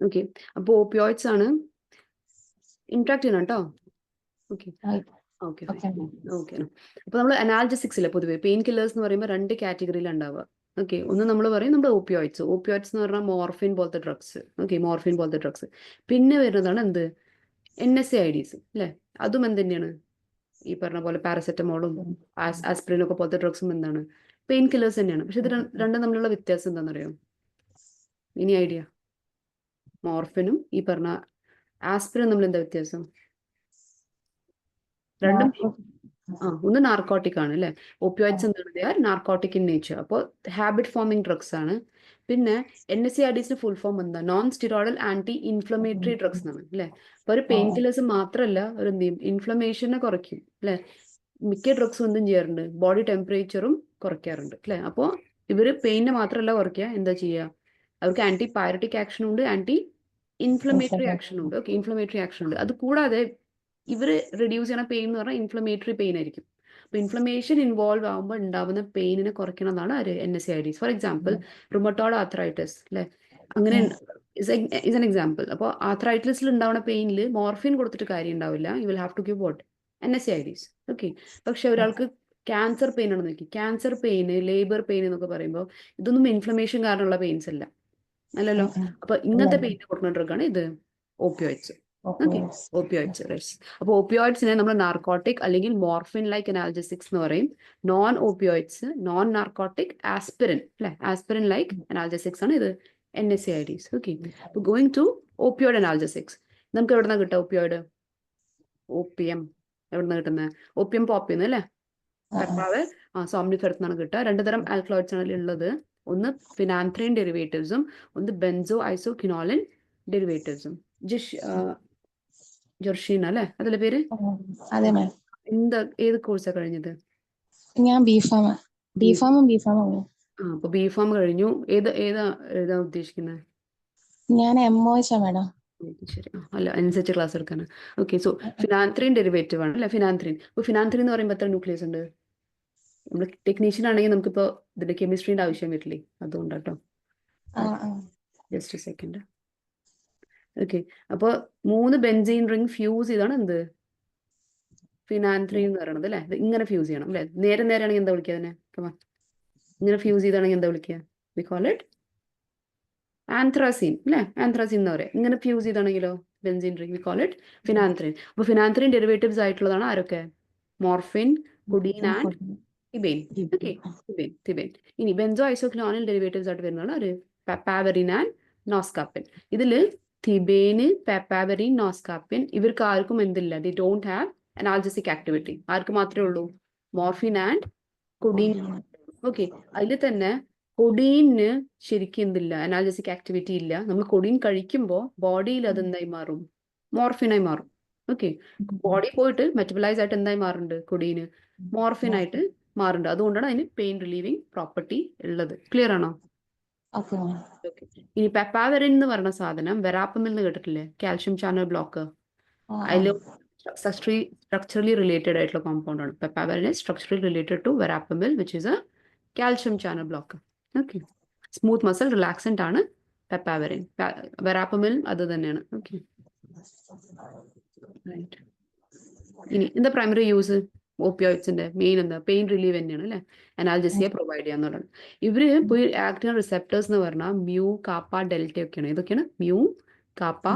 Okay, അപ്പോൾ opioids ആണ് interact ചെയ്യണം കേട്ടോ. Okay okay okay. അപ്പൊ നമ്മൾ അനാൽജസിക്സിലെ പൊതുവെ പെയിൻ കില്ലേഴ്സ് എന്ന് പറയുമ്പോൾ 2 കാറ്റഗറിയിലാണ് ഉണ്ടാവുക. ഓക്കെ, ഒന്ന് നമ്മൾ പറയും നമ്മുടെ ഓപ്പിയോയിഡ്സ് എന്ന് പറഞ്ഞാൽ മോർഫിൻ പോലത്തെ ഡ്രഗ്സ്. ഓക്കെ, മോർഫിൻ പോലത്തെ ഡ്രഗ്സ്. പിന്നെ വരുന്നതാണ് എന്ത്, NSAIDs അല്ലേ, അതും എന്ത് തന്നെയാണ്, ഈ പറഞ്ഞ പോലെ പാരസെറ്റമോളും ആസ്പിരിനും ഒക്കെ പോലത്തെ ഡ്രഗ്സും എന്താണ്, പെയിൻ കില്ലേഴ്സ് തന്നെയാണ്. പക്ഷെ ഇത് രണ്ടും തമ്മിലുള്ള വ്യത്യാസം എന്താണെന്നറിയോ? ഇനി ഐഡിയ? മോർഫിനും ഈ പറഞ്ഞ ആസ്പിരിനും തമ്മിൽ എന്താ വ്യത്യാസം? രണ്ടും ഒന്ന് നാർക്കോട്ടിക് ആണ് അല്ലെ. ഓപ്പിയോയിഡ്സ് എന്താണ്, നാർക്കോട്ടിക് ഇൻ നേച്ചർ. അപ്പോൾ ഹാബിറ്റ് ഫോമിംഗ് ഡ്രഗ്സ് ആണ്. പിന്നെ NSAIDs ഫുൾ ഫോം എന്താ, non steroidal anti inflammatory drugs എന്നാണ് അല്ലെ. അപ്പൊ ഒരു പെയിൻ കില്ലേഴ്സ് മാത്രമല്ല, ഒരു എന്ത് ചെയ്യും, ഇൻഫ്ലമേഷനെ കുറയ്ക്കും അല്ലെ. മിക്ക ഡ്രഗ്സും എന്തും ചെയ്യാറുണ്ട്, ബോഡി ടെമ്പറേച്ചറും കുറയ്ക്കാറുണ്ട് അല്ലെ. അപ്പോൾ ഇവര് പെയിനെ മാത്രമല്ല കുറയ്ക്കുക, എന്താ ചെയ്യുക, അവർക്ക് ആന്റി പൈററ്റിക് ആക്ഷൻ ഉണ്ട്, ആന്റി ഇൻഫ്ലമേറ്ററി ആക്ഷൻ ഉണ്ട്. ഓക്കെ, ഇൻഫ്ലമേറ്ററി ആക്ഷൻ ഉണ്ട്. അത് കൂടാതെ ഇവർ റെഡ്യൂസ് ചെയ്യണ പെയിൻ എന്ന് പറഞ്ഞാൽ ഇൻഫ്ലമേറ്ററി പെയിൻ ആയിരിക്കും. അപ്പൊ ഇൻഫ്ലമേഷൻ ഇൻവോൾവ് ആകുമ്പോൾ ഉണ്ടാവുന്ന പെയിനിനെ കുറയ്ക്കണം എന്നാണ് NSAIDs. For example rheumatoid arthritis അല്ലെ, അങ്ങനെ ഇസ് എൻ എക്സാമ്പിൾ. അപ്പോൾ ആർത്രൈറ്റിസിൽ ഉണ്ടാവുന്ന പെയിനിൽ മോർഫിൻ കൊടുത്തിട്ട് കാര്യം ഉണ്ടാവില്ല, you will have to give what, NSAIDs. Okay, പക്ഷെ ഒരാൾക്ക് ക്യാൻസർ പെയിൻ ആണെന്ന് നോക്കി, ക്യാൻസർ പെയിന്, ലേബർ പെയിൻ എന്നൊക്കെ പറയുമ്പോൾ ഇതൊന്നും ഇൻഫ്ലമേഷൻ കാരണമുള്ള പെയിൻസ് അല്ല, അല്ലല്ലോ. അപ്പൊ ഇങ്ങനത്തെ പെയിൻ കൊടുക്കുന്ന ഡ്രഗാണ് ഇത് ഓപ്പിയോയിഡ്സ്. Okay, opioids. അപ്പോൾ ഓപ്പിയോയിഡ്സിനെ നമ്മൾ നാർക്കോട്ടിക് അല്ലെങ്കിൽ മോർഫിൻ ലൈക്ക് അനാൽജസിക്സ് എന്ന് പറയും. Non opioids, non narcotic aspirin അല്ലെ, ആസ്പിരിൻ ലൈക്ക് അനാൽജസിക്സ് ആണ് ഇത് NSAIDs. ഓക്കെ, അപ്പോൾ ഗോയിങ് ടു ഓപ്പിയോയിഡ് അനാൽജസിക്സ്. നമുക്ക് എവിടെ നിന്നാണ് കിട്ടുക ഓപ്പിയോയിഡ്? OPM എവിടെ നിന്നാണ് കിട്ടുന്നത്? OPM പോപ്പിന്ന് അല്ലേ, പെപ്പാവ് സോംനിഫെറത്ത് നിന്നാണ് കിട്ടുക. 2 തരം ആൽക്കലോയിഡ്സ് ആണ് ഉള്ളത്, ഒന്ന് ഫിനാൻത്രിൻ ഡെറിവേറ്റീവ്സും ഒന്ന് ബെൻസോ ഐസോക്വിനോളിൻ ഡെറിവേറ്റീവ്സും. ജോർഷീന അല്ലേ അതിലെ പേര്? അതെ മാം. എന്താ, ഏത് കോഴ്സാ കഴിഞ്ഞത്? ഞാൻ ബിഫാമും അപ്പൊ ബിഫാം കഴിഞ്ഞു. ഏതാ എഴുതാൻ ഉദ്ദേശിക്കുന്നത്? ഞാൻ MOH മാഡം. ശരി, അല്ല അനുസരിച്ച് ക്ലാസ് എടുക്കാണ്. ഓക്കെ, സോ ഫിനാൻത്രിൻ ഡെറിവേറ്റീവ് ആണ് അല്ലെ, ഫിനാൻത്രിൻ. അപ്പൊ ഫിനാൻത്രിൻ എന്ന് പറയുമ്പോൾ എത്ര ന്യൂക്ലിയസ് ഉണ്ട്? നമ്മൾ ടെക്നീഷ്യൻ ആണെങ്കിൽ നമുക്കിപ്പോ ഇതിന്റെ കെമിസ്ട്രീന്റെ ആവശ്യം വരില്ലേ, അതുകൊണ്ടാട്ടോ. Just second. ഓക്കെ, അപ്പോൾ 3 ബെൻസീൻ റിംഗ് ഫ്യൂസ് ചെയ്താണ് എന്ത്, ഫിനാൻത്രിൻ എന്ന് പറയുന്നത് അല്ലെ. ഇങ്ങനെ ഫ്യൂസ് ചെയ്യണം അല്ലെ, നേരെ ആണെങ്കിൽ എന്താ വിളിക്കുക അതിനെ? ഇങ്ങനെ ഫ്യൂസ് ചെയ്താണെങ്കിൽ എന്താ വിളിക്കുക? വി കോൾ ഇറ്റ് ആന്ത്രാസിൻ അല്ലെ, ആന്ത്രാസിൻ എന്ന് പറയാം. ഇങ്ങനെ ഫ്യൂസ് ചെയ്താണെങ്കിലോ benzene ring, we call it phenanthrene. അപ്പൊ ഫിനാൻത്രിൻ ഡെറിവേറ്റീവ്സ് ആയിട്ടുള്ളതാണ് ആരൊക്കെ? Morphine, codeine and thebaine. Okay, thebaine. ഇനി ബെൻസോ ഐസോക്വിനോളിൻ ഡെറിവേറ്റീവ്സ് ആയിട്ട് വരുന്നതാണ് ആര്? Papaverine and noscapine. ഇതില് തിബൈന്, പെപ്പാവെറിൻ, നോസ്കാപ്പിൻ ഇവർക്ക് ആർക്കും എന്തില്ല, they don't have analgesic activity. ആർക്ക് മാത്രമേ ഉള്ളൂ? Morphine and കൊഡീൻ. ഓക്കെ, അതിൽ തന്നെ കൊഡീന് ശരിക്കും എന്തില്ല, അനാൽജസിക് ആക്ടിവിറ്റി ഇല്ല. നമ്മൾ കൊഡീൻ കഴിക്കുമ്പോൾ ബോഡിയിൽ അത് എന്തായി മാറും? മോർഫിനായി മാറും. ഓക്കെ, ബോഡി പോയിട്ട് മെറ്റബലൈസ് ആയിട്ട് എന്തായി മാറുന്നുണ്ട്? കൊഡീന് മോർഫിൻ ആയിട്ട് മാറുന്നുണ്ട്. അതുകൊണ്ടാണ് അതിന് പെയിൻ റിലീവിങ് പ്രോപ്പർട്ടി ഉള്ളത്. ക്ലിയർ ആണോ? ഇനി പെപ്പാവെറിൻ എന്ന് പറഞ്ഞ സാധനം വെറാപ്പമിൽ നിന്ന് കേട്ടിട്ടില്ലേ? Calcium channel block. അതിൽ സ്ട്രക്ചറലി റിലേറ്റഡ് ആയിട്ടുള്ള കോമ്പൗണ്ട് ആണ്. പെപ്പാവെറിൻ is structurally related to verapamil, which is a calcium channel blocker. Okay, smooth muscle relaxant ആണ് പെപ്പാവെറിൻ. വെറാപ്പമിൽ അത് തന്നെയാണ്. ഓക്കെ, ഇനി എന്താ പ്രൈമറി യൂസ് ഓപ്പിയോയിഡ്സിന്റെ? മെയിൻ എന്താ? പെയിൻ റിലീവ് തന്നെയാണ് അല്ലെ, അനാൽജസിയ പ്രൊവൈഡ് ചെയ്യാന്നുള്ളതാണ്. ഇവര് പോയി ആക്ട് ചെയ്യുന്ന റിസെപ്റ്റേഴ്സ് എന്ന് പറഞ്ഞാൽ മ്യൂ, കാപ്പ, ഡെൽറ്റ ഒക്കെയാണ്. ഇതൊക്കെയാണ് മ്യൂ, കാപ്പ,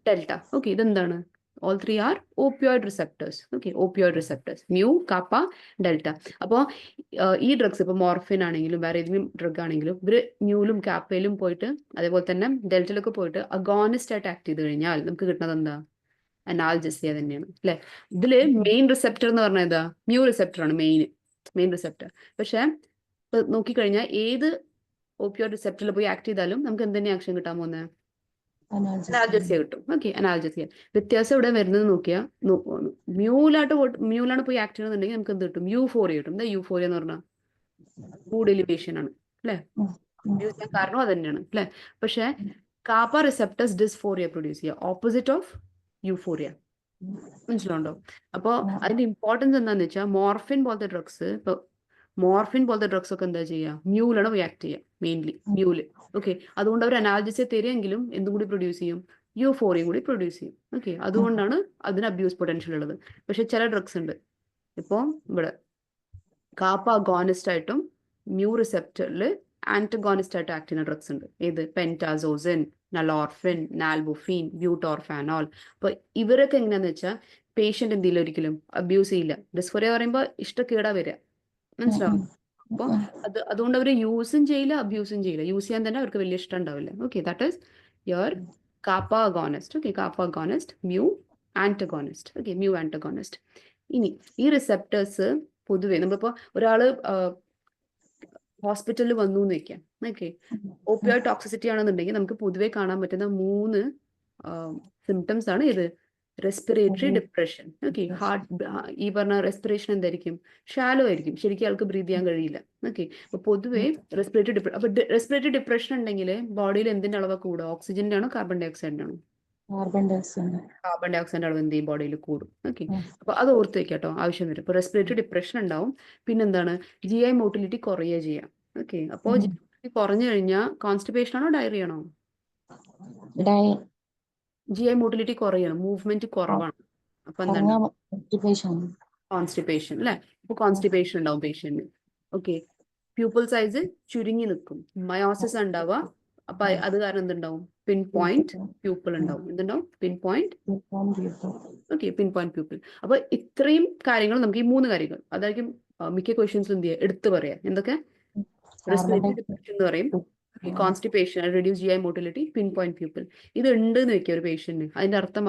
ഡെൽറ്റ. ഓക്കെ, ഇതെന്താണ്? All 3 are opioid receptors. Okay, opioid receptors. Mu, kappa, delta. അപ്പോൾ ഈ ഡ്രഗ്സ് ഇപ്പോൾ മോർഫിൻ ആണെങ്കിലും വേറെ ഏതെങ്കിലും ഡ്രഗ് ആണെങ്കിലും ഇവര് മ്യൂലും കാപ്പയിലും പോയിട്ട് അതേപോലെ തന്നെ ഡെൽറ്റയിലൊക്കെ പോയിട്ട് അഗോണിസ്റ്റ് ആയിട്ട് ആക്ട് ചെയ്ത് കഴിഞ്ഞാൽ നമുക്ക് കിട്ടുന്നത് എന്താ? അനാൽജസിയ തന്നെയാണ് അല്ലെ. ഇതില് മെയിൻ റിസെപ്റ്റർ എന്ന് പറഞ്ഞാൽ ഏതാ? മ്യൂ റിസെപ്റ്റർ ആണ് മെയിൻ റിസെപ്റ്റർ. പക്ഷെ നോക്കിക്കഴിഞ്ഞാൽ ഏത് ഓപ്പിയോയിഡ് റിസെപ്റ്ററിൽ പോയി ആക്ട് ചെയ്താലും നമുക്ക് എന്തെന്നെ ആക്ഷൻ കിട്ടാൻ പോകുന്നത്? അനാൽജസിയ കിട്ടും. ഓക്കെ, അനാൽജസിയ. വ്യത്യാസം ഇവിടെ വരുന്നത് നോക്കിയാൽ മ്യൂലാണ് പോയി ആക്ട് ചെയ്യുന്നുണ്ടെങ്കിൽ നമുക്ക് എന്ത് കിട്ടും? യൂഫോറിയ കിട്ടും. എന്താ യൂഫോറിയ എന്ന് പറഞ്ഞാൽ? മൂഡ് എലിവേഷൻ ആണ് അല്ലെ. യൂസ് ചെയ്യാൻ കാരണം അത് തന്നെയാണ് അല്ലെ. പക്ഷെ കാപ്പ റിസെപ്റ്റേഴ്സ് ഡിസ്ഫോറിയ പ്രൊഡ്യൂസ് ചെയ്യുക, ഓപ്പോസിറ്റ് ഓഫ് യൂഫോറിയ. മനസ്സിലുണ്ടോ? അപ്പോൾ അതിന്റെ ഇമ്പോർട്ടൻസ് എന്താന്ന് വെച്ചാൽ മോർഫിൻ പോലത്തെ ഡ്രഗ്സ്, ഇപ്പൊ മോർഫിൻ പോലത്തെ ഡ്രഗ്സ് ഒക്കെ എന്താ ചെയ്യുക, മ്യൂലാണ് റിയാക്ട് ചെയ്യുക, മെയിൻലി മ്യൂല്. ഓക്കെ, അതുകൊണ്ട് അവർ അനാൽജസിയെ തരുമെങ്കിലും എന്തും കൂടി പ്രൊഡ്യൂസ് ചെയ്യും, യൂഫോറിയും കൂടി പ്രൊഡ്യൂസ് ചെയ്യും. ഓക്കെ, അതുകൊണ്ടാണ് അതിന് അബ്യൂസ് പൊട്ടൻഷ്യൽ ഉള്ളത്. പക്ഷെ ചില ഡ്രഗ്സ് ഉണ്ട്, ഇപ്പോൾ ഇവിടെ കാപ്പ അഗോണിസ്റ്റ് ആയിട്ടും മ്യൂ റിസെപ്റ്ററിൽ ആന്റഗോണിസ്റ്റ് ആയിട്ട് ആക്ട് ചെയ്യുന്ന ഡ്രഗ്സ് ഉണ്ട്. ഏത്? പെന്റാസോസിൻ, നലോർഫിൻ, നാൽബുഫീൻ, ബ്യൂട്ടോർഫാനോൾ. അപ്പൊ ഇവരൊക്കെ എങ്ങനെയാന്ന് വെച്ചാൽ പേഷ്യന്റ് എന്തെങ്കിലും ഒരിക്കലും അബ്യൂസ് ചെയ്യില്ല. ഡിസ്ഫോറിയ പറയുമ്പോൾ ഇഷ്ടക്കേടാ വരിക, മനസ്സിലാവും. അപ്പോൾ അതുകൊണ്ട് അവർ യൂസും ചെയ്യില്ല, അബ്യൂസും ചെയ്യില്ല. യൂസ് ചെയ്യാൻ തന്നെ അവർക്ക് വലിയ ഇഷ്ടം ഉണ്ടാവില്ല. Okay, that is your kappa agonist. Okay, kappa agonist, mu antagonist. Okay, mu antagonist. ഇനി ഈ റിസെപ്റ്റേഴ്സ് പൊതുവെ നമ്മളിപ്പോൾ ഒരാള് ഹോസ്പിറ്റലിൽ വന്നു എന്ന് വെക്കാം. ഓക്കെ, ഓപ്പിയോയിഡ് ടോക്സിസിറ്റി ആണെന്നുണ്ടെങ്കിൽ നമുക്ക് പൊതുവെ കാണാൻ പറ്റുന്ന 3 സിംറ്റംസ് ആണ് ഇത്. Respiratory depression. ഓക്കെ, ഈ പറഞ്ഞ റെസ്പിറേഷൻ എന്തായിരിക്കും? ഷാലോ ആയിരിക്കും, ശരിക്കും ആൾക്ക് ബ്രീത്ത് ചെയ്യാൻ കഴിയില്ല. ഓക്കെ, അപ്പൊ പൊതുവെ റെസ്പിറേറ്ററി ഡിപ്രഷൻ. അപ്പൊ റെസ്പിറേറ്ററി ഡിപ്രഷൻ ഉണ്ടെങ്കിൽ ബോഡിയിൽ എന്തിന്റെ അളവ് കൂടുക? ഓക്സിജന്റെ ആണോ കാർബൺ ഡൈ ഓക്സൈഡിന്റെ ആണോ? Carbon dioxide. കാർബൺ ഡൈ ഓക്സൈഡിന്റെ അളവ് എന്ത് ചെയ്യും? ബോഡിയിൽ കൂടും. ഓക്കെ, അപ്പൊ അത് ഓർത്ത് വെക്കാട്ടോ, ആവശ്യം വരും. ഇപ്പൊ റെസ്പിറേറ്ററി ഡിപ്രഷൻ ഉണ്ടാവും. പിന്നെന്താണ്? GI മോട്ടിലിറ്റി കുറയുക ചെയ്യാം. ഓക്കെ, അപ്പോൾ GI കുറഞ്ഞു കഴിഞ്ഞാൽ കോൺസ്റ്റിപ്പേഷൻ ആണോ ഡയറിയ ആണോ? GI മോട്ടിലിറ്റി കുറയാണ്, മൂവ്മെന്റ് കുറവാണ്. അപ്പൊ എന്താണ്? കോൺസ്റ്റിപ്പേഷൻ അല്ലെ? അപ്പൊ കോൺസ്റ്റിപ്പേഷൻ ഉണ്ടാവും പേഷ്യന്റ്. ഓക്കെ, പ്യൂപ്പിൾ സൈസ് ചുരുങ്ങി നിൽക്കും, മയോസിസ് ഉണ്ടാവുക. അപ്പൊ അത് കാരണം എന്തുണ്ടാവും? പിൻ പോയിന്റ് പ്യൂപ്പിൾ ഉണ്ടാവും. എന്തുണ്ടാവും? Pin point. ഓക്കെ, പിൻ പോയിന്റ് പ്യൂപ്പിൾ. അപ്പൊ ഇത്രയും കാര്യങ്ങൾ നമുക്ക്, ഈ 3 കാര്യങ്ങൾ അതായിരിക്കും മിക്ക ക്വസ്റ്റ്യൻസും എന്ത് ചെയ്യുക, എടുത്തു പറയാം. എന്തൊക്കെ? റെസ്പിറേറ്ററി ഡിപ്രഷൻ എന്ന് പറയും, constipation, reduce GI motility, pin point pupil. ഇത് ഉണ്ട് എന്ന് വെക്കുക ഒരു പേഷ്യന്റിന്. അതിന്റെ അർത്ഥം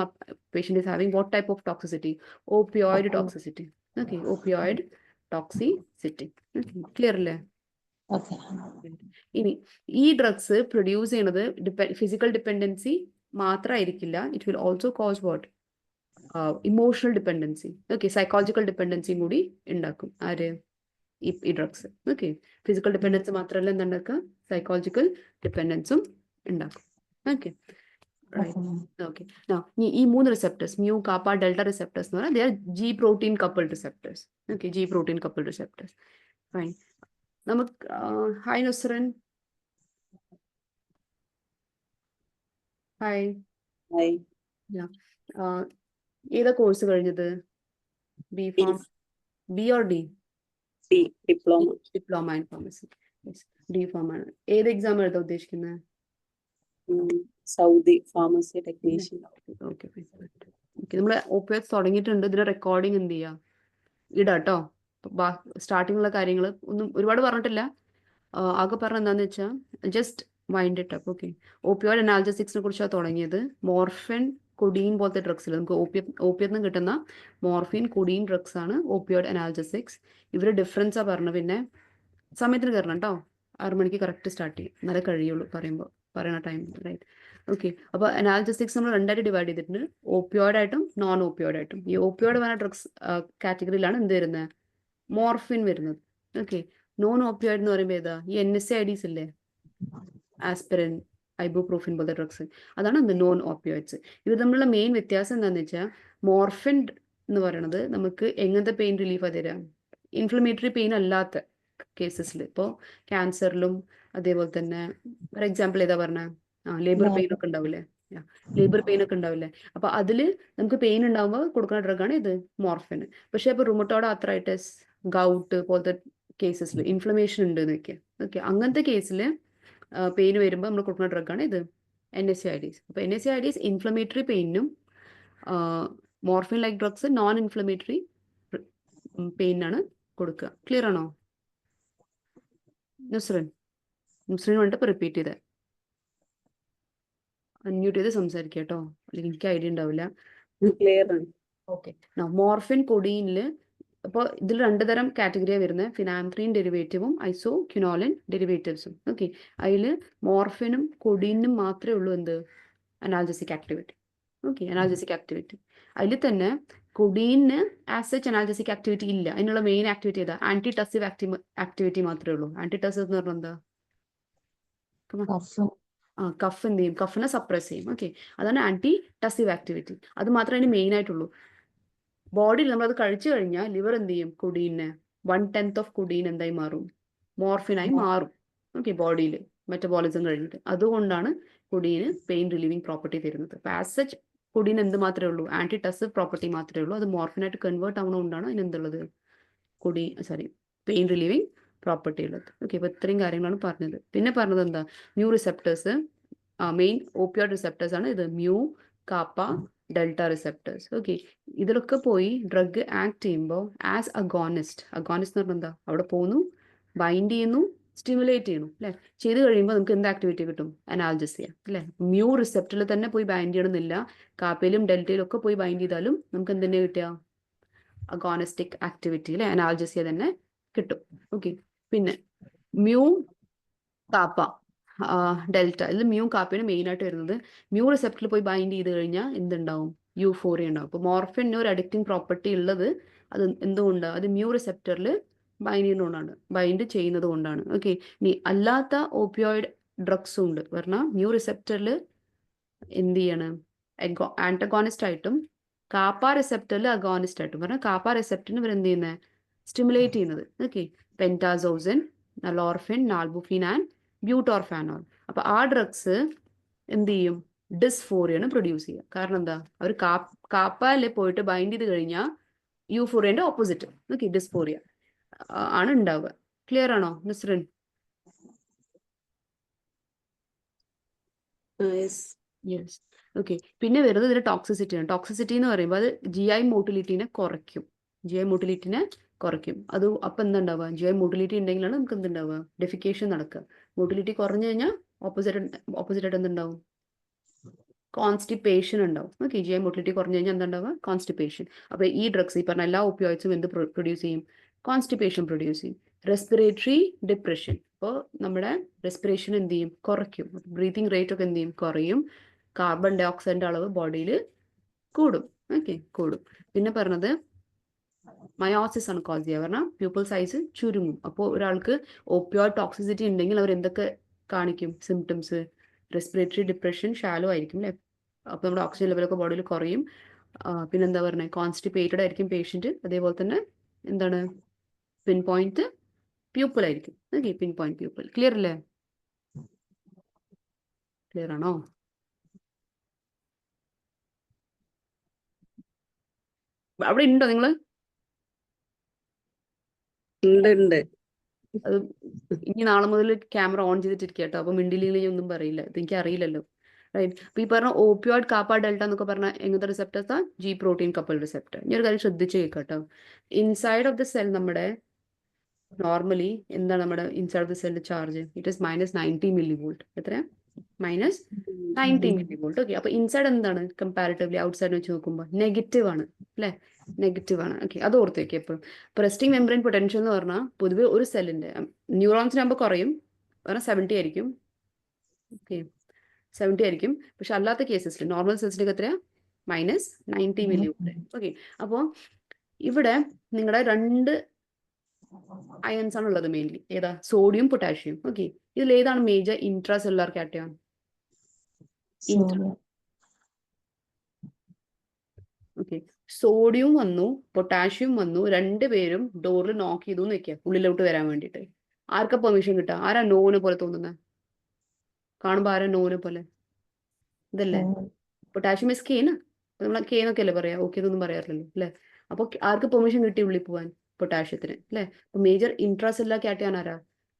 patient is having what type of toxicity? Opioid toxicity. Okay, opioid toxicity. Clear അല്ലേ? ഇനി ഈ ഡ്രഗ്സ് പ്രൊഡ്യൂസ് ചെയ്യുന്നത് ഫിസിക്കൽ ഡിപ്പെൻഡൻസി മാത്രമായിരിക്കില്ല. It will also cause what? Emotional dependency. Okay, psychological ഡിപ്പെൻഡൻസിയും കൂടി ഉണ്ടാക്കും. ആര്? ഈ ഡ്രഗ്സ്. ഓക്കെ, ഫിസിക്കൽ ഡിപ്പെൻഡൻസ് മാത്രമല്ല എന്തുണ്ടാക്കുക, സൈക്കോളജിക്കൽ ഡിപ്പെൻഡൻസും ഉണ്ടാക്കും. Okay, okay. ഈ 3 receptors, mu, kappa, delta receptors എന്ന് പറഞ്ഞാൽ G protein coupled receptors. Okay, G protein coupled receptors. Fine. നമുക്ക് ഹായ് നസ്രൻ. ഹായ്. ഏതാ കോഴ്സ് കഴിഞ്ഞത്? B or D? Diploma in pharmacy. D pharm ആണ്. ഏത് എക്സാം എഴുതാൻ ഉദ്ദേശിക്കുന്നത്? Saudi pharmacy technician. ഓക്കെ, നമ്മൾ ഓപ്പിയോയിഡ്സ് തുടങ്ങിയിട്ടുണ്ട്. ഇതിന്റെ റെക്കോർഡിംഗ് എന്ത് ചെയ്യാം, ഇടാട്ടോ. സ്റ്റാർട്ടിങ്ങുള്ള കാര്യങ്ങൾ ഒന്നും ഒരുപാട് പറഞ്ഞിട്ടില്ല. ആകെ പറഞ്ഞ എന്താന്ന് വെച്ചാൽ ജസ്റ്റ് മൈൻഡ് ഇട്ട് അപ്പ്. ഓക്കെ, ഓപ്പിയോയിഡ് അനാൽജസിക്സിനെ കുറിച്ചാണ് തുടങ്ങിയത്. മോർഫിൻ, കൊഡീൻ പോലത്തെ ഡ്രഗ്സിൽ നമുക്ക് ഓപ്പിയത്തിൽ നിന്ന് കിട്ടുന്ന മോർഫിൻ, കൊഡീൻ ഡ്രഗ്സ് ആണ് ഓപ്പിയോയിഡ് അനാൽജസിക്സ്. ഇവര് ഡിഫറൻസാ പറഞ്ഞു. പിന്നെ സമയത്തിന് കയറണം കേട്ടോ. 6 മണിക്ക് കറക്റ്റ് സ്റ്റാർട്ട് ചെയ്യും, എന്നാലേ കഴിയുള്ളൂ പറയുന്ന ടൈം. റൈറ്റ്. ഓക്കെ, അപ്പോൾ അനാൽജസിക്സ് നമ്മൾ 2ആയിട്ട് ഡിവൈഡ് ചെയ്തിട്ടുണ്ട്, ഓപ്പിയോയിഡ് ആയിട്ടും നോൺ ഓപ്പിയോയിഡ് ആയിട്ടും. ഈ ഓപ്പിയോയിഡ് പറഞ്ഞ ഡ്രഗ്സ് കാറ്റഗറിയിലാണ് എന്ത് വരുന്നത്? മോർഫിൻ വരുന്നത്. ഓക്കെ, നോൺ ഓപ്പിയോയിഡ് എന്ന് പറയുമ്പോൾ ഏതാ? ഈ NSAIDs ഇല്ലേ, ആസ്പിരിൻ, ഐബുപ്രോഫിൻ പോലത്തെ ഡ്രഗ്സ്, അതാണ് എന്ത്? Non opioids. ഇത് തമ്മിലുള്ള മെയിൻ വ്യത്യാസം എന്താണെന്ന് വെച്ചാൽ മോർഫിൻ എന്ന് പറയുന്നത് നമുക്ക് എങ്ങനത്തെ പെയിൻ റിലീഫാണ് തരാം? ഇൻഫ്ലമേറ്ററി പെയിൻ അല്ലാത്ത കേസസിൽ, ഇപ്പോൾ ക്യാൻസറിലും അതേപോലെ തന്നെ ഫോർ എക്സാമ്പിൾ ഏതാ പറഞ്ഞ ലേബർ പെയിൻ ഒക്കെ ഉണ്ടാവില്ലേ? ലേബർ പെയിൻ ഒക്കെ ഉണ്ടാവില്ലേ? അപ്പൊ അതിൽ നമുക്ക് പെയിൻ ഉണ്ടാകുമ്പോൾ കൊടുക്കുന്ന ഡ്രഗാണ് ഇത് മോർഫിൻ. പക്ഷെ ഇപ്പൊ റുമറ്റോയ്ഡ് ആർത്രൈറ്റിസ്, ഗൗട്ട് പോലത്തെ കേസസിൽ ഇൻഫ്ലമേഷൻ ഉണ്ട് എന്ന് വെക്കുക. ഓക്കെ, അങ്ങനത്തെ കേസിൽ പെയിൻ വരുമ്പോൾ നമ്മൾ കൊടുക്കുന്ന ഡ്രഗാണ് ഇത് NSAIDs. അപ്പൊ NSAIDs ഇൻഫ്ലമേറ്ററി പെയിനും, morphine like drugs non inflammatory പെയിനാണ് കൊടുക്കുക. ക്ലിയർ ആണോ? നുസ്രൻ വേണ്ടിട്ട് ഇപ്പൊ റിപ്പീറ്റ് ചെയ്തേ, അൺമ്യൂട്ട് ചെയ്ത് സംസാരിക്കുക കേട്ടോ, അല്ലെങ്കിൽ എനിക്ക് ഐഡിയ ഉണ്ടാവില്ല. ക്ലിയർ ആണ്. ഓക്കെ, മോർഫിൻ, കൊഡീനിൽ അപ്പോൾ ഇതിൽ 2 തരം കാറ്റഗറിയാണ് വരുന്നത്, ഫിനാൻത്രീൻ ഡെറിവേറ്റീവും ഐസോക്വിനോലിൻ ഡെറിവേറ്റീവ്സും. ഓക്കെ, അതിൽ മോർഫിനും കൊഡീനും മാത്രമേ ഉള്ളൂ എന്ത്? Analgesic activity. Okay, analgesic activity. അതിൽ തന്നെ കൊഡീന് ആസ് സച്ച് അനാൽജസിക് ആക്ടിവിറ്റി ഇല്ല. അതിനുള്ള മെയിൻ ആക്ടിവിറ്റി ഏതാ? ആന്റി ടസീവ് ആക്ടിവിറ്റി മാത്രമേ ഉള്ളൂ. ആന്റി ടസീവ് എന്ന് പറഞ്ഞാൽ എന്താ? കഫ് എന്ത് ചെയ്യും? കഫിനെ സപ്രസ് ചെയ്യും. ഓക്കെ, അതാണ് ആന്റി ടസീവ് ആക്ടിവിറ്റി. അത് മാത്രമേ അതിന് മെയിൻ ആയിട്ടുള്ളൂ. ബോഡിയിൽ നമ്മളത് കഴിച്ചു കഴിഞ്ഞാൽ ലിവർ എന്ത് ചെയ്യും? കൊഡീനെ 1/10 ഓഫ് കുഡീൻ എന്തായി മാറും? മോർഫിനായി മാറും. ഓക്കെ, ബോഡിയിൽ മെറ്റബോളിസം കഴിഞ്ഞിട്ട്. അതുകൊണ്ടാണ് കുഡീന് പെയിൻ റിലീവിങ് പ്രോപ്പർട്ടി തരുന്നത്. അപ്പൊ ആസ് സച്ച് കുഡീൻ എന്ത് മാത്രമേ ഉള്ളൂ? ആന്റി ടസിവ് പ്രോപ്പർട്ടി മാത്രമേ ഉള്ളൂ. അത് മോർഫിനായിട്ട് കൺവേർട്ട് ആവുന്നതുകൊണ്ടാണ് അതിന് എന്തുള്ളത്? പെയിൻ റിലീവിങ് പ്രോപ്പർട്ടി ഉള്ളത്. ഓക്കെ, അപ്പൊ ഇത്രയും കാര്യങ്ങളാണ് പറഞ്ഞത്. പിന്നെ പറഞ്ഞത് എന്താ? Mu receptors, main opioid receptors ആണ് ഇത്. Mu, kappa, delta receptors. Okay, ഇതിലൊക്കെ പോയി ഡ്രഗ് ആക്ട് ചെയ്യുമ്പോൾ ആസ് അഗോണിസ്റ്റ് എന്ന് പറഞ്ഞാൽ എന്താ? അവിടെ പോകുന്നു, ബൈൻഡ് ചെയ്യുന്നു, സ്റ്റിമുലേറ്റ് ചെയ്യുന്നു അല്ലെ? ചെയ്ത് കഴിയുമ്പോൾ നമുക്ക് എന്ത് ആക്ടിവിറ്റി കിട്ടും? അനാൽജസിയ അല്ലെ? മ്യൂ റിസെപ്റ്ററിൽ തന്നെ പോയി ബൈൻഡ് ചെയ്യണമെന്നില്ല. കാപ്പയിലും ഡെൽറ്റയിലും ഒക്കെ പോയി ബൈൻഡ് ചെയ്താലും നമുക്ക് എന്ത് തന്നെ കിട്ടുക? അഗോണിസ്റ്റിക് ആക്ടിവിറ്റി അല്ലെ? അനാൽജസിയ തന്നെ കിട്ടും. ഓക്കെ, പിന്നെ മ്യൂ, കാപ്പ, ഡെൽറ്റ, ഇതിൽ മ്യൂ കാപ്പയാണ് മെയിൻ ആയിട്ട് വരുന്നത്. മ്യൂ റിസെപ്റ്ററിൽ പോയി ബൈൻഡ് ചെയ്ത് കഴിഞ്ഞാൽ എന്തുണ്ടാവും? യൂഫോറിയ ഉണ്ടാവും. അപ്പോൾ മോർഫിന് ഒരു അഡിക്റ്റിംഗ് പ്രോപ്പർട്ടി ഉള്ളത് അത് എന്തുകൊണ്ടാണ്? അത് മ്യൂ റിസെപ്റ്ററിൽ ബൈൻഡ് ചെയ്യുന്നത് കൊണ്ടാണ്. ഓക്കെ, ഇനി അല്ലാത്ത ഓപ്പിയോയിഡ് ഡ്രഗ്സും ഉണ്ട്. പറഞ്ഞാൽ മ്യൂ റിസെപ്റ്ററിൽ എന്ത് ചെയ്യാണ്? ആന്റഗോണിസ്റ്റ് ആയിട്ടും കാപ്പ റിസെപ്റ്ററിൽ അഗോണിസ്റ്റ് ആയിട്ടും. പറഞ്ഞാൽ കാപ്പ റിസെപ്റ്ററിന് ഇവർ എന്ത് ചെയ്യുന്നത്? സ്റ്റിമുലേറ്റ് ചെയ്യുന്നത്. Okay, pentazocine, nalorphine, nalbuphine and butorphanol. അപ്പൊ ആ ഡ്രഗ്സ് എന്ത് ചെയ്യും? ഡിസ്ഫോറിയാണ് പ്രൊഡ്യൂസ് ചെയ്യുക. കാരണം എന്താ? അവർ കാപ്പയിൽ പോയിട്ട് ബൈൻഡ് ചെയ്ത് കഴിഞ്ഞാൽ യൂഫോറിയന്റെ ഓപ്പോസിറ്റ്, ഓക്കെ, ഡിസ്ഫോറിയ ആണ് ഉണ്ടാവുക. ക്ലിയർ ആണോ നസ്രിൻ? യെസ്. ഓക്കെ, പിന്നെ വരുന്നത് ഇതിന്റെ ടോക്സിസിറ്റിയാണ്. ടോക്സിസിറ്റി എന്ന് പറയുമ്പോൾ അത് GI മോട്ടിലിറ്റിനെ കുറയ്ക്കും. അത് അപ്പം എന്തുണ്ടാവുക? GI മോട്ടിലിറ്റി ഉണ്ടെങ്കിലാണ് നമുക്ക് എന്തുണ്ടാവുക? ഡെഫിക്കേഷൻ നടക്കുക. മോട്ടിലിറ്റി കുറഞ്ഞു കഴിഞ്ഞാൽ ഓപ്പോസിറ്റ് ആയിട്ട് എന്തുണ്ടാവും? കോൺസ്റ്റിപ്പേഷൻ ഉണ്ടാവും. ഓക്കെ, GI മോട്ടിലിറ്റി കുറഞ്ഞു കഴിഞ്ഞാൽ എന്തുണ്ടാവുക? കോൺസ്റ്റിപ്പേഷൻ. അപ്പൊ ഈ ഡ്രഗ്സ്, ഈ പറഞ്ഞ എല്ലാ ഓപ്പിയോയിഡ്സും എന്ത് പ്രൊഡ്യൂസ് ചെയ്യും? കോൺസ്റ്റിപ്പേഷൻ പ്രൊഡ്യൂസ് ചെയ്യും. റെസ്പിറേറ്ററി ഡിപ്രഷൻ, അപ്പോൾ നമ്മുടെ റെസ്പിറേഷൻ എന്ത് ചെയ്യും? കുറയ്ക്കും. ബ്രീതിങ് റേറ്റ് ഒക്കെ എന്ത് ചെയ്യും? കുറയും. കാർബൺ ഡൈ ഓക്സൈഡിന്റെ അളവ് ബോഡിയിൽ കൂടും. ഓക്കെ, കൂടും. പിന്നെ പറഞ്ഞത് മയോസിസ് ആണ് കോസ് ചെയ്യുക. പറഞ്ഞാൽ പ്യൂപ്പിൾ സൈസ് ചുരുങ്ങും. അപ്പോൾ ഒരാൾക്ക് ഓപ്പിയോയിഡ് ടോക്സിസിറ്റി ഉണ്ടെങ്കിൽ അവർ എന്തൊക്കെ കാണിക്കും? സിംറ്റംസ്? റെസ്പിറേറ്ററി ഡിപ്രഷൻ, ഷാലോ ആയിരിക്കും അല്ലെ? അപ്പൊ നമ്മുടെ ഓക്സിജൻ ലെവലൊക്കെ ബോഡിയിൽ കുറയും. പിന്നെന്താ പറഞ്ഞത്? കോൺസ്റ്റിപ്പേറ്റഡ് ആയിരിക്കും പേഷ്യന്റ്. അതേപോലെ തന്നെ എന്താണ്? പിൻ പോയിന്റ് പ്യൂപ്പിൾ ആയിരിക്കും. ഓക്കെ, പിൻ പോയിന്റ് പ്യൂപ്പിൾ. ക്ലിയർ അല്ലേ? ക്ലിയർ ആണോ? അവിടെ ഉണ്ടോ നിങ്ങള്? ഉണ്ട്. അത് ഇനി നാളെ മുതൽ ക്യാമറ ഓൺ ചെയ്തിട്ടിരിക്കുക കേട്ടോ. അപ്പൊ മിണ്ടില്ലെങ്കിൽ ഒന്നും പറയില്ല. ഇത് എനിക്ക് അറിയില്ലല്ലോ. റൈറ്റ്. അപ്പൊ ഈ പറഞ്ഞ ഓപ്പിയോയിഡ്, കാപ്പ, ഡെൽറ്റ എന്നൊക്കെ പറഞ്ഞ എങ്ങനത്തെ റിസെപ്റ്റേഴ്സാ? G protein couple receptor. ഇനി ഒരു കാര്യം ശ്രദ്ധിച്ച് കേൾക്കട്ടോ. ഇൻസൈഡ് ഓഫ് ദ സെൽ നമ്മുടെ നോർമലി എന്താണ് നമ്മുടെ ഇൻസൈഡ് ഓഫ് ദ സെല്ലിന്റെ ചാർജ്? It is -90 millivolt. എത്രയാ? -90 millivolt. ഓക്കെ, അപ്പൊ ഇൻസൈഡ് എന്താണ്? കമ്പാരിറ്റീവ്ലി ഔട്ട്സൈഡ് വെച്ച് നോക്കുമ്പോൾ നെഗറ്റീവ് ആണ് അല്ലെ? നെഗറ്റീവ് ആണ്. ഓക്കെ, അത് ഓർത്ത് വെക്കുക എപ്പോഴും. റെസ്റ്റിംഗ് മെംബ്രെയിൻ പൊട്ടൻഷ്യൽ എന്ന് പറഞ്ഞാൽ പൊതുവെ ഒരു സെല്ലിന്റെ ന്യൂറോൺസിനാകുമ്പോൾ കുറയും, പറഞ്ഞാൽ 70 ആയിരിക്കും. ഓക്കെ, 70 ആയിരിക്കും. പക്ഷെ അല്ലാത്ത കേസസിൽ നോർമൽ സെൽസിലേക്ക് എത്രയാ? -90 millivolt. ഓക്കെ, അപ്പോൾ ഇവിടെ നിങ്ങളുടെ 2 അയൺസ് ആണ് ഉള്ളത് മെയിൻലി. ഏതാ? Sodium, potassium. ഓക്കെ, ഇതിൽ ഏതാണ് major intra cellular cation? Okay, sodium വന്നു, പൊട്ടാഷ്യം വന്നു, രണ്ടുപേരും ഡോറിൽ നോക്ക് ചെയ്തു എന്ന് വെക്കുക, ഉള്ളിലോട്ട് വരാൻ വേണ്ടിയിട്ട്. ആർക്കാ പെർമിഷൻ കിട്ടുക? ആരാ നോനെ പോലെ തോന്നുന്നത്? കാണുമ്പോ ആരാ നോനെ പോലെ? ഇതല്ലേ? പൊട്ടാഷ്യം ഇസ് കേന്. നമ്മൾ കേന്നൊക്കെ അല്ലേ പറയാ? ഓക്കെ ഇതൊന്നും പറയാറില്ലല്ലോ അല്ലെ? അപ്പൊ ആർക്ക് പെർമിഷൻ കിട്ടി ഉള്ളിൽ പോവാൻ? പൊട്ടാഷ്യത്തിന് അല്ലെ? അപ്പൊ മേജർ ഇൻട്രാസെല്ലുലാർ കാറ്റയോൺ ആരാ?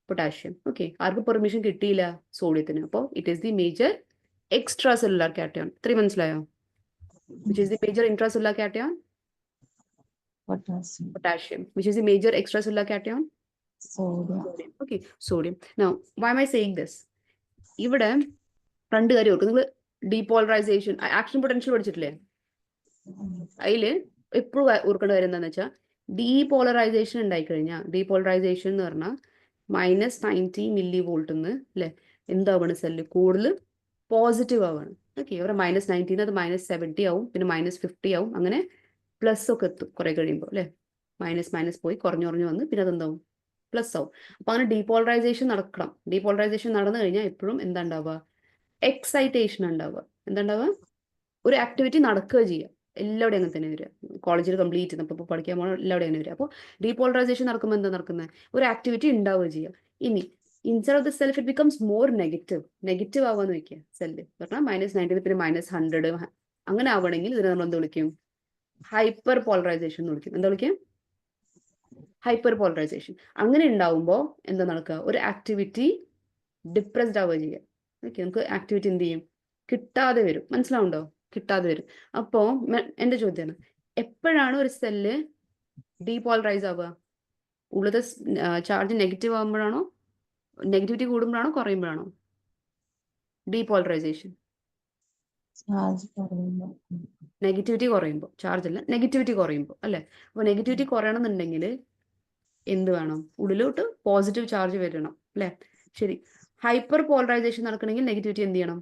പൊട്ടാഷ്യം. ഓക്കെ, ആർക്ക് പെർമിഷൻ കിട്ടിയില്ല? സോഡിയത്തിന്. അപ്പോൾ it is the major extra cellular cation. ഇത്രയും മനസ്സിലായോ? Which is the major intracellular cation? Potassium. Which is the major extracellular cation? Sodium. Okay, sodium. Now, why am I saying this? ഇവിടെ 2 കാര്യം ഓർക്കും. നിങ്ങൾ depolarisation, action potential പഠിച്ചിട്ടില്ലേ? അതില് എപ്പോഴും ഓർക്കേണ്ട കാര്യം എന്താണെന്ന് വെച്ചാൽ ഡീപോളറൈസേഷൻ ഉണ്ടായിക്കഴിഞ്ഞാൽ, ഡീപോളറൈസേഷൻ എന്ന് പറഞ്ഞാൽ -90 millivolt അല്ലെ? എന്താവാണ്? സെല്ല് കൂടുതൽ പോസിറ്റീവ് ആവാണ്. ഓക്കെ, അവിടെ -90 അത് -70 ആവും, പിന്നെ -50 ആവും, അങ്ങനെ പ്ലസ് ഒക്കെ എത്തും കുറെ കഴിയുമ്പോൾ അല്ലെ? മൈനസ് പോയി കുറഞ്ഞു വന്ന് പിന്നെ അതെന്താവും? പ്ലസ് ആവും. അപ്പൊ അങ്ങനെ ഡീപോളറൈസേഷൻ നടക്കണം. ഡീപോളറൈസേഷൻ നടന്നു കഴിഞ്ഞാൽ എപ്പോഴും എന്താ ഉണ്ടാവുക? എക്സൈറ്റേഷൻ ഉണ്ടാവുക. എന്താ ഉണ്ടാവുക? ഒരു ആക്ടിവിറ്റി നടക്കുക ചെയ്യുക. എല്ലാവിടെയും അങ്ങനെ തന്നെ വരിക. കോളേജിൽ കംപ്ലീറ്റ് നമ്മളിപ്പോൾ പഠിക്കാൻ പോകണം എല്ലാവിടെയും അങ്ങനെ വരിക. അപ്പോൾ ഡീപോളറൈസേഷൻ നടക്കുമ്പോൾ എന്താ നടക്കുന്നത്? ഒരു ആക്ടിവിറ്റി ഉണ്ടാവുക ചെയ്യുക. ഇനി instead of the self it becomes more negative ആവാന്ന് വെക്കുക. സെല്ല് പറഞ്ഞാൽ -90 പിന്നെ -100 അങ്ങനെ ആവണമെങ്കിൽ ഇതിനെ നമ്മൾ എന്ത് വിളിക്കും? ഹൈപ്പർ പോളറൈസേഷൻ എന്ന് വിളിക്കും. എന്താ വിളിക്കും? Hyper polarisation. അങ്ങനെ ഉണ്ടാവുമ്പോൾ എന്താ നടക്കുക? ഒരു ആക്ടിവിറ്റി ഡിപ്രസ്ഡ് ആവുക ചെയ്യുക. ഓക്കെ, നമുക്ക് ആക്ടിവിറ്റി എന്ത് ചെയ്യും? കിട്ടാതെ വരും. മനസ്സിലാവുണ്ടോ? കിട്ടാതെ വരും. അപ്പോൾ എൻ്റെ ചോദ്യമാണ്, എപ്പോഴാണ് ഒരു സെല്ല് ഡീപോളറൈസ് ആവുക? ഉള്ളത് ചാർജ് നെഗറ്റീവ് ആകുമ്പോഴാണോ, നെഗറ്റിവിറ്റി കൂടുമ്പോഴാണോ, കുറയുമ്പോഴാണോ? ഡീപോളറൈസേഷൻ ചാർജ് കുറയുമ്പോൾ. നെഗറ്റിവിറ്റി കുറയുമ്പോൾ, ചാർജ് അല്ല, നെഗറ്റിവിറ്റി കുറയുമ്പോൾ അല്ലേ? അപ്പോൾ നെഗറ്റിവിറ്റി കുറയണമെന്നുണ്ടെങ്കിൽ എന്ത് വേണം? ഉള്ളിലോട്ട് പോസിറ്റീവ് ചാർജ് വരണം അല്ലേ? ശരി, ഹൈപ്പർ പോളറൈസേഷൻ നടക്കണമെങ്കിൽ നെഗറ്റിവിറ്റി എന്ത് ചെയ്യണം?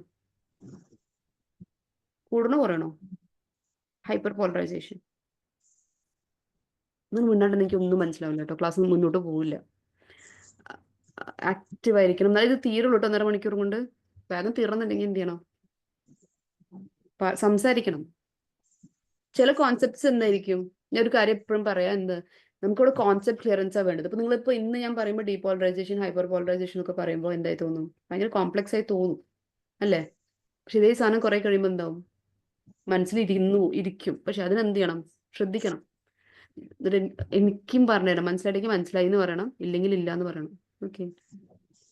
കൂടണോ കുറയണോ? Hyperpolarisation. ഒന്നും മുന്നോട്ട് എനിക്ക് ഒന്നും മനസ്സിലാവില്ല കേട്ടോ, ക്ലാസ് മുന്നോട്ട് പോവില്ല. ആക്റ്റീവ് ആയിരിക്കണം, അതായത് തീരുള്ളൂ കേട്ടോ 1.5 മണിക്കൂർ കൊണ്ട്. വേഗം തീർന്നുണ്ടെങ്കിൽ എന്ത് ചെയ്യണം? സംസാരിക്കണം. ചില കോൺസെപ്റ്റ്സ് എന്തായിരിക്കും? ഞാൻ ഒരു കാര്യം എപ്പോഴും പറയാം, എന്ത് നമുക്കിവിടെ കോൺസെപ്റ്റ് ക്ലിയറൻസാണ് വേണ്ടത്. ഇപ്പൊ നിങ്ങളിപ്പോൾ ഇന്ന് ഞാൻ പറയുമ്പോൾ ഡീപോളറൈസേഷൻ, ഹൈപ്പർ പോളറൈസേഷൻ ഒക്കെ പറയുമ്പോൾ എന്തായി തോന്നും? ഭയങ്കര കോംപ്ലക്സ് ആയി തോന്നും അല്ലേ? പക്ഷെ ഇതേ സാധനം കുറെ കഴിയുമ്പോൾ എന്താവും? ഇരിക്കും. പക്ഷെ അതിനെന്ത് ചെയ്യണം? ശ്രദ്ധിക്കണം. എനിക്കും പറഞ്ഞുതരാം, മനസ്സിലായിട്ടെങ്കിൽ മനസ്സിലായി എന്ന് പറയണം, ഇല്ലെങ്കിൽ ഇല്ല എന്ന് പറയണം. ഓക്കെ,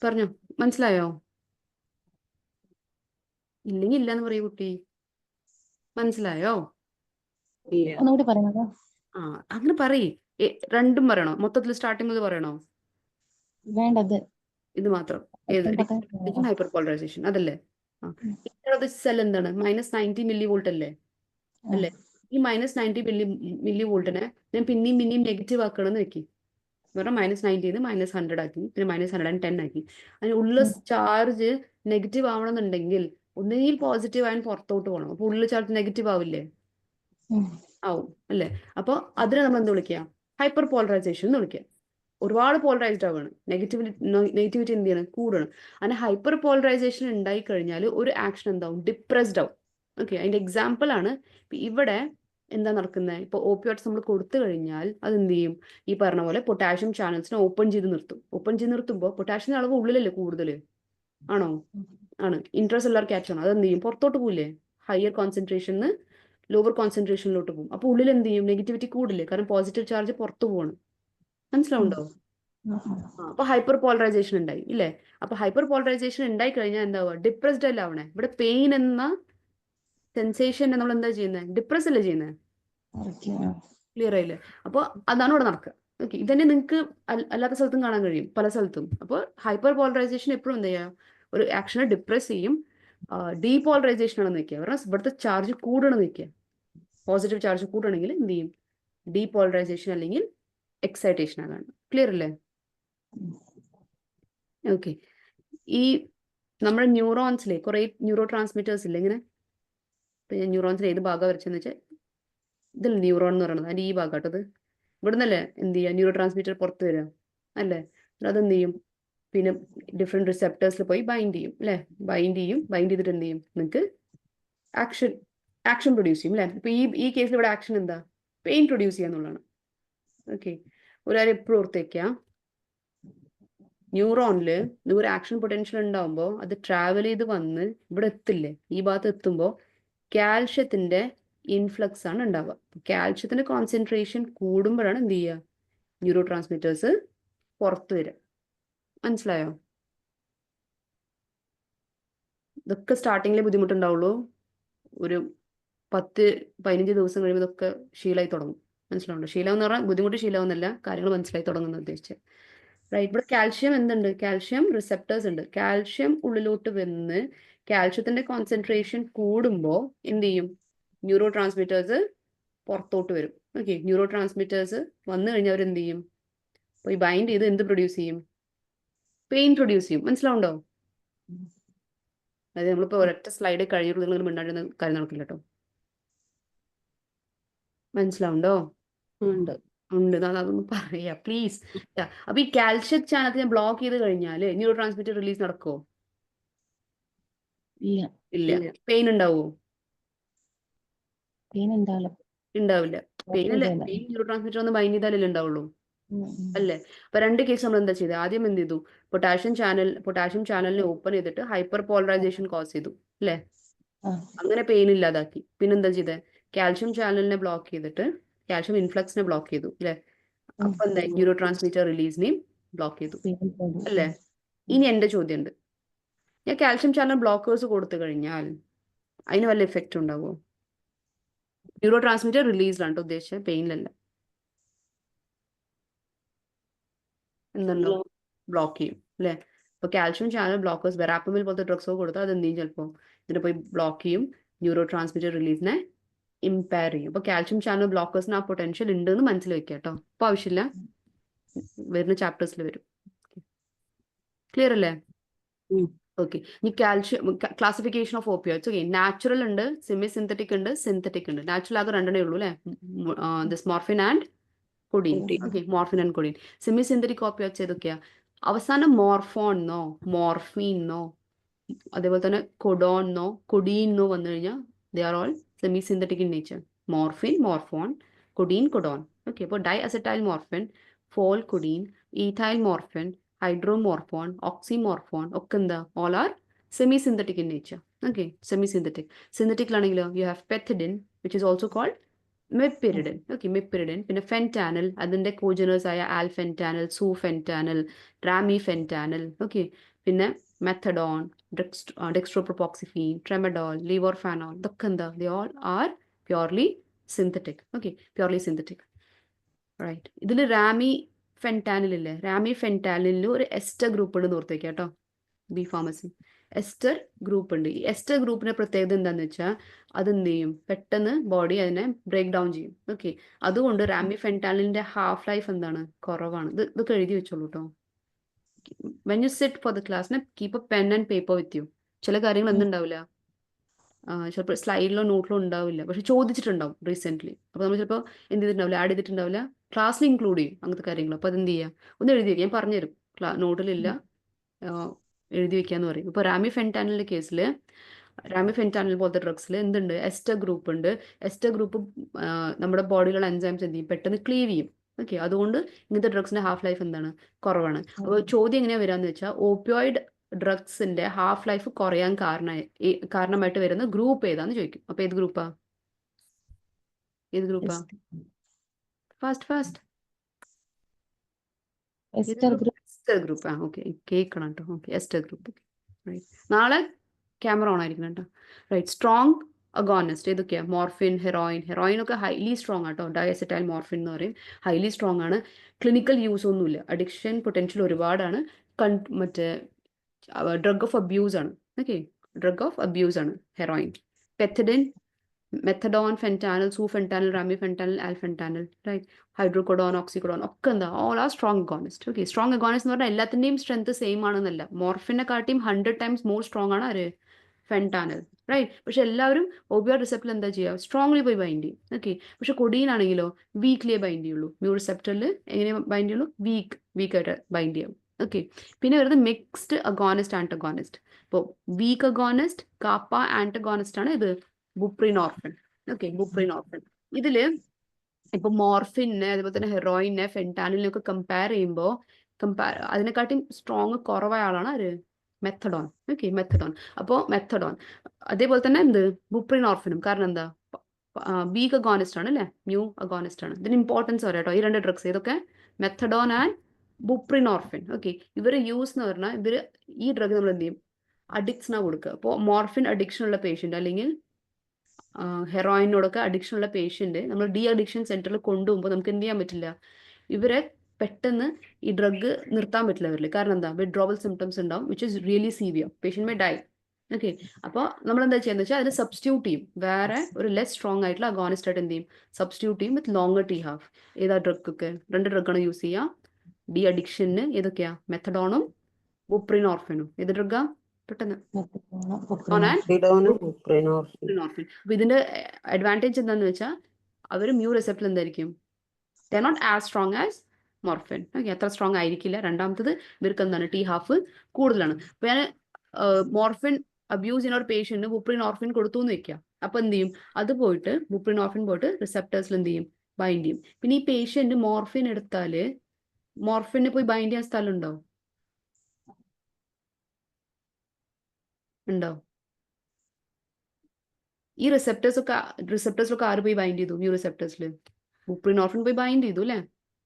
പറഞ്ഞോ, മനസ്സിലായോ? ഇല്ലെങ്കിൽ ഇല്ല എന്ന് പറയൂ കുട്ടി. മനസ്സിലായോ? ഒന്നുകൂടി പറയുന്നത്. ആ, അങ്ങനെ പറയേ. രണ്ടും പറയണോ? മൊത്തത്തിൽ സ്റ്റാർട്ടിംഗ് മുതൽ പറയണോ? വേണ്ടത് ഇത് മാത്രം. ഏത്? ഹൈപ്പർ പോളറൈസേഷൻ അതല്ലേ? സെൽ എന്താണ്? -90 mV അല്ലേ? അല്ലേ? ഈ -90 mV ഞാൻ പിന്നെയും നെഗറ്റീവ് ആക്കണമെന്ന് വെക്കി. പറഞ്ഞാൽ -90 -100 ആക്കി, പിന്നെ -110 ആക്കി. അതിന് ഉള്ള ചാർജ് നെഗറ്റീവ് ആവണമെന്നുണ്ടെങ്കിൽ ഒന്നുകിൽ പോസിറ്റീവ് ആയാലും പുറത്തോട്ട് പോകണം. അപ്പൊ ഉള്ള ചാർജ് നെഗറ്റീവ് ആവില്ലേ? ആവും അല്ലേ? അപ്പോൾ അതിനെ നമ്മൾ എന്ത് വിളിക്കുക? ഹൈപ്പർ പോളറൈസേഷൻ എന്ന് വിളിക്കുക. ഒരുപാട് പോളറൈസ്ഡ് ആവുകയാണ്, നെഗറ്റിവിറ്റി എന്ത് ചെയ്യണം? കൂടണം. അങ്ങനെ ഹൈപ്പർ പോളറൈസേഷൻ ഉണ്ടായി കഴിഞ്ഞാൽ ഒരു ആക്ഷൻ എന്താവും? ഡിപ്രസ്ഡ് ആവും. ഓക്കെ, അതിന്റെ എക്സാമ്പിൾ ആണ് ഇവിടെ എന്താ നടക്കുന്നത്? ഇപ്പോൾ ഓപ്പിയോയിഡ്സ് നമ്മൾ കൊടുത്തു കഴിഞ്ഞാൽ അതെന്ത് ചെയ്യും? ഈ പറഞ്ഞ പോലെ പൊട്ടാഷ്യം ചാനൽസിനെ ഓപ്പൺ ചെയ്ത് നിർത്തും. ഓപ്പൺ ചെയ്ത് നിർത്തുമ്പോൾ പൊട്ടാഷ്യത്തിന്റെ അളവ് ഉള്ളിലല്ലേ കൂടുതൽ? ആണോ? ആണ്. ഇൻട്രാസെല്ലുലാർ ക്യാച്ച് ആണ്. അതെന്ത് ചെയ്യും? പുറത്തോട്ട് പോയില്ലേ? ഹയർ കോൺസെൻട്രേഷന് ലോവർ കോൺസെൻട്രേഷനിലോട്ട് പോകും. അപ്പോൾ ഉള്ളിൽ എന്ത് ചെയ്യും? നെഗറ്റിവിറ്റി കൂടില്ലേ? കാരണം പോസിറ്റീവ് ചാർജ് പുറത്തു പോകണം. മനസ്സിലാവുണ്ടോ? അപ്പൊ ഹൈപ്പർ പോളറൈസേഷൻ ഉണ്ടായി ഇല്ലേ? അപ്പൊ ഹൈപ്പർ പോളറൈസേഷൻ ഉണ്ടായി കഴിഞ്ഞാൽ എന്താവുക? ഡിപ്രസ്ഡ് അല്ല ആവണേ. ഇവിടെ പെയിൻ എന്ന സെൻസേഷൻ നമ്മൾ എന്താ ചെയ്യുന്നത്? ഡിപ്രസ് അല്ലേ ചെയ്യുന്നത്? ക്ലിയർ ആയില്ലേ? അപ്പോൾ അതാണ് ഇവിടെ നടക്കുക. ഓക്കെ, ഇതന്നെ നിങ്ങൾക്ക് അല്ലാത്ത സ്ഥലത്തും കാണാൻ കഴിയും, പല സ്ഥലത്തും. അപ്പോൾ ഹൈപ്പർ പോളറൈസേഷൻ എപ്പോഴും എന്താ ചെയ്യുക? ഒരു ആക്ഷനെ ഡിപ്രസ് ചെയ്യും. ഡീപോളറൈസേഷൻ ആണെന്ന് വെക്കുക, കാരണം ഇവിടുത്തെ ചാർജ് കൂടണം വെക്കുക. പോസിറ്റീവ് ചാർജ് കൂടണമെങ്കിൽ എന്ത് ചെയ്യും? ഡീപോളറൈസേഷൻ അല്ലെങ്കിൽ എക്സൈറ്റേഷൻ ആകാണ്. ക്ലിയർ അല്ലേ? ഓക്കെ, ഈ നമ്മുടെ ന്യൂറോൺസിലെ കുറെ ന്യൂറോ ട്രാൻസ്മിറ്റേഴ്സ് ഇല്ലേ ഇങ്ങനെ? ഇപ്പൊ ഞാൻ ന്യൂറോൺസിൽ ഏത് ഭാഗം വരച്ചെന്ന് വെച്ചാൽ ഇതിൽ ന്യൂറോൺ എന്ന് പറയുന്നത് അതിന്റെ ഈ ഭാഗം കേട്ടത്. ഇവിടെ നിന്നല്ലേ എന്ത് ചെയ്യുക? ന്യൂറോ ട്രാൻസ്മിറ്റർ പുറത്ത് വരിക അല്ലേ? അതെന്ത് ചെയ്യും? പിന്നെ ഡിഫറെന്റ് റിസെപ്റ്റേഴ്സിൽ പോയി ബൈൻഡ് ചെയ്യും അല്ലേ? ബൈൻഡ് ചെയ്തിട്ട് എന്ത് ചെയ്യും? നിങ്ങൾക്ക് ആക്ഷൻ പ്രൊഡ്യൂസ് ചെയ്യും അല്ലേ? ഇപ്പൊ ഈ കേസിൽ ഇവിടെ ആക്ഷൻ എന്താ? പെയിൻ പ്രൊഡ്യൂസ് ചെയ്യുക എന്നുള്ളതാണ്. ഓക്കെ, ഒരു കാര്യം എപ്പോഴും ഓർത്തേക്കാം, ന്യൂറോണില് ഒരു ആക്ഷൻ പൊട്ടൻഷ്യൽ ഉണ്ടാവുമ്പോൾ അത് ട്രാവൽ ചെയ്ത് വന്ന് ഇവിടെ എത്തില്ലേ? ഈ ഭാഗത്ത് എത്തുമ്പോൾ കാൽഷ്യത്തിന്റെ ഇൻഫ്ലക്സ് ആണ് ഉണ്ടാവുക. കാൽഷ്യത്തിന്റെ കോൺസെൻട്രേഷൻ കൂടുമ്പോഴാണ് എന്ത് ചെയ്യുക? ന്യൂറോ ട്രാൻസ്മിറ്റേഴ്സ് പുറത്തു വരിക. മനസ്സിലായോ? ഇതൊക്കെ സ്റ്റാർട്ടിങ്ങിലെ ബുദ്ധിമുട്ടുണ്ടാവുള്ളൂ. ഒരു 10-15 ദിവസം കഴിയുമ്പോൾ ഇതൊക്കെ ശീലമായി തുടങ്ങും. മനസ്സിലാവുണ്ടോ? ശീലം എന്ന് പറഞ്ഞാൽ ബുദ്ധിമുട്ട് ശീലമെന്നല്ല, കാര്യങ്ങൾ മനസ്സിലായി തുടങ്ങുന്ന ഉദ്ദേശിച്ചത്. റൈറ്റ്, ഇവിടെ കാൽഷ്യം എന്തുണ്ട്? കാൽഷ്യം റിസെപ്റ്റേഴ്സ് ഉണ്ട്. കാൽഷ്യം ഉള്ളിലോട്ട് വന്ന് കാൽഷ്യത്തിന്റെ കോൺസെൻട്രേഷൻ കൂടുമ്പോൾ എന്ത് ചെയ്യും? ന്യൂറോ ട്രാൻസ്മിറ്റേഴ്സ് പുറത്തോട്ട് വരും. ഓക്കെ, ന്യൂറോ ട്രാൻസ്മിറ്റേഴ്സ് വന്നു കഴിഞ്ഞാൽ അവർ എന്ത് ചെയ്യും? പോയി ബൈൻഡ് ചെയ്ത് എന്ത് പ്രൊഡ്യൂസ് ചെയ്യും? പെയിൻ പ്രൊഡ്യൂസ് ചെയ്യും. മനസ്സിലാവുണ്ടോ? അതായത് നമ്മളിപ്പോൾ ഒരൊറ്റ സ്ലൈഡ് കഴിയുള്ളൂ, നിങ്ങൾ മിണ്ടാടുന്ന കാര്യം നടക്കില്ല കേട്ടോ. മനസ്സിലാവുണ്ടോ? ഉണ്ട്. അതൊന്ന് പറയാ പ്ലീസ്. അപ്പൊ ഈ കാൽഷ്യം ചാനൽ ഞാൻ ബ്ലോക്ക് ചെയ്ത് കഴിഞ്ഞാല് ന്യൂറോ ട്രാൻസ്മിറ്റർ റിലീസ് നടക്കുമോ? ഇല്ല. പെയിൻ ഉണ്ടാവുമോ? പെയിൻ ഉണ്ടാവില്ല. ഉണ്ടാവില്ല. പെയിനല്ലേ, ചെയ്യില്ല. പെയിൻ ന്യൂറോ ട്രാൻസ്മിറ്റർ ഒന്ന് ബൈൻഡ് ചെയ്താലല്ലേ ഉണ്ടാവുള്ളൂ, ഉം, ഉം. അല്ലേ? അപ്പൊ രണ്ട് കേസ് നമ്മൾ എന്താ ചെയ്തത്? ആദ്യം എന്ത് ചെയ്തു? പൊട്ടാഷ്യം ചാനലിനെ ഓപ്പൺ ചെയ്തിട്ട് ഹൈപ്പർ പോളറൈസേഷൻ കോസ് ചെയ്തു, അല്ലേ? ആ, അങ്ങനെ പെയിൻ ഇല്ലാതാക്കി. പിന്നെന്താ ചെയ്തത്? കാൽഷ്യം ചാനലിനെ ബ്ലോക്ക് ചെയ്തിട്ട് കാൽഷ്യം ഇൻഫ്ലക്സിനെ ബ്ലോക്ക് ചെയ്തു, അല്ലേ? ഉം. അപ്പൊ എന്താ? ന്യൂറോ ട്രാൻസ്മിറ്റർ റിലീസിനെയും ബ്ലോക്ക് ചെയ്തു, പെയിൻ ഉണ്ട്. അല്ലേ? ഇനി എന്റെ ചോദ്യം ഉണ്ട്, ഞാൻ കാൽഷ്യം ചാനൽ ബ്ലോക്കേഴ്സ് കൊടുത്തു കഴിഞ്ഞാൽ അതിന് വല്ല എഫക്റ്റ് ഉണ്ടാവുമോ? ന്യൂറോ ട്രാൻസ്മിറ്റർ റിലീസ്ഡ് ആണ് ഉദ്ദേശിച്ചത്, പെയിനിലല്ല. എന്തുണ്ടോ? ബ്ലോക്ക് ചെയ്യും, അല്ലേ? ഇപ്പൊ കാൽഷ്യം ചാനൽ ബ്ലോക്കേഴ്സ്, വെറാപ്പമിൽ പോലത്തെ ഡ്രഗ്സോ കൊടുത്താൽ അത് എന്ത് ചെയ്യും? ചിലപ്പോൾ ഇതിനെ പോയി ബ്ലോക്ക് ചെയ്യും, ന്യൂറോ ട്രാൻസ്മിറ്റർ റിലീസിനെ ഇമ്പയർ ചെയ്യും. അപ്പൊ കാൽഷ്യം ചാനൽ ബ്ലോക്കേഴ്സിന് ആ പൊട്ടൻഷ്യൽ ഉണ്ട് എന്ന് മനസ്സിൽ വെക്കുക കേട്ടോ. ഇപ്പൊ ആവശ്യമില്ല, വരുന്ന ചാപ്റ്റേഴ്സിൽ വരും. ക്ലിയർ അല്ലേ? ഓക്കെ. ഇനി calcium classification of opioids. Okay, natural ഉണ്ട്, സെമി സിന്തറ്റിക് ഉണ്ട്, സിന്തറ്റിക് ഉണ്ട്. നാച്ചുറൽ ആകെ രണ്ടെണ്ണേ ഉള്ളൂ, അല്ലേ? This morphine and കൊഡീൻ. Okay, morphine and കൊഡീൻ. Semi synthetic opioids ഏതൊക്കെയാ? അവസാനം മോർഫോൺ മോർഫീൻ അതേപോലെ തന്നെ കൊഡോൺ കൊഡീൻ വന്നു കഴിഞ്ഞാൽ they are all semi synthetic in nature. Morphine, morphone, codeine, codone. Okay, അപ്പോൾ diacetyl morphine, pholcodine, ethylmorphine, hydromorphone, oxymorphone ഒക്കെ എന്താ? All are semi synthetic in nature. Okay, semi synthetic. സിന്തറ്റിക്കിലാണെങ്കിലോ you have pethidine which is also called meperidine. Okay, meperidine. പിന്നെ fentanyl, അതിന്റെ കോജനേഴ്സ് ആയ ആൽഫെൻറ്റാനൽ, സൂഫെൻറ്റാനൽ, റാമിഫെൻറ്റാനൽ. Okay, പിന്നെ methadone, ഡെക്സ്ട്രോപ്രോപോക്സിഫീൻ, ട്രെമഡോൾ, levorphanol, ഇതൊക്കെ എന്താ? They all are purely synthetic. Okay, purely synthetic. Right. ഇതിൽ remifentanil ഇല്ലേ? റാമി ഫെൻറ്റാനിലിൽ ഒരു എസ്റ്റർ ഗ്രൂപ്പ് ഉണ്ട്, ഓർത്ത് വെക്കാം കേട്ടോ. ബി ഫാർമസി എസ്റ്റർ ഗ്രൂപ്പ് ഉണ്ട്. ഈ എസ്റ്റർ ഗ്രൂപ്പിന്റെ പ്രത്യേകത എന്താന്ന് വെച്ചാൽ അതെന്ത് ചെയ്യും? പെട്ടെന്ന് ബോഡി അതിനെ ബ്രേക്ക് ഡൗൺ ചെയ്യും. ഓക്കെ, അതുകൊണ്ട് റാമി ഫെൻറ്റാനിലിന്റെ ഹാഫ് ലൈഫ് എന്താണ്? കുറവാണ്. ഇതൊക്കെ എഴുതി വെച്ചോളൂ കേട്ടോ. When you sit for the class, keep A pen and paper with you. ചില കാര്യങ്ങൾ എന്തുണ്ടാവില്ല, ചിലപ്പോൾ സ്ലൈഡിലോ നോട്ടിലോ ഉണ്ടാവില്ല, പക്ഷെ ചോദിച്ചിട്ടുണ്ടാവും റീസെന്റ്. അപ്പൊ നമ്മൾ ചിലപ്പോൾ എന്ത് ചെയ്തിട്ടുണ്ടാവില്ല, ആഡ് ചെയ്തിട്ടുണ്ടാവില്ല, ക്ലാസ്സിൽ ഇൻക്ലൂഡ് ചെയ്യും അങ്ങനത്തെ കാര്യങ്ങൾ. അപ്പൊ അതെന്ത് ചെയ്യുക? ഒന്ന് എഴുതി വെക്കാം, ഞാൻ പറഞ്ഞുതരും. നോട്ടിലില്ല, എഴുതി വെക്കാന്ന് പറയും. ഇപ്പൊ റാമി ഫെൻറ്റാനിലിന്റെ കേസിൽ, റാമി ഫെൻറ്റാനിൽ പോലത്തെ ഡ്രഗ്സിൽ എന്തുണ്ട്? എസ്റ്റർ ഗ്രൂപ്പ് ഉണ്ട്. എസ്റ്റർ ഗ്രൂപ്പ് നമ്മുടെ ബോഡിയിലുള്ള എൻസൈംസ് എന്ത് ചെയ്യും? പെട്ടെന്ന് ക്ലീവ് ചെയ്യും. ഓക്കെ, അതുകൊണ്ട് ഇങ്ങനത്തെ ഡ്രഗ്സിന്റെ ഹാഫ് ലൈഫ് എന്താണ്? കുറവാണ്. അപ്പോൾ ചോദ്യം എങ്ങനെയാ വരാന്ന് വെച്ചാൽ, ഓപ്പിയോയിഡ് ഡ്രഗ്സിന്റെ ഹാഫ് ലൈഫ് കുറയാൻ കാരണമായിട്ട് വരുന്ന ഗ്രൂപ്പ് ഏതാന്ന് ചോദിക്കും. അപ്പൊ ഏത് ഗ്രൂപ്പാ? Fast ester group. Ester group. Okay, കേൾക്കണം കേട്ടോ. Okay, ester group. റൈറ്റ്. നാളെ ക്യാമറ ഓൺ ആയിരിക്കണം കേട്ടോ. റൈറ്റ്. സ്ട്രോങ് അഗോണിസ്റ്റ് ഏതൊക്കെയാ? മോർഫിൻ, ഹെറോയിൻ ഒക്കെ ഹൈലി സ്ട്രോങ് ആട്ടോ. ഡയസെറ്റൈൽ മോർഫിൻ എന്ന് പറയും, ഹൈലി സ്ട്രോങ് ആണ്. ക്ലിനിക്കൽ യൂസ് ഒന്നുമില്ല, അഡിക്ഷൻ പൊട്ടൻഷ്യൽ ഒരുപാടാണ്. മറ്റേ ഡ്രഗ് ഓഫ് അബ്യൂസ് ആണ്. ഓക്കെ, ഡ്രഗ് ഓഫ് അബ്യൂസ് ആണ് heroin. Pethidine, methadone, fentanyl, sufentanil, remifentanil, alfentanil, right. Hydrocodone, oxycodone ഒക്കെ എന്താ? All are strong agonist. Okay, strong agonist എന്ന് പറഞ്ഞാൽ എല്ലാത്തിന്റെയും സ്ട്രെങ്ത് സെയിം ആണെന്നല്ല. മോർഫിനെ കാട്ടിയും 100 times മോർ സ്ട്രോങ് ആണ് ആര്? ഫെൻറ്റാനൽ, റൈറ്റ്. പക്ഷെ എല്ലാവരും ഓപ്പിയോയിഡ് റിസെപ്റ്ററിൽ എന്താ ചെയ്യുക? സ്ട്രോങ്ലി പോയി ബൈൻഡ് ചെയ്യും. ഓക്കെ, പക്ഷെ കൊഡീൻ ആണെങ്കിലോ വീക്ക്ലിയേ ബൈൻഡ് ചെയ്യുള്ളൂ. മ്യൂ റിസെപ്റ്ററിൽ എങ്ങനെ ബൈൻഡ് ചെയ്യുള്ളൂ? വീക്കായിട്ട് ബൈൻഡ് ചെയ്യും. ഓക്കെ, പിന്നെ വരുന്നത് മിക്സ്ഡ് അഗോണിസ്റ്റ്, ആന്റഗോണിസ്റ്റ്. ഇപ്പോൾ വീക്ക് അഗോണിസ്റ്റ്, കാപ്പ ആന്റഗോണിസ്റ്റ് ആണ് ഇത് ബുപ്രിനോർഫിൻ. ഓക്കെ, ബുപ്രിനോർഫിൻ. ഇതില് ഇപ്പൊ മോർഫിനെ അതുപോലെ തന്നെ ഹെറോയിനെ ഫെൻറ്റാനിലിനെ ഒക്കെ കമ്പയർ ചെയ്യുമ്പോൾ അതിനെക്കാട്ടിയും സ്ട്രോങ് കുറവായ ആളാണ് ആര്? മെത്തഡോൺ. Okay, methadone. അപ്പോൾ മെത്തഡോൺ അതേപോലെ തന്നെ എന്ത്? ബുപ്രിനോർഫിനും. കാരണം എന്താ? വീക്ക് അഗോണിസ്റ്റ് ആണ്, അല്ലേ? മ്യൂ അഗോണിസ്റ്റ് ആണ്. ഇതിന് ഇമ്പോർട്ടൻസ് പറയാം കേട്ടോ. ഈ രണ്ട് ഡ്രഗ്സ് ഇതൊക്കെ മെത്തഡോൺ ആൻഡ് ബുപ്രിനോർഫിൻ. ഓക്കെ, ഇവര് യൂസ് എന്ന് പറഞ്ഞാൽ ഈ ഡ്രഗ് നമ്മൾ എന്ത് ചെയ്യും? അഡിക്ട്സിനാ കൊടുക്കുക. അപ്പോൾ മോർഫിൻ അഡിക്ഷൻ ഉള്ള പേഷ്യന്റ് അല്ലെങ്കിൽ ഹെറോയിനോടൊക്കെ അഡിക്ഷൻ ഉള്ള പേഷ്യന്റ് നമ്മൾ ഡി അഡിക്ഷൻ സെന്ററിൽ കൊണ്ടുപോകുമ്പോൾ നമുക്ക് എന്ത് ചെയ്യാൻ പറ്റില്ല? ഇവരെ പെട്ടെന്ന് ഈ ഡ്രഗ് നിർത്താൻ പറ്റില്ല ഇവരിൽ. കാരണം എന്താ? വിഡ്രോവൽ സിംറ്റംസ് ഉണ്ടാവും, which is really severe. Patient may die. Okay, അപ്പോൾ നമ്മൾ എന്താ ചെയ്യുന്നത് വെച്ചാൽ അതിന് സബ്സ്റ്റിറ്റ്യൂട്ട് ചെയ്യും. വേറെ ഒരു ലെസ് സ്ട്രോങ് ആയിട്ടുള്ള അഗോണിസ്റ്റ് ആയിട്ട് എന്ത് ചെയ്യും? സബ്സ്റ്റിറ്റ്യൂട്ട് ചെയ്യും വിത്ത് ലോങ്ങർ ടി ഹാഫ്. ഏതാ ഡ്രഗ് ഒക്കെ? രണ്ട് ഡ്രഗാണ് യൂസ് ചെയ്യുക ഡി അഡിക്ഷന്. ഏതൊക്കെയാ? മെത്തഡോണും ബുപ്രിനോർഫിനും. ഏത് ഡ്രഗാ? പെട്ടെന്ന് അപ്പൊ ഇതിന്റെ അഡ്വാൻറ്റേജ് എന്താന്ന് വെച്ചാൽ അവർ മ്യൂ റിസെപ്റ്റർ എന്തായിരിക്കും? They are not as strong as morphine. Okay, അത്ര സ്ട്രോങ് ആയിരിക്കില്ല. രണ്ടാമത്തത് ഇവർക്ക് എന്താണ്? ടി ഹാഫ് കൂടുതലാണ്. അപ്പൊ ഞാൻ മോർഫിൻ അബ്യൂസ് ചെയ്യുന്ന ഒരു പേഷ്യന്റിന് ബുപ്രിനോർഫിൻ കൊടുത്തു എന്ന് വെക്കുക. അപ്പൊ എന്ത് ചെയ്യും, അത് പോയിട്ട് ബുപ്രിനോർഫിൻ പോയിട്ട് റിസപ്റ്റേഴ്സിൽ എന്ത് ചെയ്യും, ബൈൻഡ് ചെയ്യും. പിന്നെ ഈ പേഷ്യന്റ് മോർഫിൻ എടുത്താല് മോർഫിന് പോയി ബൈൻഡ് ചെയ്യാൻ സ്ഥലം ഉണ്ടോ? ഉണ്ടോ? ഈ റിസപ്റ്റേഴ്സിലൊക്കെ ആര് പോയി ബൈൻഡ് ചെയ്തു? മ്യൂ റിസപ്റ്റേഴ്സിൽ ബുപ്രിനോർഫിൻ പോയി ബൈൻഡ് ചെയ്തു അല്ലേ,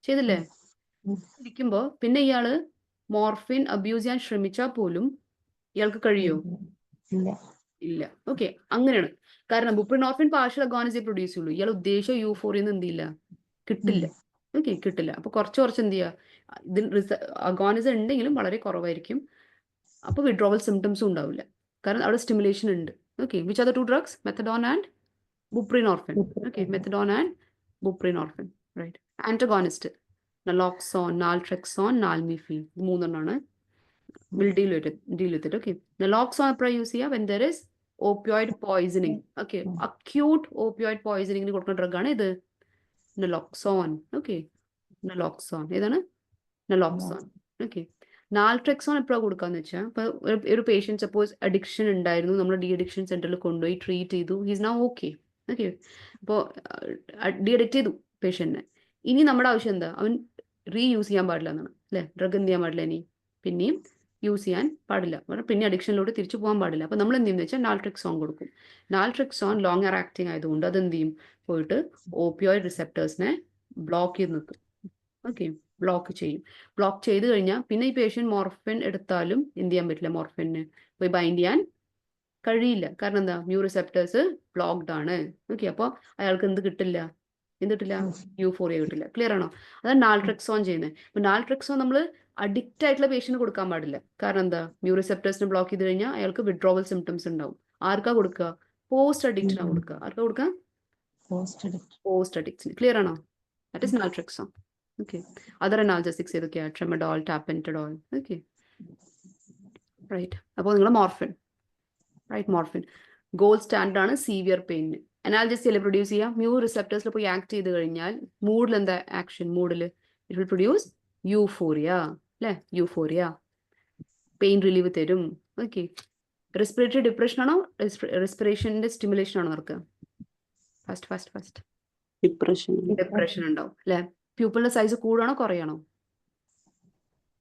ചെയ്തില്ലേ? ഇരിക്കുമ്പോ പിന്നെ ഇയാള് മോർഫിൻ അബ്യൂസ് ചെയ്യാൻ ശ്രമിച്ചാൽ പോലും ഇയാൾക്ക് കഴിയോ? ഇല്ല. ഓക്കെ, അങ്ങനെയാണ്. കാരണം ബുപ്രിനോർഫിൻ പാർഷ്യൽ അഗോണിസേ പ്രൊഡ്യൂസ് ചെയ്യുള്ളൂ. ഇയാൾ ഉദ്ദേശിച്ച യൂഫോറിയ എന്ത് ചെയ്യില്ല, കിട്ടില്ല. ഓക്കെ, കിട്ടില്ല. അപ്പൊ കുറച്ച് എന്ത് ചെയ്യുക, ഇതിൽ അഗോണിസം ഉണ്ടെങ്കിലും വളരെ കുറവായിരിക്കും. അപ്പൊ വിഡ്രോവൽ സിംറ്റംസും ഉണ്ടാവില്ല, കാരണം അവിടെ സ്റ്റിമുലേഷൻ ഉണ്ട്. Okay, which are the 2 drugs? Methadone and buprenorphine. Okay, methadone and buprenorphine, right. Antagonist naloxone, naltrexone, nalmefene, 3 will deal with it. Okay, naloxone apply use ചെയ്യാം when there is opioid poisoning. Okay, acute opioid poisoning ന് കൊടുക്കുന്ന drug ആണ് ഇത് naloxone. Okay, naloxone ഏതാണ്? naloxone. Okay, naltrexone എപ്പോഴാണ് കൊടുക്കാന്ന് വെച്ചാൽ, ഇപ്പൊ ഒരു പേഷ്യന്റ് സപ്പോസ് അഡിക്ഷൻ ഉണ്ടായിരുന്നു, നമ്മൾ ഡി അഡിക്ഷൻ സെന്ററിൽ കൊണ്ടുപോയി ട്രീറ്റ് ചെയ്തു, ഹീസ് നൗ ഓക്കെ. ഓക്കെ, അപ്പോൾ ഡി അഡിക്റ്റ് ചെയ്തു പേഷ്യന്റിനെ. ഇനി നമ്മുടെ ആവശ്യം എന്താ, അവൻ റീയൂസ് ചെയ്യാൻ പാടില്ല എന്നാണ് അല്ലെ, ഡ്രഗ് എന്ത് ചെയ്യാൻ പാടില്ല, ഇനി പിന്നെയും യൂസ് ചെയ്യാൻ പാടില്ല, പിന്നെ അഡിക്ഷനിലോട്ട് തിരിച്ചു പോകാൻ പാടില്ല. അപ്പൊ നമ്മൾ എന്ത് ചെയ്യുന്നത് വെച്ചാൽ നാൽട്രെക്സോൺ കൊടുക്കും. നാൽട്രെക്സോൺ ലോങ് ആക്ടിങ് ആയതുകൊണ്ട് അത് എന്ത് ചെയ്യും, പോയിട്ട് ഓപ്പിയോയിഡ് റിസെപ്റ്റേഴ്സിനെ ബ്ലോക്ക് ചെയ്ത് നിൽക്കും. ഓക്കെ, ബ്ലോക്ക് ചെയ്യും. ബ്ലോക്ക് ചെയ്ത് കഴിഞ്ഞാൽ പിന്നെ ഈ പേഷ്യന്റ് മോർഫിൻ എടുത്താലും എന്ത് ചെയ്യാൻ പറ്റില്ല, മോർഫിന് പോയി ബൈൻഡ് ചെയ്യാൻ കഴിയില്ല. കാരണം എന്താ, മ്യൂ റിസെപ്റ്റേഴ്സ് ബ്ലോക്ക്ഡ് ആണ്. ഓക്കെ, അപ്പോൾ അയാൾക്ക് എന്ത് കിട്ടില്ല, എന്തിട്ടില്ല, യൂഫോറിയ കിട്ടില്ല. ക്ലിയർ ആണോ? അതാണ് നാൽട്രെക്സോൺ ചെയ്യുന്നത്. അപ്പൊ നാൽട്രെക്സോൺ നമ്മൾ അഡിക്റ്റ് ആയിട്ടുള്ള പേഷ്യന്റ് കൊടുക്കാൻ പാടില്ല. കാരണം എന്താ, മ്യൂ റിസെപ്റ്റേഴ്സിന് ബ്ലോക്ക് ചെയ്ത് കഴിഞ്ഞാൽ അയാൾക്ക് വിഡ്രോവൽ സിംറ്റംസ് ഉണ്ടാവും. ആർക്കാ കൊടുക്കുക, പോസ്റ്റ് അഡിക്റ്റിനാ കൊടുക്കുക. ആർക്കാ കൊടുക്കുക, പോസ്റ്റ് അഡിക്റ്റിന്. ക്ലിയർ ആണോ? That is naltrexone. Okay, other analgesics ഏതൊക്കെയാ, ട്രെമഡോൾ, ടാപെന്റഡോൾ. Okay, right. അപ്പോൾ നിങ്ങൾ morphine, right, morphine gold standard ആണ് സീവിയർ പെയിന്. അനാൽജസി അല്ലേ പ്രൊഡ്യൂസ് ചെയ്യാം, മ്യൂ റിസെപ്റ്റേഴ്സിൽ പോയി ആക്ട് ചെയ്ത് കഴിഞ്ഞാൽ മൂഡിൽ എന്താ ആക്ഷൻ, മൂഡിൽ ഇറ്റ് വിൽ പ്രൊഡ്യൂസ് യൂഫോറിയ അല്ലെ, യൂഫോറിയ, പെയിൻ റിലീവ് തരും. ഓക്കെ, റെസ്പിറേറ്ററി ഡിപ്രഷൻ ആണോ റെസ്പിറേഷന്റെ സ്റ്റിമുലേഷൻ ആണോ നടക്കുക? ഫസ്റ്റ് ഡിപ്രഷൻ ഉണ്ടാവും അല്ലെ. പ്യൂപ്പിളിന്റെ സൈസ് കൂടാണോ കുറയാണോ?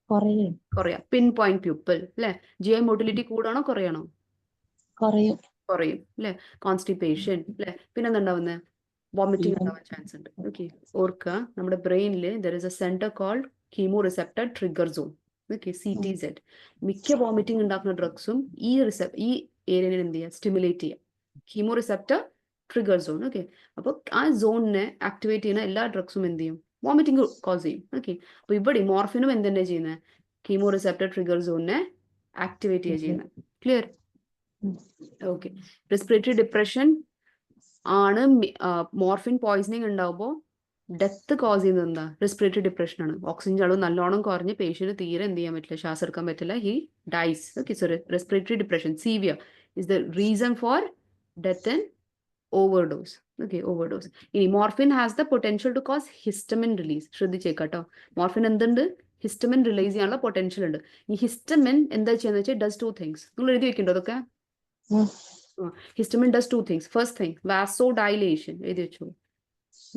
കുറയാം. പിൻ പോയിന്റ് പ്യൂപ്പിൾ അല്ലെ. GI മോട്ടിലിറ്റി കൂടാണോ കുറയാണോ? കുറയും അല്ലെ. കോൺസ്റ്റിപ്പേഷൻ അല്ലെ. പിന്നെന്താ ഉണ്ടാവുന്നത്, വോമിറ്റിംഗ് ഉണ്ടാവാൻ ചാൻസ് ഉണ്ട്. ഓക്കെ, ഓർക്കുക നമ്മുടെ ബ്രെയിനിൽ there is a centre called chemo receptor trigger zone. Okay, CTZ. മിക്ക വോമിറ്റിംഗ് ഉണ്ടാക്കുന്ന ഡ്രഗ്സും ഈ ഏരിയനെ എന്ത് ചെയ്യുക, സ്റ്റിമുലേറ്റ് ചെയ്യുക. Chemo receptor trigger zone. Okay, അപ്പോൾ ആ സോണിനെ ആക്ടിവേറ്റ് ചെയ്യുന്ന എല്ലാ ഡ്രഗ്സും എന്ത് ചെയ്യും, വോമിറ്റിംഗ് കോസ് ചെയ്യും. ഓക്കെ, അപ്പൊ ഇവിടെ മോർഫിനും എന്ത് തന്നെ ചെയ്യുന്നത്, കീമോ റിസെപ്റ്റർ ട്രിഗർ സോണിനെ ആക്ടിവേറ്റ് ചെയ്യുക ചെയ്യുന്നത്. ക്ലിയർ? ഓക്കെ, റെസ്പിറേറ്ററി ഡിപ്രഷൻ ആണ് മോർഫിൻ പോയിസണിങ് ഉണ്ടാവുമ്പോൾ ഡെത്ത് കോസ് ചെയ്യുന്നത് എന്താ, റെസ്പിറേറ്ററി ഡിപ്രഷൻ ആണ്. ഓക്സിജൻ അളവ് നല്ലോണം കുറഞ്ഞ് പേഷ്യന്റ് തീരെ എന്ത് ചെയ്യാൻ പറ്റില്ല, ശ്വാസം എടുക്കാൻ പറ്റില്ല, he dies. Okay, so respiratory depression severe is the reason for death and overdose. Okay, overdose. ഇനി morphine has the potential to cause histamine release. ശ്രദ്ധിച്ചേക്കാട്ടോ, മോർഫിൻ എന്തുണ്ട്, ഹിസ്റ്റമിൻ റിലീസ് ചെയ്യാനുള്ള പൊട്ടൻഷ്യൽ ഉണ്ട്. ഈ ഹിസ്റ്റമിൻ എന്താ ചെയ്യുന്നത് വെച്ചാൽ ഡസ് 2 things. നിങ്ങൾ എഴുതി വെക്കണ്ടോ അതൊക്കെ? Histamine does 2 things. First thing, vasodilation. എഴുതി വെച്ചു,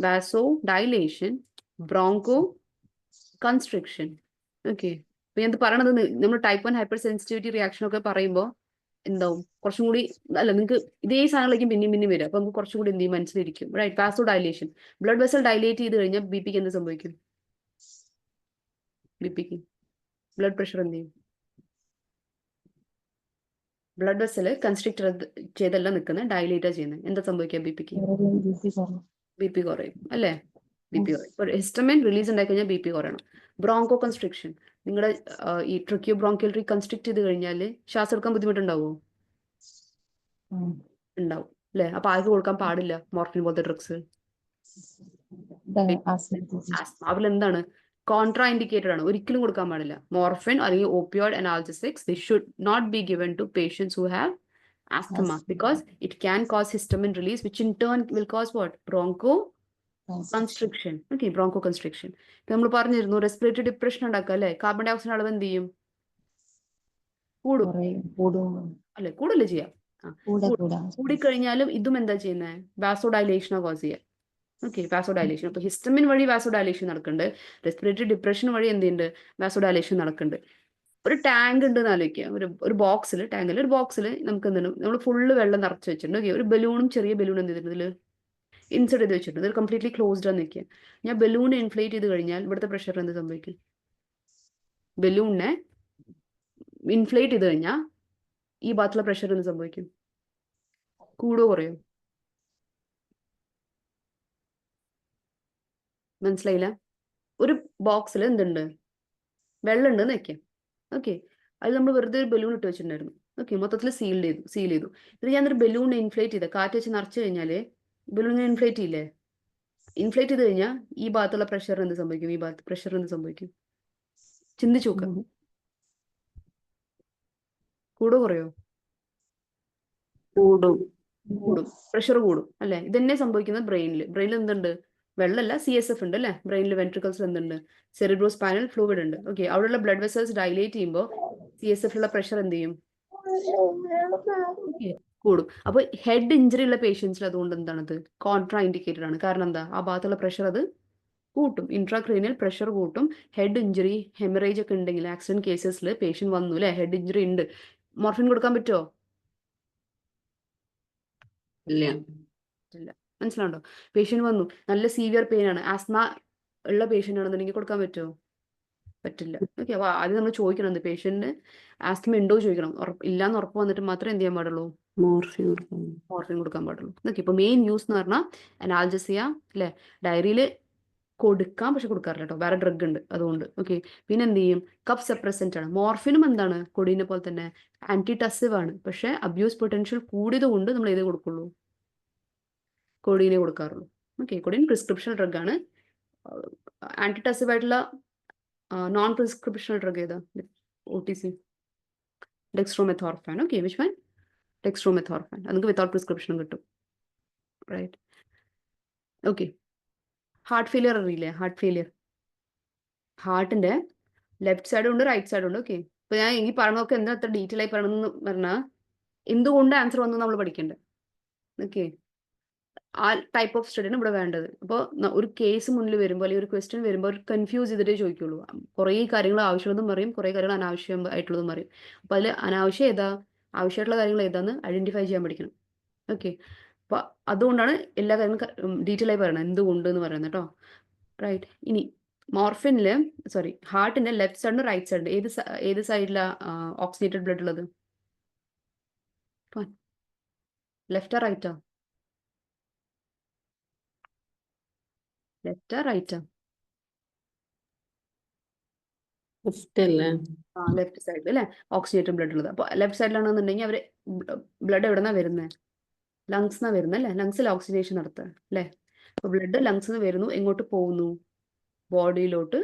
vasodilation, bronchoconstriction. ഓക്കെ, അപ്പൊ ഞാൻ പറയണത് നമ്മൾ ടൈപ്പ് 1 ഹൈപ്പർ സെൻസിറ്റിവിറ്റി റിയാക്ഷൻ ഒക്കെ പറയുമ്പോൾ എന്താവും, കുറച്ചും കൂടി അല്ല, നിങ്ങൾക്ക് ഇതേ സാധനങ്ങളായിരിക്കും പിന്നെയും വരിക. അപ്പൊ നമുക്ക് കുറച്ചും കൂടി എന്ത് ചെയ്യും, മനസ്സിലിരിക്കും. Right, vasodilation. Blood vessel dilate ചെയ്ത് കഴിഞ്ഞാൽ BP എന്ത് സംഭവിക്കും, BPക്ക് ബ്ലഡ് പ്രഷർ എന്ത് ചെയ്യും, ബ്ലഡ് വെസൽ കൺസ്ട്രിക്ട് ചെയ്തല്ല നിൽക്കുന്നത്, ഡൈലേറ്റാ ചെയ്യുന്നത്. എന്താ സംഭവിക്കുക, BPക്ക് BP കുറയും അല്ലേ, BP കുറയും. ഇപ്പോൾ ഹിസ്റ്റമിൻ റിലീസ് ഉണ്ടായി കഴിഞ്ഞാൽ BP കുറയണം. ബ്രോങ്കോ കൺസ്ട്രിക്ഷൻ, നിങ്ങളുടെ ഈ ട്രക്കിയോ ബ്രോങ്കിയൽ റീകൺസ്ട്രിക്ട് ചെയ്ത് കഴിഞ്ഞാൽ ശ്വാസം എടുക്കാൻ ബുദ്ധിമുട്ടുണ്ടാവുമോ? ഉണ്ടാവും അല്ലെ. അപ്പൊ ആർക്ക് കൊടുക്കാൻ പാടില്ല മോർഫിൻ പോലത്തെ ഡ്രഗ്സ്? അതിൽ എന്താണ്, കോൺട്രാ ഇൻഡിക്കേറ്റഡ് ആണ്, ഒരിക്കലും കൊടുക്കാൻ പാടില്ല. മോർഫിൻ അല്ലെങ്കിൽ opioid analgesics they should not be given to patients who have asthma because it can cause histamine release which in turn will cause what, bronchoconstriction. Okay, bronchoconstriction. നമ്മൾ പറഞ്ഞിരുന്നു respiratory depression ഉണ്ടാക്കുക അല്ലെ, carbon dye oxide അളവ് എന്ത് ചെയ്യും, കൂടും കൂടും അല്ലെ, കൂടുതൽ ചെയ്യാം. കൂടാ കൂടിക്കഴിഞ്ഞാലും ഇതും എന്താ ചെയ്യുന്നത്, വാസോഡൈലേഷനാ കോസ് ചെയ്യുക. Okay, vasodilation. അപ്പൊ ഹിസ്റ്റമിൻ വഴി വാസോഡൈലേഷൻ നടക്കുന്നുണ്ട്, റെസ്പിറേറ്ററി ഡിപ്രഷൻ വഴി എന്ത് ചെയ്യുന്നുണ്ട്, വാസോഡൈലേഷൻ നടക്കുന്നുണ്ട്. ഒരു ടാങ്ക് ഉണ്ട് എന്ന് ആലോചിക്കുക, ഒരു ബോക്സിൽ, ടാങ്കിൽ ഒരു ബോക്സിൽ നമുക്ക് എന്താണ്, നമ്മൾ ഫുള്ള് വെള്ളം നിറച്ച് വെച്ചിട്ടുണ്ട്. ഓക്കെ, ഒരു ബലൂണും ചെറിയ ബലൂൺ എന്ത് ചെയ്തിട്ടുണ്ട് ഇതിൽ ഇൻസെർട്ട് ചെയ്ത് വെച്ചിട്ടുണ്ട്, ഇത് കംപ്ലീറ്റ്ലി ക്ലോസ്ഡ് ആണ് നിൽക്കുക. ഞാൻ ബലൂൺ ഇൻഫ്ലേറ്റ് ചെയ്ത് കഴിഞ്ഞാൽ ഇവിടുത്തെ പ്രഷർ എന്ത് സംഭവിക്കും, ബലൂണിനെ ഇൻഫ്ലേറ്റ് ചെയ്ത് കഴിഞ്ഞാൽ ഈ ഭാഗത്തുള്ള പ്രഷർ എന്ത് സംഭവിക്കും, കൂടുകയോ കുറയോ? മനസ്സിലായില്ല? ഒരു ബോക്സിൽ എന്തുണ്ട്, വെള്ളം ഉണ്ടെന്ന് വെക്കാം. ഓക്കെ, അത് നമ്മൾ വെറുതെ ഒരു ബലൂൺ ഇട്ട് വെച്ചിട്ടുണ്ടായിരുന്നു. ഓക്കെ, മൊത്തത്തിൽ സീൽ ചെയ്തു. ഇത് ഞാനൊരു ബലൂൺ ഇൻഫ്ലേറ്റ് ചെയ്ത, കാറ്റ് വെച്ച് നിറച്ച് കഴിഞ്ഞാൽ ബലൂൺ ഇൻഫ്ലേറ്റ് ചെയ്യില്ലേ, ഇൻഫ്ലേറ്റ് ചെയ്ത് കഴിഞ്ഞാൽ ഈ ഭാഗത്തുള്ള പ്രഷർ എന്ത് സംഭവിക്കും, ഈ ഭാഗത്ത് പ്രഷർ എന്ത് സംഭവിക്കും, ചിന്തിച്ചു നോക്കാം. കൂടുകയോ കുറയോ? കൂടും. പ്രഷർ കൂടും അല്ലെ. ഇതന്നെ സംഭവിക്കുന്നത് ബ്രെയിനിൽ എന്തുണ്ട്, വെള്ളമല്ല, CSF ഉണ്ട് അല്ലെ ബ്രെയിനിൽ. വെൻട്രിക്കിൾസിൽ എന്തുണ്ട്, സെറിബ്രോ സ്പൈനൽ ഫ്ലൂയിഡ് ഉണ്ട്. ഓക്കെ, അവിടെയുള്ള ബ്ലഡ് വെസൽസ് ഡൈലേറ്റ് ചെയ്യുമ്പോൾ CSF പ്രഷർ എന്ത് ചെയ്യും, കൂടും. അപ്പൊ ഹെഡ് ഇഞ്ചറി ഉള്ള പേഷ്യൻസിൽ അതുകൊണ്ട് എന്താണത് കോൺട്രാ ഇൻഡിക്കേറ്റഡ് ആണ്. കാരണം എന്താ, ആ ഭാഗത്തുള്ള പ്രഷർ അത് കൂട്ടും, ഇൻട്രാക്രീനിയൽ പ്രഷർ കൂട്ടും. ഹെഡ് ഇഞ്ചറി, ഹെമറേജ് ഒക്കെ ഉണ്ടെങ്കിൽ, ആക്സിഡന്റ് കേസസിൽ പേഷ്യന്റ് വന്നു അല്ലെ, ഹെഡ് ഇഞ്ചറി ഉണ്ട്, മോർഫിൻ കൊടുക്കാൻ പറ്റുമോ? ഇല്ല. മനസ്സിലാണ്ടോ? പേഷ്യന്റ് വന്നു, നല്ല സീവിയർ പെയിൻ ആണ്, ആസ്മ ഉള്ള പേഷ്യന്റ് ആണെന്നുണ്ടെങ്കിൽ കൊടുക്കാൻ പറ്റുമോ? പറ്റില്ല. ഓക്കെ, അപ്പൊ ആദ്യം നമ്മൾ ചോദിക്കണം, പേഷ്യന്റിന് ആസ്മ ഉണ്ടോ ചോദിക്കണം. ഇല്ലാന്ന് ഉറപ്പ് വന്നിട്ട് മാത്രമേ എന്ത് ചെയ്യാൻ പാടുള്ളൂ, മോർഫിൻ കൊടുക്കാൻ പാടുള്ളൂ. ഓക്കെ, ഇപ്പൊ മെയിൻ യൂസ് എന്ന് പറഞ്ഞാൽ അനാൽജസിയ അല്ലെ, ഡയറിയിൽ കൊടുക്കാം, പക്ഷെ കൊടുക്കാറില്ല കേട്ടോ, വേറെ ഡ്രഗ് ഉണ്ട് അതുകൊണ്ട്. ഓക്കെ, പിന്നെ എന്ത് ചെയ്യും, കപ്പ് സെപ്രസെന്റ് ആണ്. മോർഫിനും എന്താണ്, കൊടീനെ പോലെ തന്നെ ആന്റിടസീവ് ആണ്, പക്ഷെ അബ്യൂസ് പൊട്ടൻഷ്യൽ കൂടിയത് കൊണ്ട് നമ്മൾ ഏത് കൊടുക്കുള്ളൂ, കൊടീനെ കൊടുക്കാറുള്ളൂ. ഓക്കെ, കൊടീൻ പ്രിസ്ക്രിപ്ഷൻ ഡ്രഗ് ആണ്. ആന്റിടസീവ് ആയിട്ടുള്ള നോൺ പ്രിസ്ക്രിപ്ഷണൽ ഡ്രഗ് ഏതാ, OTC, dextromethorphan. Okay, which one, dextromethorphan. അത് വിത്തൗട്ട് പ്രിസ്ക്രിപ്ഷനും കിട്ടും, റൈറ്റ്. ഓക്കെ, ഹാർട്ട് ഫെയിലിയർ അറിയില്ലേ, ഹാർട്ടിന്റെ ലെഫ്റ്റ് സൈഡും ഉണ്ട്, റൈറ്റ് സൈഡും ഉണ്ട്. ഓക്കെ, ഇപ്പൊ ഞാൻ ഈ പറഞ്ഞതൊക്കെ എന്താ അത്ര ഡീറ്റെയിൽ ആയി പറയണമെന്ന് പറഞ്ഞാൽ എന്തുകൊണ്ട് ആൻസർ വന്നു നമ്മൾ പഠിക്കണ്ടേ. ഓക്കെ, ആ ടൈപ്പ് ഓഫ് സ്റ്റഡിയാണ് ഇവിടെ വേണ്ടത്. അപ്പോൾ ഒരു കേസ് മുന്നിൽ വരുമ്പോൾ അല്ലെങ്കിൽ ഒരു ക്വസ്റ്റ്യൻ വരുമ്പോൾ ഒരു കൺഫ്യൂസ് ചെയ്തിട്ടേ ചോദിക്കുള്ളൂ. കുറേ കാര്യങ്ങൾ ആവശ്യമുള്ളതും പറയും, കുറേ കാര്യങ്ങൾ അനാവശ്യമായിട്ടുള്ളതും പറയും. അപ്പോൾ അതിൽ അനാവശ്യം ഏതാ, ആവശ്യമായിട്ടുള്ള കാര്യങ്ങൾ ഏതാന്ന് ഐഡന്റിഫൈ ചെയ്യാൻ പഠിക്കണം. ഓക്കെ, അപ്പോൾ അതുകൊണ്ടാണ് എല്ലാ കാര്യങ്ങളും ഡീറ്റെയിൽ ആയി പറയണം, എന്തുകൊണ്ട് എന്ന് പറയുന്നത് കേട്ടോ, റൈറ്റ്. ഇനി മോർഫിനില്, ഹാർട്ടിന്റെ ലെഫ്റ്റ് സൈഡിന് റൈറ്റ് സൈഡ് ഏത് സൈഡിലാണ് ഓക്സിജനേറ്റഡ് ബ്ലഡ് ഉള്ളത്, ലെഫ്റ്റാ റൈറ്റാ, ലെഫ്റ്റാ റൈറ്റാ, ലെഫ്റ്റ് സൈഡിൽ അല്ലെ ഓക്സിജനേറ്റഡ് ബ്ലഡ് ഉള്ളത്. അപ്പോൾ ലെഫ്റ്റ് സൈഡിലാണെന്നുണ്ടെങ്കിൽ അവർ ബ്ലഡ് എവിടെന്നാ വരുന്നത്, ലങ്സ്ന്നാ വരുന്നത് അല്ലേ, ലങ്സിൽ ഓക്സിജനേഷൻ നടത്തുക അല്ലേ. അപ്പോൾ ബ്ലഡ് ലങ്സിൽ നിന്ന് വരുന്നു, എങ്ങോട്ട് പോകുന്നു, ബോഡിയിലോട്ട്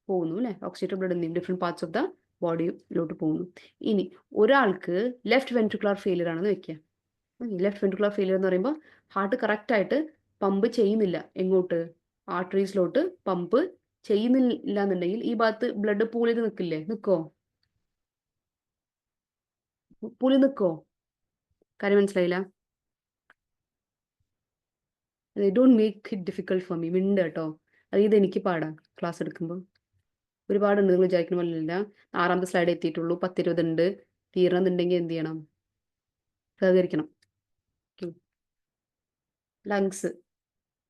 പോകുന്നു അല്ലേ. ഓക്സിജനേറ്റഡ് ബ്ലഡ് എന്ത് ചെയ്യും, ഡിഫറെന്റ് പാർട്സ് ഓഫ് ദ ബോഡിയിലോട്ട് പോകുന്നു. ഇനി ഒരാൾക്ക് ലെഫ്റ്റ് വെൻട്രിക്കുലർ ഫെയിലിയർ ആണെന്ന് വെക്കുക. ലെഫ്റ്റ് വെൻട്രിക്കുലർ ഫെയിലിയർ എന്ന് പറയുമ്പോൾ ഹാർട്ട് കറക്റ്റ് ആയിട്ട് പമ്പ് ചെയ്യുന്നില്ല, എങ്ങോട്ട്, ആർട്ടറീസിലോട്ട് പമ്പ് ചെയ്യുന്നില്ല എന്നുണ്ടെങ്കിൽ ഈ ഭാഗത്ത് ബ്ലഡ് പൂൾ ചെയ്ത് നിൽക്കോ, പൂളി നിൽക്കോ? കാര്യം മനസ്സിലായില്ല? Don't make it difficult for me, മിണ്ട് കേട്ടോ. അത് എനിക്ക് പാടാം ക്ലാസ് എടുക്കുമ്പോൾ, ഒരുപാടുണ്ട്, നിങ്ങൾ വിചാരിക്കുന്ന പോലെ ഇല്ല. 6ാമത്തെ സ്ലൈഡ് എത്തിയിട്ടുള്ളൂ, 10-20 ഉണ്ട്. തീരണമെന്നുണ്ടെങ്കിൽ എന്ത് ചെയ്യണം, സഹകരിക്കണം.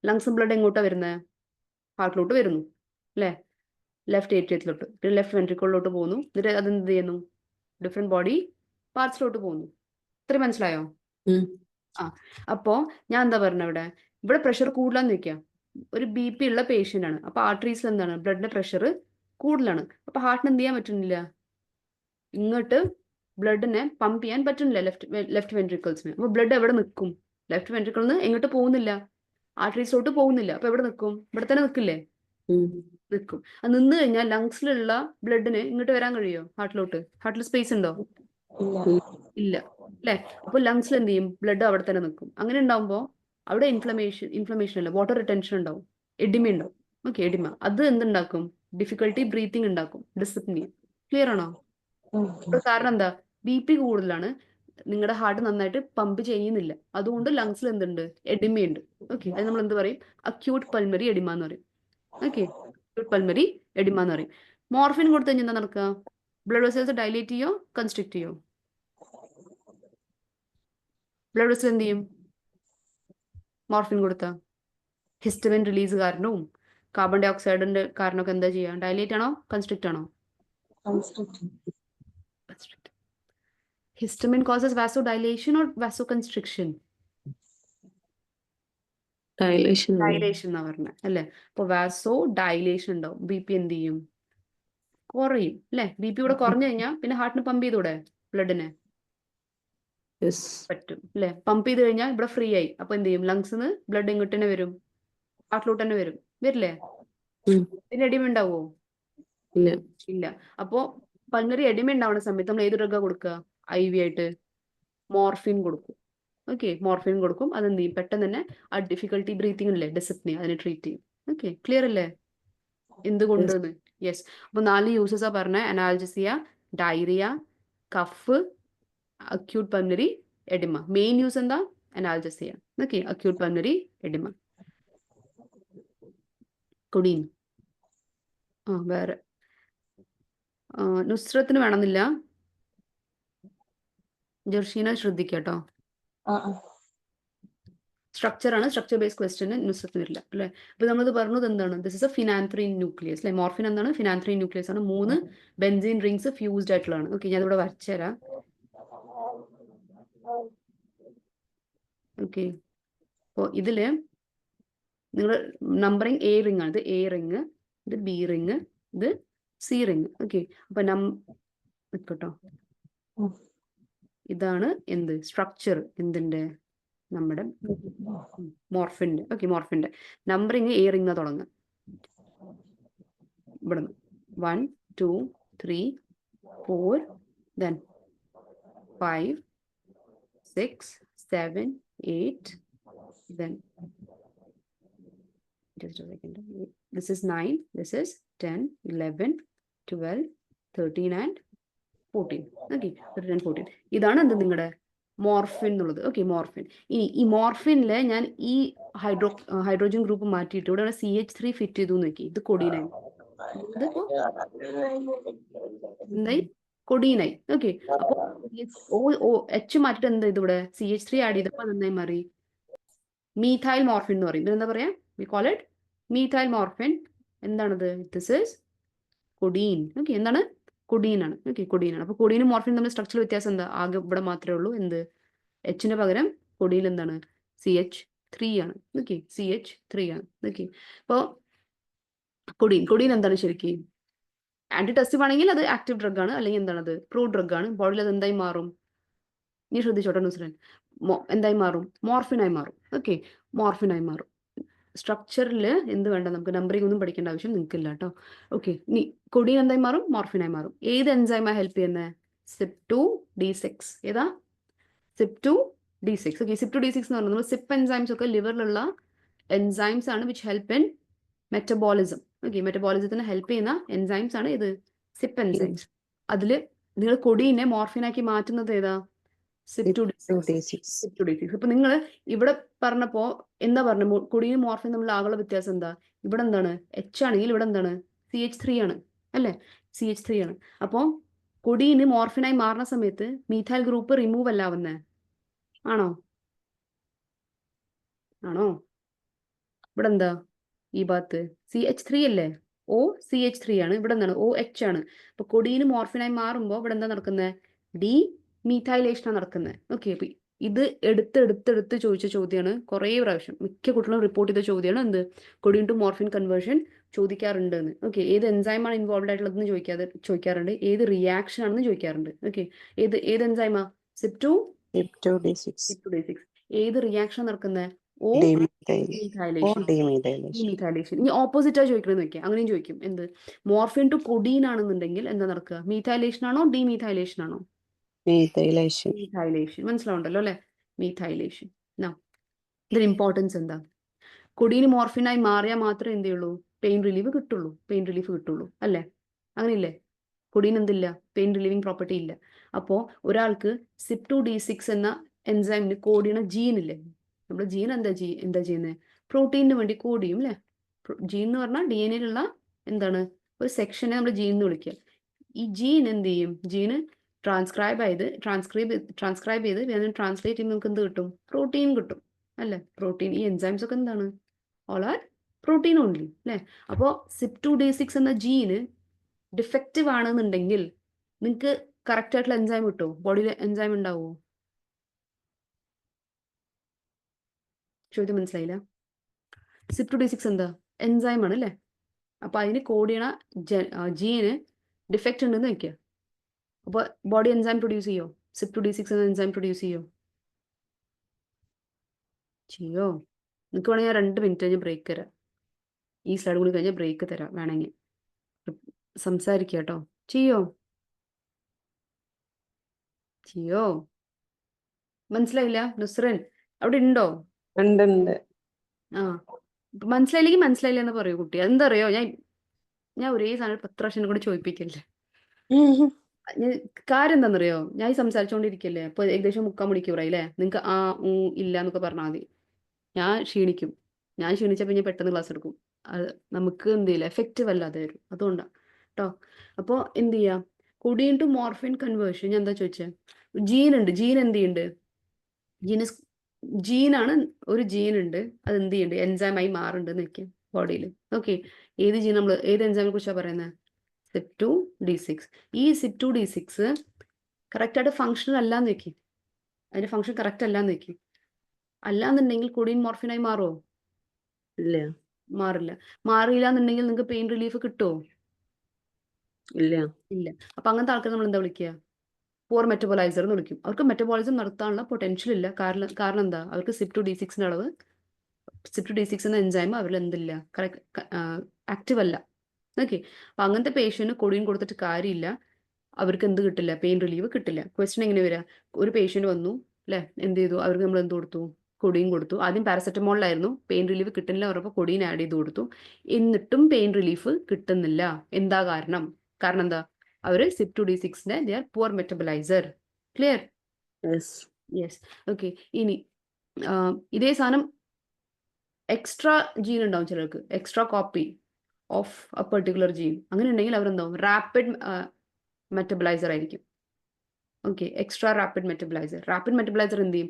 ലങ്സ് ബ്ലഡ് എങ്ങോട്ടാ വരുന്നത്, ഹാർട്ടിലോട്ട് വരുന്നു അല്ലേ, ലെഫ്റ്റ് ഏട്രിയത്തിലോട്ട്, പിന്നെ ലെഫ്റ്റ് വെൻട്രിക്കിളിലോട്ട് പോകുന്നു, എന്നിട്ട് അതെന്ത് ചെയ്യുന്നു, ഡിഫറെന്റ് ബോഡി പാർട്സിലോട്ട് പോകുന്നു. ഇത്രയും മനസ്സിലായോ? അപ്പോ ഞാൻ എന്താ പറഞ്ഞ, ഇവിടെ പ്രഷർ കൂടുതലാന്ന് വെക്കാം, ഒരു BP ഉള്ള പേഷ്യന്റ് ആണ്. അപ്പൊ ആർട്ടറീസിൽ എന്താണ്, ബ്ലഡിന്റെ പ്രഷർ കൂടുതലാണ്. അപ്പൊ ഹാർട്ടിന് എന്ത് ചെയ്യാൻ പറ്റുന്നില്ല, ഇങ്ങോട്ട് ബ്ലഡിനെ പമ്പ് ചെയ്യാൻ പറ്റുന്നില്ല, ലെഫ്റ്റ് വെൻട്രിക്കിൾസിന്. അപ്പൊ ബ്ലഡ് എവിടെ നിൽക്കും, ലെഫ്റ്റ് വെൻട്രിക്കിളിൽ നിന്ന് എങ്ങോട്ട് പോകുന്നില്ല, ആർട്ടറീസിലോട്ട് പോകുന്നില്ല. അപ്പൊ എവിടെ നിൽക്കും, ഇവിടെ തന്നെ നിൽക്കില്ലേ, നിൽക്കും. അത് നിന്ന് കഴിഞ്ഞാൽ ലങ്സിലുള്ള ബ്ലഡിന് ഇങ്ങോട്ട് വരാൻ കഴിയുമോ, ഹാർട്ടിൽ സ്പേസ് ഉണ്ടോ, ഇല്ല അല്ലെ. അപ്പൊ ലങ്സിൽ എന്ത് ചെയ്യും, ബ്ലഡ് അവിടെ തന്നെ നിൽക്കും. അങ്ങനെ ഉണ്ടാവുമ്പോൾ അവിടെ ഇൻഫ്ലമേഷൻ അല്ല, വാട്ടർ റിട്ടൻഷൻ ഉണ്ടാവും, എഡിമ ഉണ്ടാവും. ഓക്കെ, എഡിമ അത് എന്തുണ്ടാക്കും, ഡിഫിക്കൽട്ടി ബ്രീത്തിങ് ഉണ്ടാക്കും, ഡിസ്പ്നിയ. ക്ലിയർ ആണോ? കാരണം എന്താ, BP കൂടുതലാണ്, നിങ്ങളുടെ ഹാർട്ട് നന്നായിട്ട് പമ്പ് ചെയ്യുന്നില്ല, അതുകൊണ്ട് ലങ്സിൽ എന്തുണ്ട്, എഡിമയുണ്ട്. ഓക്കെ, അത് നമ്മൾ എന്ത് പറയും, അക്യൂട്ട് പൾമറി എഡിമ എന്ന് പറയും. ഓക്കെ, അക്യൂട്ട് പൾമറി എഡിമ എന്ന് പറയും. മോർഫിൻ കൊടുത്തു കഴിഞ്ഞാൽ എന്താ നടക്കുക, ബ്ലഡ് വെസൽസ് ഡൈലേറ്റ് ചെയ്യോ കൺസ്ട്രിക്ട് ചെയ്യോ? ബ്ലഡ് വെസൽ എന്ത് ചെയ്യും മോർഫിൻ കൊടുത്ത? ഹിസ്റ്റമിൻ റിലീസ് കാരണവും കാർബൺ ഡൈ ഓക്സൈഡിന്റെ കാരണമൊക്കെ എന്താ ചെയ്യുക, ഡൈലേറ്റ് ആണോ കൺസ്ട്രിക്ട് ആണോ? Constrict. Histamine causes vasodilation or vasoconstriction? Dilation dilation എന്നാ പറഞ്ഞത് അല്ലെ. അപ്പൊ വാസോ ഡൈലേഷൻ ഉണ്ടാവും, BP എന്ത് ചെയ്യും, കുറയും അല്ലെ. BP ഇവിടെ കുറഞ്ഞു കഴിഞ്ഞാൽ പിന്നെ ഹാർട്ടിന് പമ്പ് ചെയ്തൂടെ, ബ്ലഡിനെ പറ്റും അല്ലെ. പമ്പ് ചെയ്ത് കഴിഞ്ഞാൽ ഇവിടെ ഫ്രീ ആയി, അപ്പൊ എന്ത് ചെയ്യും, ലങ്സിന്ന് ബ്ലഡ് ഇങ്ങോട്ട് തന്നെ വരും, ഹാർട്ടിലോട്ട് തന്നെ വരും, വരില്ലേ? പിന്നെ എഡിമ ഉണ്ടാവോ? ഇല്ല. അപ്പോ പൾമറി എഡിമ ഉണ്ടാവുന്ന സമയത്ത് നമ്മൾ ഏത് ഡ്രഗാ കൊടുക്കുക, IV ആയിട്ട് മോർഫിൻ കൊടുക്കും. ഓക്കെ, മോർഫിൻ കൊടുക്കും. അതെന്ത് ചെയ്യും, പെട്ടെന്ന് തന്നെ ആ ഡിഫിക്കൽട്ടി ബ്രീത്തിങ് ഇല്ലേ, ഡിസിപ്നിയ, അതിനെ ട്രീറ്റ് ചെയ്യും. ഓക്കെ, ക്ലിയർ അല്ലേ എന്തുകൊണ്ടെന്ന്? യെസ്. അപ്പൊ 4 യൂസസാ പറഞ്ഞ, analgesia, diarrhoea, cough, acute pulmonary oedema. Main use എന്താ, analgesia. Okay, acute pulmonary oedema. Codeine വേറെ നുസ്രത്തിന് വേണമെന്നില്ല, ജർഷീന ശ്രദ്ധിക്കട്ടോ. സ്ട്രക്ചർ ആണ്, സ്ട്രക്ചർ ബേസ്ഡ് ക്വസ്റ്റ്യന് നുസ്രത്തിന് വരില്ല അല്ലെ. അപ്പൊ നമ്മളിത് പറഞ്ഞത് എന്താണ്, this is a phenanthrene nucleus അല്ലെ. മോർഫിൻ എന്താണ്, ഫിനാൻത്രീൻ ന്യൂക്ലിയസ് ആണ്. 3 ബെൻസീൻ റിങ്സ് ഫ്യൂസ്ഡ് ആയിട്ടുള്ളതാണ്. ഓക്കെ, ഞാൻ ഇവിടെ വരച്ചുതരാം. ഓക്കെ, അപ്പോൾ ഇതില് നിങ്ങൾ നമ്പറിങ് A റിംഗ് ആണ്, ഇത് A റിംഗ്, ഇത് B റിംഗ്, ഇത് C റിംഗ്. ഓക്കെ, അപ്പൊ നിൽക്കട്ടോ, ഇതാണ് എന്ത്, സ്ട്രക്ചർ എന്തിന്റെ, നമ്മുടെ മോർഫിന്റെ. ഓക്കെ, മോർഫിന്റെ നമ്പറിങ് A റിംഗ് തുടങ്ങുക, ഇവിടുന്ന് 1 2 3 4 then 5 6 7 8 then just a second, this is 9, this is 10 11 12 13 and 14. Okay, 13 and 14 ഇതാണ് എന്ത്, നിങ്ങളുടെ മോർഫിൻ എന്നുള്ളത്. Okay, morphine. ഈ മോർഫിനിലെ ഞാൻ ഈ ഹൈഡ്രോജൻ ഗ്രൂപ്പ് മാറ്റിയിട്ട് ഇവിടെ CH3 ഫിറ്റ് ചെയ്തു നോക്കി, ഇത് കൊടീനായി. ഇതിപ്പോ എന്തായി, കൊടീനായി. ഓക്കെ, അപ്പൊ H മാറ്റിട്ട് എന്താ, ഇത് ഇവിടെ CH3 ആഡ് ചെയ്തപ്പോ നന്നായി മാറി, മീഥൈൽ മോർഫിൻ എന്ന് പറയും. എന്താ പറയാ, V call it methyl morphine. എന്താണത്, ദിസ് ഇസ് കൊഡീൻ. ഓക്കെ, എന്താണ്, കൊഡീൻ ആണ്. ഓക്കെ, കൊഡീൻ ആണ്. അപ്പൊ കൊഡീനും മോർഫിനും തമ്മിൽ സ്ട്രക്ചറൽ വ്യത്യാസം എന്താ, ആകെ ഇവിടെ മാത്രമേ ഉള്ളൂ, എന്ത്, Hന് പകരം കൊഡീൻ എന്താണ്, CH3 ആണ്. ഓക്കെ, CH3 ആണ്. ഓക്കെ, അപ്പൊ കൊഡീൻ എന്താണ് ശരിക്കും, ആന്റി ടെസ്റ്റ് ആണെങ്കിൽ അത് ആക്റ്റീവ് ഡ്രഗ് ആണ്, അല്ലെങ്കിൽ എന്താണ്, അത് പ്രോ ഡ്രഗ് ആണ്. ബോഡിയിൽ അത് എന്തായി മാറും, നീ ശ്രദ്ധിച്ചോട്ടെ നുസ്രൻ, എന്തായി മാറും, മോർഫിനായി മാറും. ഓക്കെ, മോർഫിനായി മാറും. സ്ട്രക്ചറിൽ എന്ത് വേണ്ട, നമുക്ക് നമ്പറിംഗ് ഒന്നും പഠിക്കേണ്ട ആവശ്യം നിങ്ങൾക്കില്ല കേട്ടോ. ഓക്കെ, ഇനി കൊഡീൻ എന്തായി മാറും, മോർഫിനായി മാറും. ഏത് എൻസൈമായി ഹെൽപ്പ് ചെയ്യുന്നത്, CYP2D6. ഏതാ, CYP2D6. ഓക്കെ, CYP2D6 എന്ന് പറയുന്നത് നമ്മൾ സിപ്പ് എൻസൈംസ് ഒക്കെ ലിവറിലുള്ള എൻസൈംസ് ആണ്, which help in metabolism. Okay, മെറ്റബോളിസത്തിന് ഹെൽപ്പ് ചെയ്യുന്ന എൻസൈംസ് ആണ് ഇത്, സിപ്പ് എൻസൈംസ്. അതിൽ നിങ്ങൾ കൊഡീനെ മോർഫിനാക്കി മാറ്റുന്നത് ഏതാ, CYP2D6. ഇപ്പൊ നിങ്ങൾ ഇവിടെ പറഞ്ഞപ്പോ എന്താ പറഞ്ഞു, കൊഡീനും മോർഫിൻ തമ്മിൽ ആകുള്ള വ്യത്യാസം എന്താ, ഇവിടെ എന്താണ് H ആണെങ്കിൽ ഇവിടെ എന്താണ് CH3 ആണ് അല്ലെ, CH3 ആണ്. അപ്പോ കൊഡീന് മോർഫിനായി മാറുന്ന സമയത്ത് മീഥൈൽ ഗ്രൂപ്പ് റിമൂവ് അല്ലാവുന്നേ, ആണോ? ഇവിടെ എന്താ, ഈ ഭാഗത്ത് CH3 അല്ലേ, CH3 ആണ്, ഇവിടെ എന്താണ് OH ആണ്. അപ്പൊ കൊഡീന് മോർഫിനായി മാറുമ്പോ ഇവിടെ എന്താ നടക്കുന്നത്, ഡി മീഥൈലേഷനാണ് നടക്കുന്നത്. ഓക്കെ, അപ്പൊ ഇത് എടുത്ത് ചോദിച്ച ചോദ്യമാണ്, കുറേ പ്രാവശ്യം മിക്ക കുട്ടികളും റിപ്പോർട്ട് ചെയ്ത ചോദ്യമാണ്, എന്ത്, കൊഡീൻ ടു മോർഫിൻ കൺവേർഷൻ ചോദിക്കാറുണ്ട് എന്ന്. ഓക്കെ, ഏത് എൻസൈമാണ് ഇൻവോൾവ് ആയിട്ടുള്ളതെന്ന് ചോദിക്കാറുണ്ട്, ഏത് റിയാക്ഷൻ ആണെന്ന് ചോദിക്കാറുണ്ട്. ഓക്കെ, ഏത് എൻസൈമാ, CYP2D6. ഏത് റിയാക്ഷൻ നടക്കുന്നത്, മീഥൈലേഷൻ. ഇനി ഓപ്പോസിറ്റാ ചോദിക്കണമെന്ന് വെക്കാം, അങ്ങനെയും ചോദിക്കും, എന്ത്, മോർഫിൻ ടു കൊഡീൻ ആണെന്നുണ്ടെങ്കിൽ എന്താ നടക്കുക, മീഥൈലേഷൻ ആണോ ഡീമീഥൈലേഷൻ ആണോ, മീഥൈലേഷൻ. മനസ്സിലാവുണ്ടല്ലോ അല്ലെ, മീഥൈലേഷൻ. ഇതിന് ഇമ്പോർട്ടൻസ് എന്താ, കൊഡീന് മോർഫിനായി മാറിയാൽ മാത്രമേ എന്ത് ചെയ്യുള്ളൂ, പെയിൻ റിലീഫ് കിട്ടുള്ളൂ അല്ലേ, അങ്ങനെയില്ലേ, കൊഡീൻ എന്തില്ല, പെയിൻ റിലീവിങ് പ്രോപ്പർട്ടി ഇല്ല. അപ്പോൾ ഒരാൾക്ക് CYP2D6 എന്ന എൻസൈമിന് കോഡ് ചെയ്യണ ജീനില്ലേ, നമ്മുടെ ജീൻ എന്താ ചെയ്യുന്നത്, പ്രോട്ടീനിന് വേണ്ടി കോഡ് ചെയ്യും അല്ലേ. ജീൻ എന്ന് പറഞ്ഞാൽ DNA എന്താണ് ഒരു സെക്ഷനെ നമ്മൾ ജീൻ എന്ന് വിളിക്കുക. ഈ ജീൻ എന്ത് ചെയ്യും, ജീന് ട്രാൻസ്ക്രൈബ് ചെയ്ത് ട്രാൻസ്ലേറ്റ് ചെയ്യുമ്പോൾ നമുക്ക് എന്ത് കിട്ടും, പ്രോട്ടീൻ കിട്ടും അല്ലേ. പ്രോട്ടീൻ, ഈ എൻസൈംസ് ഒക്കെ എന്താണ്, ഓൾ ആർ പ്രോട്ടീൻ ഓൺലി അല്ലേ. അപ്പോൾ CYP2D6 എന്ന ജീന് ഡിഫക്റ്റീവ് ആണെന്നുണ്ടെങ്കിൽ നിങ്ങൾക്ക് കറക്റ്റ് ആയിട്ടുള്ള എൻസൈം കിട്ടുമോ, ബോഡിയിൽ എൻസൈം ഉണ്ടാവുമോ? ചോദ്യം മനസ്സിലായില്ല. CYP2D6 എന്താ, എൻസൈം ആണ് അല്ലേ. അപ്പൊ അതിന് കോഡ് ചെയ്യണ ജീന് ഡിഫക്റ്റ് ഉണ്ടെന്ന് വെക്കുക. അപ്പോൾ ബോഡി എൻസൈം പ്രൊഡ്യൂസ് ചെയ്യോ, CYP2D6 എന്ന എൻസൈം പ്രൊഡ്യൂസ് ചെയ്യോ? നിങ്ങൾക്ക് വേണമെങ്കിൽ ഞാൻ 2 മിനിറ്റ് കഴിഞ്ഞ് ബ്രേക്ക് തരാം. ഈ സ്ലൈഡ് കൂടി കഴിഞ്ഞാൽ ബ്രേക്ക് തരാം വേണമെങ്കിൽ. സംസാരിക്കുക കേട്ടോ. ചെയ്യോ മനസ്സിലായില്ല? നുസ്രൻ അവിടെ ഉണ്ടോ? ഉണ്ട്. ആ, മനസ്സിലായില്ലെങ്കിൽ മനസ്സിലായില്ല എന്ന് പറയൂ കുട്ടി. അതെന്താ അറിയോ, ഞാൻ ഒരേ സാധനം 10 പ്രാവശ്യം കൂടി ചോദിപ്പിക്കല്ലേ. കാര്യം എന്താണെന്നറിയോ, ഞാൻ ഈ സംസാരിച്ചുകൊണ്ടിരിക്കല്ലേ, അപ്പൊ ഏകദേശം 3/4 മണിക്കൂറായി അല്ലേ. നിങ്ങൾക്ക് ഇല്ല എന്നൊക്കെ പറഞ്ഞാൽ മതി. ഞാൻ ക്ഷീണിക്കും. ഞാൻ ക്ഷീണിച്ചപ്പോൾ ഞാൻ പെട്ടെന്ന് ക്ലാസ് എടുക്കും. അത് നമുക്ക് എന്ത് ചെയ്യില്ല, എഫക്റ്റീവ് അല്ലാതെ വരും. അതുകൊണ്ടാണ് കേട്ടോ. അപ്പോൾ എന്ത് ചെയ്യാം, കൊഡിയൻ ടു മോർഫിൻ കൺവേർഷൻ. ഞാൻ എന്താ ചോദിച്ചത്, ജീൻ ഉണ്ട്. ജീൻ എന്ത് ചെയ്യുന്നുണ്ട്, ജീനാണ്, ഒരു ജീൻ ഉണ്ട്, അത് എന്ത് ചെയ്യുന്നുണ്ട്, എൻസൈമായി മാറുന്നുണ്ടെന്ന് വെക്കാം ബോഡിയിൽ. ഓക്കെ, ഏത് എൻസൈമിനെ കുറിച്ചാണ് പറയുന്നത്, CYP2D6. ഈ CYP2D6 കറക്റ്റായിട്ട് ഫങ്ഷണൽ അല്ലാന്ന് വെക്കും, അതിന്റെ ഫങ്ഷൻ കറക്റ്റ് അല്ലാന്ന് വെക്കും. അല്ലാന്നുണ്ടെങ്കിൽ കൊഡിയൻ മോർഫിനായി മാറുമോ? ഇല്ല. മാറില്ല എന്നുണ്ടെങ്കിൽ നിങ്ങൾക്ക് പെയിൻ റിലീഫ് കിട്ടുമോ? ഇല്ല. അപ്പൊ അങ്ങനത്തെ ആൾക്കാർ നമ്മൾ എന്താ വിളിക്കുക, പോർ മെറ്റബോളൈസർ എന്ന് വിളിക്കും. അവർക്ക് മെറ്റബോളിസം നടത്താനുള്ള പൊട്ടൻഷ്യൽ ഇല്ല. കാരണം എന്താ, അവർക്ക് CYP2D6 അളവ്, CYP2D6 എന്ന എൻസൈം അവരിൽ എന്തില്ല, ആക്റ്റീവ് അല്ല. ഓക്കെ, അപ്പൊ അങ്ങനത്തെ പേഷ്യന്റ് കൊഡിയൻ കൊടുത്തിട്ട് കാര്യമില്ല, അവർക്ക് എന്ത് കിട്ടില്ല, പെയിൻ റിലീവ് കിട്ടില്ല. ക്വസ്റ്റ്യൻ എങ്ങനെ വരിക, ഒരു പേഷ്യന്റ് വന്നു അല്ലെ, എന്ത് ചെയ്തു, അവർക്ക് നമ്മൾ എന്ത് കൊടുത്തു, കൊഡിയൻ കൊടുത്തു. ആദ്യം പാരസെറ്റമോളിലായിരുന്നു, പെയിൻ റിലീഫ് കിട്ടുന്നില്ല പറഞ്ഞപ്പോൾ കൊഡിയൻ ആഡ് ചെയ്ത് കൊടുത്തു. എന്നിട്ടും പെയിൻ റിലീഫ് കിട്ടുന്നില്ല. എന്താ കാരണം എന്താ, അവര് CYP2D6ന്റെ they are poor metaboliser. Clear? Yes. Okay, ഇനി ഇതേ സാധനം എക്സ്ട്രാ ജീൻ ഉണ്ടാവും ചിലർക്ക്, extra copy of a particular gene. അങ്ങനെ ഉണ്ടെങ്കിൽ അവരെന്താവും, റാപ്പിഡ് മെറ്റബലൈസർ ആയിരിക്കും. ഓക്കെ, എക്സ്ട്രാ റാപ്പിഡ് മെറ്റബലൈസർ എന്ത് ചെയ്യും,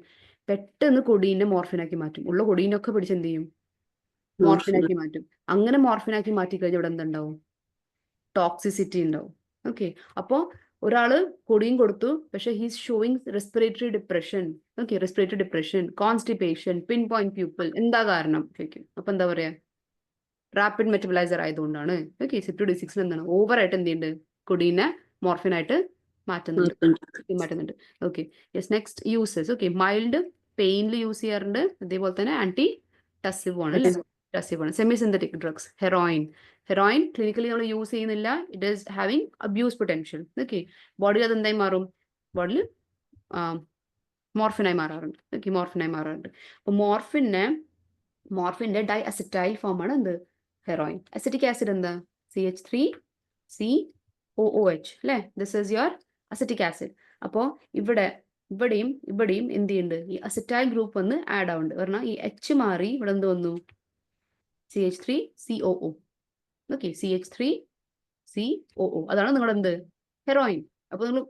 പെട്ടെന്ന് കൊഡീനെ മോർഫിനാക്കി മാറ്റും. ഉള്ള കൊഡീനൊക്കെ പിടിച്ച് എന്ത് ചെയ്യും, മോർഫിനാക്കി മാറ്റും. അങ്ങനെ മോർഫിനാക്കി മാറ്റി കഴിഞ്ഞാൽ ഇവിടെ എന്തുണ്ടാവും, ടോക്സിസിറ്റി ഉണ്ടാവും. ഓക്കെ, അപ്പോൾ ഒരാള് കൊഡീൻ കൊടുത്തു, പക്ഷെ he's showing respiratory depression, constipation, പിൻ പോയിന്റ് പ്യൂപ്പിൾ. എന്താ കാരണം ചോദിക്കും. അപ്പൊ എന്താ പറയാ, റാപ്പിഡ് മെറ്റബലൈസർ ആയതുകൊണ്ടാണ്. ഓക്കെ, CYP2D6 എന്താണ്, ഓവറായിട്ട് എന്ത് ചെയ്യുന്നുണ്ട്, കൊഡീനെ മോർഫിനായിട്ട് മാറ്റുന്നുണ്ട്. Okay, yes. Next uses. Okay, mild പെയിനിൽ യൂസ് ചെയ്യാറുണ്ട്. അതേപോലെ തന്നെ ആന്റി ടസീവ് ആണ്. Semi synthetic drugs, heroin clinically നമ്മൾ യൂസ് ചെയ്യുന്നില്ല. It is having abuse potential. Okay, ബോഡിയിൽ അത് എന്തായി മാറും, ബോഡിയിൽ മോർഫിനായി മാറാറുണ്ട്. ഓക്കെ, അപ്പോൾ മോർഫിന്റെ ഡൈ അസറ്റൈൽ ഫോം ആണ് എന്ത്, ഹെറോയിൻ. അസറ്റിക് ആസിഡ് എന്താ, CH3COOH അല്ലേ. This is your acetic acid. അപ്പോൾ ഇവിടെയും എന്ത് ചെയ്യുന്നുണ്ട്, ഈ അസറ്റൈൽ ഗ്രൂപ്പ് വന്ന് ആഡ് ആവുന്നുണ്ട്. പറഞ്ഞാൽ ഈ H മാറി ഇവിടെ എന്ത് വന്നു, CH3COO. ഓക്കെ, CH3COO അതാണ് നിങ്ങളുടെ എന്ത്, ഹെറോയിൻ. അപ്പോൾ നിങ്ങൾ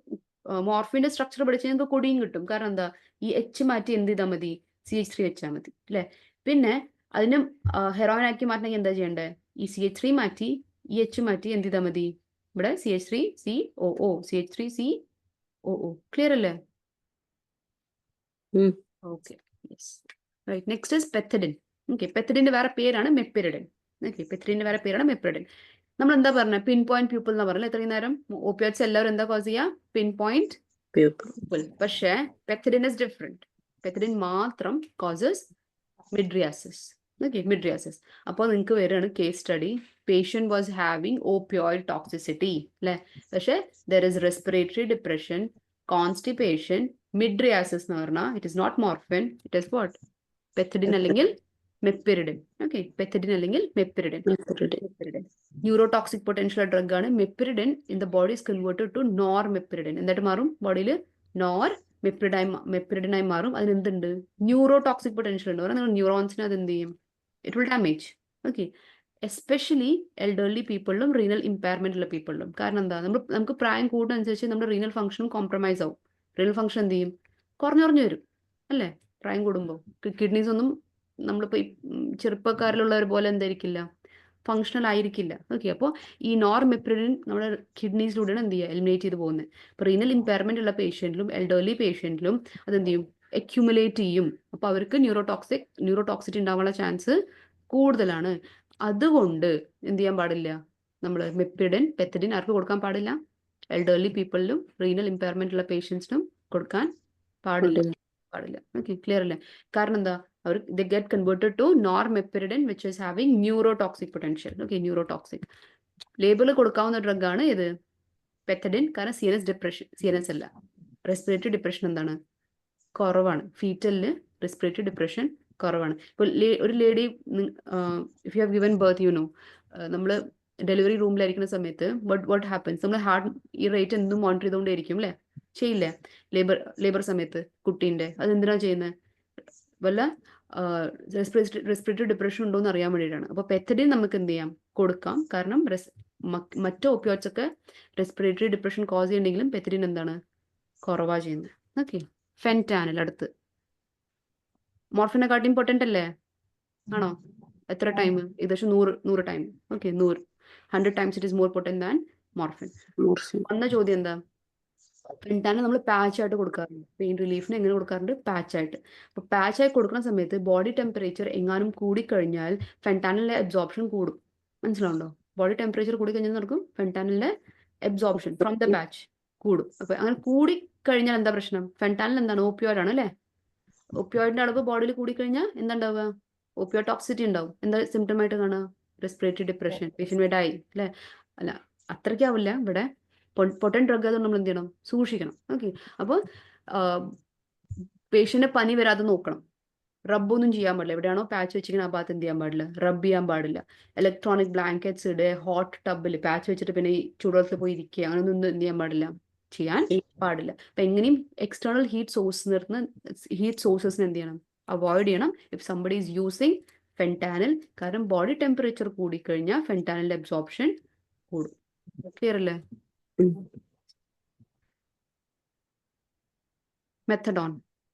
മോർഫിന്റെ സ്ട്രക്ചർ പഠിച്ചാൽ നിങ്ങൾക്ക് കൊഡിയൻ കിട്ടും. കാരണം എന്താ, ഈ H മാറ്റി എന്ത് ചെയ്താൽ മതി, CH3 വെച്ചാൽ മതി അല്ലേ. പിന്നെ അതിന് ഹെറോയിൻ ആക്കി മാറ്റണമെങ്കിൽ എന്താ ചെയ്യേണ്ടത്, ഈ CH3 മാറ്റി ഈ H മാറ്റി എന്ത് ചെയ്താൽ മതി, ഇവിടെ CH3COO. ക്ലിയർ അല്ലേ? Okay, yes. Right, next is pethidine. Okay, പെത്തഡിന്റെ വേറെ പേരാണ് മെപ്പിരിഡിൻ. നമ്മൾ എന്താ പറഞ്ഞത്, പിൻ പോയിന്റ് പ്യൂപ്പിൾ എന്നാ പറഞ്ഞത് ഇത്രയും നേരം. ഓപ്പിയോയിഡ്സ് എല്ലാവരും എന്താ കോസ് ചെയ്യുക, പിൻ പോയിന്റ് പ്യൂപ്പിൾ. പക്ഷേ പെത്തഡിൻ ഇസ് ഡിഫറെന്റ്. പെത്തഡിൻ മാത്രം കോസസ് മിഡ്രിയാസിസ്. Okay, mydriasis. അപ്പോൾ നിങ്ങൾക്ക് വരികയാണ് case study, patient was having opioid toxicity അല്ലേ. പക്ഷേ there is respiratory depression, constipation, mydriasis എന്ന് പറഞ്ഞാൽ it is not morphine, it is what, pethidine അല്ലെങ്കിൽ മെപ്പിരിഡിൻ. ഓക്കെ, പെത്തഡിൻ അല്ലെങ്കിൽ meperidine. Meperidine. Neurotoxic potential drug ആണ് meperidine. In the body is converted to normeperidine. എന്നിട്ട് മാറും ബോഡിയിൽ nor മെപ്പിരിഡിനായി മാറും. അതിന് എന്തുണ്ട്? ന്യൂറോടോക്സിക് പൊട്ടൻഷ്യൽ ഉണ്ട്. പറഞ്ഞാൽ നിങ്ങൾ ന്യൂറോൺസിനെ അത് എന്ത് ചെയ്യും? It will damage. Okay, especially elderly പീപ്പിളിലും റീനൽ ഇമ്പയർമെന്റ് ഉള്ള പീപ്പിളിലും. കാരണം എന്താ, നമുക്ക് പ്രായം കൂടുന്നതനുസരിച്ച് നമ്മുടെ റീനൽ ഫംഗ്ഷനും കോംപ്രമൈസ് ആവും. റീനൽ ഫംഗ്ഷൻ എന്ത് ചെയ്യും? കുറഞ്ഞു വരും അല്ലേ? പ്രായം കൂടുമ്പോൾ കിഡ്നീസ് ഒന്നും നമ്മളിപ്പോൾ ചെറുപ്പക്കാരിലുള്ളവർ പോലെ എന്തായിരിക്കില്ല, ഫങ്ഷണൽ ആയിരിക്കില്ല. ഓക്കെ, അപ്പോൾ ഈ നോർമെപ്രിഡിൻ നമ്മുടെ കിഡ്നീസിലൂടെയാണ് എന്ത് ചെയ്യുക? എലിമിനേറ്റ് ചെയ്ത് പോകുന്നത്. ഇപ്പോൾ റീനൽ ഇമ്പയർമെന്റ് ഉള്ള പേഷ്യൻറ്റിലും എൽഡർലി പേഷ്യൻറ്റിലും അതെന്ത് ചെയ്യും? അക്യുമുലേറ്റ് ചെയ്യും. അപ്പോൾ അവർക്ക് ന്യൂറോടോക്സിറ്റി ഉണ്ടാവാനുള്ള ചാൻസ് കൂടുതലാണ്. അതുകൊണ്ട് എന്ത് ചെയ്യാൻ പാടില്ല? നമ്മൾ മെപ്പിരിഡിൻ, പെത്തഡിൻ ആർക്ക് കൊടുക്കാൻ പാടില്ല? എൽഡർലി പീപ്പിളിലും റീനൽ ഇമ്പയർമെന്റ് ഉള്ള പേഷ്യൻസിനും കൊടുക്കാൻ പാടില്ല. ഓക്കെ, ക്ലിയർ അല്ലേ? കാരണം എന്താ, അവർ they get converted to normepiridine which is having neurotoxic potential. Okay, neurotoxic label കൊടുക്കാവുന്ന ഡ്രഗ് ആണ് ഇത് പെത്തഡിൻ. കാരണം CNS അല്ല, റെസ്പിറേറ്ററി ഡിപ്രഷൻ എന്താണ്? കുറവാണ്. ഫീറ്റലില് റെസ്പിറേറ്ററി ഡിപ്രഷൻ കുറവാണ്. ഇപ്പോൾ ഒരു lady if you have given birth, നമ്മൾ ഡെലിവറി റൂമിലായിരിക്കുന്ന സമയത്ത് what happens, നമ്മൾ ഹാർട്ട് ഈ റേറ്റ് എന്തും മോണിറ്റർ ചെയ്തുകൊണ്ടേയിരിക്കും അല്ലേ? ചെയ്യില്ലേ? ലേബർ സമയത്ത് കുട്ടീൻ്റെ അതെന്തിനാ ചെയ്യുന്നത്? വല്ല റെസ്പിറേറ്ററി ഡിപ്രഷൻ ഉണ്ടോ എന്ന് അറിയാൻ വേണ്ടിയിട്ടാണ്. അപ്പോൾ പെത്തഡിൻ നമുക്ക് എന്ത് ചെയ്യാം? കൊടുക്കാം. കാരണം മറ്റു ഓപ്പിയോയിഡ്സ് ഒക്കെ റെസ്പിറേറ്ററി ഡിപ്രഷൻ കോസ് ചെയ്യുന്നുണ്ടെങ്കിലും പെത്തഡിൻ എന്താണ്? കുറവാ ചെയ്യുന്നത്. ഓക്കെ, ഫെൻറ്റാനിൽ അടുത്ത് മോർഫിനെക്കാട്ടിയും പൊട്ടന്റ് അല്ലേ? ആണോ? എത്ര ടൈം? ഏകദേശം 100 time. Okay, 100 times it is more potent than morphine. വന്ന ചോദ്യം എന്താ? ഫെൻറ്റാനിൽ നമ്മൾ പാച്ച് ആയിട്ട് കൊടുക്കാറുണ്ട്. പെയിൻ റിലീഫിന് എങ്ങനെ കൊടുക്കാറുണ്ട്? പാച്ച് ആയിട്ട്. അപ്പോൾ പാച്ച് ആയി കൊടുക്കുന്ന സമയത്ത് ബോഡി ടെമ്പറേച്ചർ എങ്ങാനും കൂടിക്കഴിഞ്ഞാൽ ഫെൻറ്റാനിലെ അബ്സോർപ്ഷൻ കൂടും. മനസ്സിലാവുണ്ടോ? ബോഡി ടെമ്പറേച്ചർ കൂടിക്കഴിഞ്ഞാൽ നടക്കും ഫെൻറ്റാനിലെ അബ്സോർപ്ഷൻ ഫ്രം ദ പാച്ച് കൂടും. അപ്പോൾ അങ്ങനെ കൂടിക്കഴിഞ്ഞാൽ എന്താ പ്രശ്നം? ഫെൻറ്റാനിൽ എന്താണ്? ഓപ്പിയോയിഡ് ആണ് അല്ലേ? ഓപ്പിയോയിഡിന്റെ അളവ് ബോഡിയിൽ കൂടിക്കഴിഞ്ഞാൽ എന്താ ഉണ്ടാവുക? ഓപ്പിയോയിഡ് ടോക്സിറ്റി ഉണ്ടാവും. എന്താ സിംറ്റം ആയിട്ട് കാണുക? റെസ്പിറേറ്ററി ഡിപ്രഷൻ, പേഷ്യന്റ് ഡൈ അല്ലേ? അല്ല, അത്രയ്ക്കാവില്ല. ഇവിടെ പൊട്ടൻ ഡ്രഗ് അതുകൊണ്ട് നമ്മൾ എന്ത് ചെയ്യണം? സൂക്ഷിക്കണം. ഓക്കെ, അപ്പോൾ പേഷ്യന്റ് പനി വരാതെ നോക്കണം. റബ്ബൊന്നും ചെയ്യാൻ പാടില്ല. എവിടെയാണോ പാച്ച് വെച്ചിരിക്കുന്ന ആ ഭാഗത്ത് എന്ത് ചെയ്യാൻ പാടില്ല? റബ്ബ് ചെയ്യാൻ പാടില്ല. ഇലക്ട്രോണിക് ബ്ലാങ്കറ്റ്സ് ഇടുക, ഹോട്ട് ടബിൽ പാച്ച് വെച്ചിട്ട് പിന്നെ ഈ ചൂടുവെള്ളത്തിൽ പോയി ഇരിക്കുക, അങ്ങനെയൊന്നും എന്ത് ചെയ്യാൻ പാടില്ല? ചെയ്യാൻ പാടില്ല. അപ്പൊ എങ്ങനെയും എക്സ്റ്റേണൽ ഹീറ്റ് സോഴ്സസിന് എന്ത് ചെയ്യണം? അവോയ്ഡ് ചെയ്യണം. If somebody is using fentanyl. കാരണം ബോഡി ടെമ്പറേച്ചർ കൂടിക്കഴിഞ്ഞാൽ ഫെൻറ്റാനിലെ അബ്സോർപ്ഷൻ കൂടും. ക്ലിയർ അല്ലേ? മെത്തഡോൺ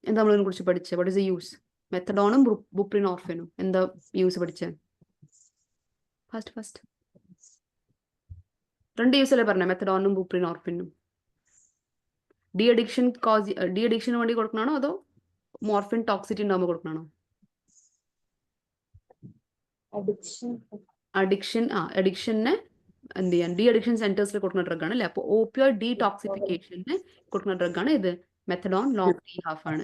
എന്താ നമ്മളിതിനെ കുറിച്ച് പഠിച്ചത്? What is the use? മെത്തഡോണും ബുപ്രിനോർഫിനും എന്താ യൂസ് പഠിച്ചത്? ഫസ്റ്റ് 2 യൂസ് അല്ലേ പറഞ്ഞ? മെത്തഡോണും ബുപ്രിനോർഫിനും. ഡി അഡിക്ഷന് വേണ്ടി കൊടുക്കണോ അതോ മോർഫിൻ ടോക്സിറ്റി ഉണ്ടാകുമ്പോൾ കൊടുക്കണോ? അഡിക്ഷന് എന്ത് ചെയ്യാൻ? ഡി അഡിക്ഷൻ സെന്റേഴ്സിൽ കൊടുക്കുന്ന ഡ്രഗ് ആണ് അല്ലേ? അപ്പോൾ ഓപ്പിയോയിഡ് ഡീടോക്സിഫിക്കേഷന് കൊടുക്കുന്ന ഡ്രഗ് ആണ് ഇത് മെത്തഡോൺ. ലോങ് T1/2 ആണ്.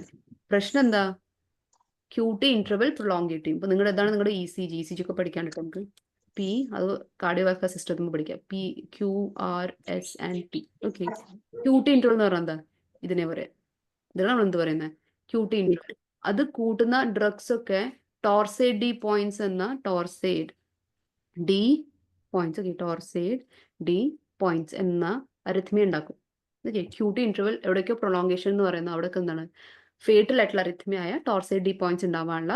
പ്രശ്നം എന്താ? QT ഇന്റർവെൽ പ്രൊലോങ് ചെയ്യും. ഇപ്പൊ നിങ്ങളുടെ എന്താണ് നിങ്ങളുടെ ECG ഒക്കെ പഠിക്കാണ്ടിട്ട് നമുക്ക് P, അത് കാർഡിയോവാസ്കുലർ സിസ്റ്റത്തിൽ പഠിക്കാം. PQRS&T. ഓക്കെ, QT ഇന്റർവെൽ എന്ന് പറഞ്ഞാൽ എന്താ? ഇതിനെ പറയാം. ഇതാണ് നമ്മൾ എന്ത് പറയുന്നത്? QT interval. അത് കൂട്ടുന്ന ഡ്രഗ്സ് ഒക്കെ ടോർസേഡ് ഡി പോയിന്റ്സ് എന്ന ടോർസേഡ് ഡി പോയിന്റ്സ് എന്ന അരിത്മിയ ഉണ്ടാക്കും. ഓക്കെ, QT ഇന്റർവെൽ എവിടേക്കോ പ്രൊലോങ്ങേഷൻ എന്ന് പറയുന്നത് അവിടെയൊക്കെ എന്താണ്? ഫേറ്റൽ ആയിട്ടുള്ള അരിത്മിയ ആയ ടോർസേഡ് ഡി പോയിന്റ്സ് ഉണ്ടാവാനുള്ള